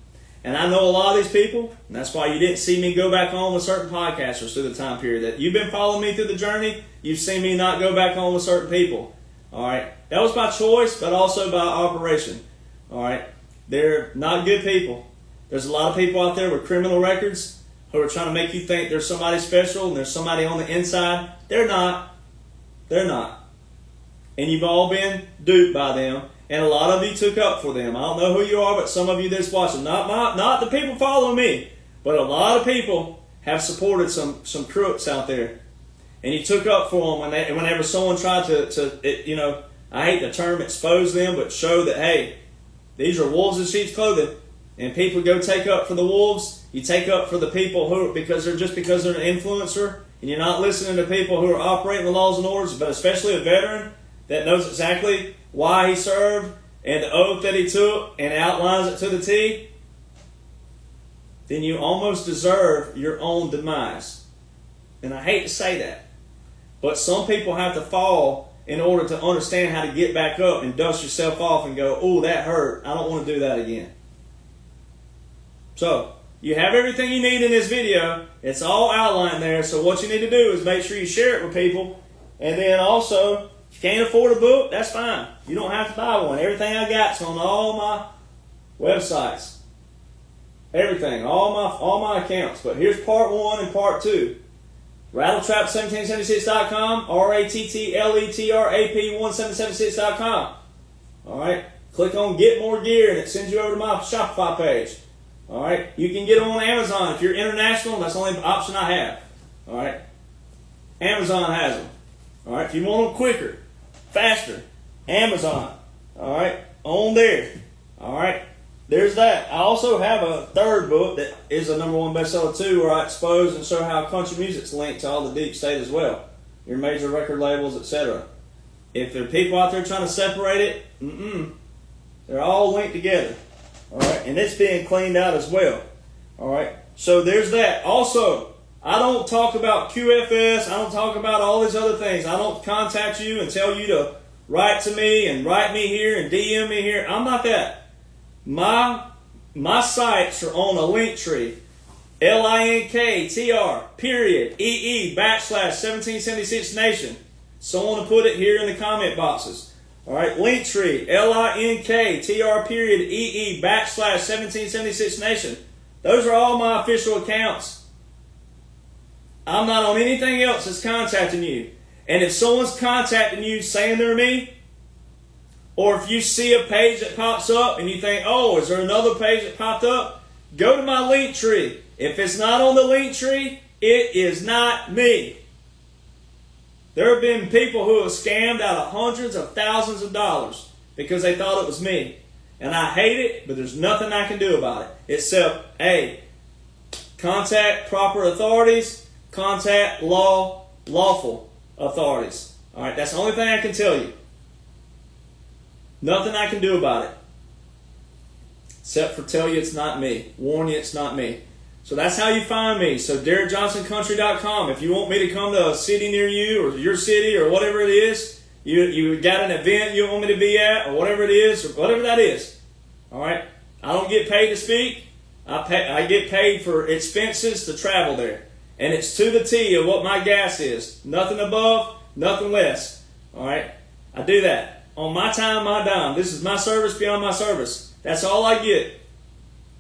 [SPEAKER 2] And I know a lot of these people, and that's why you didn't see me go back on with certain podcasters through the time period. That you've been following me through the journey, you've seen me not go back on with certain people. All right? That was by choice, but also by operation. All right? They're not good people. There's a lot of people out there with criminal records who are trying to make you think there's somebody special and there's somebody on the inside. They're not. They're not. And you've all been duped by them. And a lot of you took up for them. I don't know who you are, but some of you that's watching, not the people following me, but a lot of people have supported some crooks out there. And you took up for them whenever someone tried to I hate the term expose them, but show that, hey, these are wolves in sheep's clothing. And people go take up for the wolves. You take up for the people because they're an influencer, and you're not listening to people who are operating the laws and orders, but especially a veteran that knows exactly why he served and the oath that he took and outlines it to the T, then you almost deserve your own demise. And I hate to say that, but some people have to fall in order to understand how to get back up and dust yourself off and go, oh, that hurt. I don't want to do that again. So, you have everything you need in this video. It's all outlined there. So what you need to do is make sure you share it with people. And then also, if you can't afford a book, that's fine. You don't have to buy one. Everything I got's on all my websites. Everything. All my accounts. But here's part 1 and part 2. Rattletrap1776.com. RATTLETRAP1776.com. Alright. Click on Get More Gear and it sends you over to my Shopify page. Alright. You can get them on Amazon. If you're international, that's the only option I have. Alright. Amazon has them. Alright. If you want them quicker, faster, Amazon. Alright. On there. Alright. There's that. I also have a third book that is a #1 bestseller too, where I expose and show how country music's linked to all the deep state as well. Your major record labels, etc. If there are people out there trying to separate it, they're all linked together. Alright, and it's being cleaned out as well. Alright, so there's that. Also, I don't talk about QFS, I don't talk about all these other things. I don't contact you and tell you to write to me and write me here and DM me here. I'm not that. My sites are on a link tree. linktr.ee/1776nation. Someone will put it here in the comment boxes. Alright, Linktree, linktr.ee/1776nation. Those are all my official accounts. I'm not on anything else that's contacting you. And if someone's contacting you saying they're me, or if you see a page that pops up and you think, oh, is there another page that popped up? Go to my Linktree. If it's not on the Linktree, it is not me. There have been people who have scammed out of hundreds of thousands of dollars because they thought it was me. And I hate it, but there's nothing I can do about it. Except, hey, contact proper authorities, contact lawful authorities. Alright, that's the only thing I can tell you. Nothing I can do about it. Except for tell you it's not me. Warn you it's not me. So that's how you find me. So DerrickJohnsonCountry.com. If you want me to come to a city near you or your city or whatever it is, you got an event you want me to be at or whatever it is or whatever that is. Alright? I don't get paid to speak. I get paid for expenses to travel there. And it's to the T of what my gas is. Nothing above, nothing less. Alright? I do that. On my time, my dime. This is my service beyond my service. That's all I get.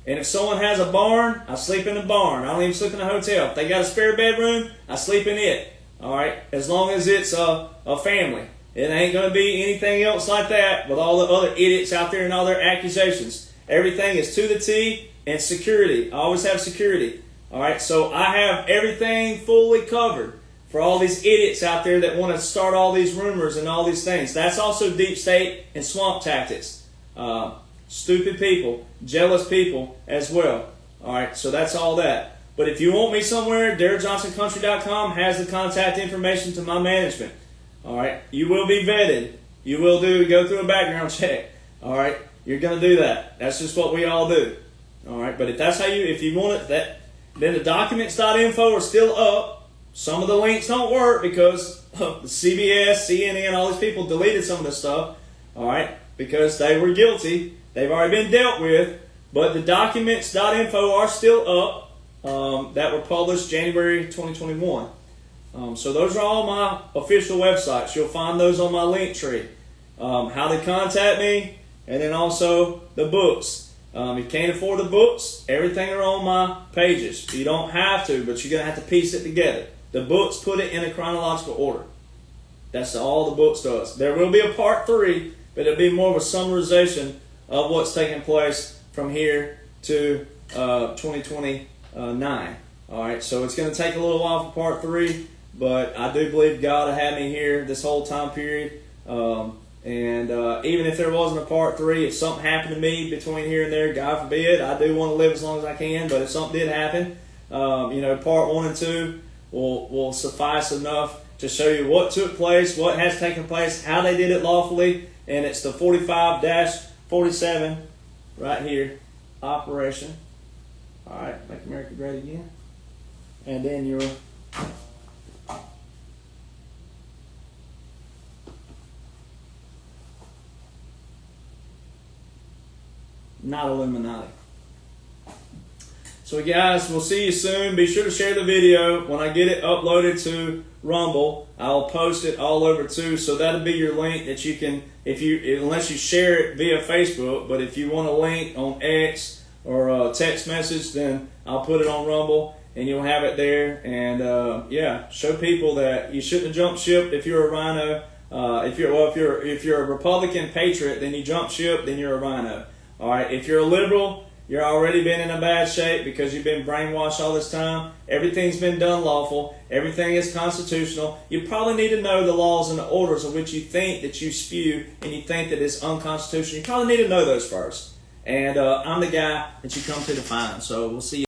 [SPEAKER 2] And if someone has a barn, I sleep in the barn. I don't even sleep in a hotel. If they got a spare bedroom, I sleep in it. Alright? As long as it's a family. It ain't going to be anything else like that with all the other idiots out there and all their accusations. Everything is to the T and security. I always have security. Alright? So I have everything fully covered for all these idiots out there that want to start all these rumors and all these things. That's also deep state and swamp tactics. Stupid people, jealous people as well. Alright, so that's all that. But if you want me somewhere, DerrickJohnsonCountry.com has the contact information to my management. Alright, you will be vetted. You will go through a background check. Alright, you're going to do that. That's just what we all do. Alright, but if you want it, then the documents.info are still up. Some of the links don't work because the CBS, CNN, all these people deleted some of this stuff, alright, because they were guilty They've already been dealt with, but the documents.info are still up that were published January 2021. So those are all my official websites. You'll find those on my link tree. How to contact me, and then also the books. If you can't afford the books, everything are on my pages. You don't have to, but you're going to have to piece it together. The books put it in a chronological order. That's all the books does. There will be a part 3, but it'll be more of a summarization of what's taking place from here to 2029. All right, so it's going to take a little while for part 3, but I do believe God had me here this whole time period. And even if there wasn't a part 3, if something happened to me between here and there, God forbid, I do want to live as long as I can, but if something did happen, part 1 and 2 will suffice enough to show you what took place, what has taken place, how they did it lawfully, and it's the 45-47 right here, Operation. All right, Make America Great Again. And then your not Illuminati. So guys, we'll see you soon. Be sure to share the video. When I get it uploaded to Rumble, I'll post it all over too. So that'll be your link that you can, unless you share it via Facebook, but if you want a link on X or a text message, then I'll put it on Rumble and you'll have it there. And show people that you shouldn't have jumped ship if you're a rhino. If you're a Republican patriot, then you jump ship, then you're a rhino. All right, if you're a liberal, you're already been in a bad shape because you've been brainwashed all this time. Everything's been done lawful. Everything is constitutional. You probably need to know the laws and the orders of which you think that you spew and you think that it's unconstitutional. You probably need to know those first. And I'm the guy that you come to find. So we'll see you.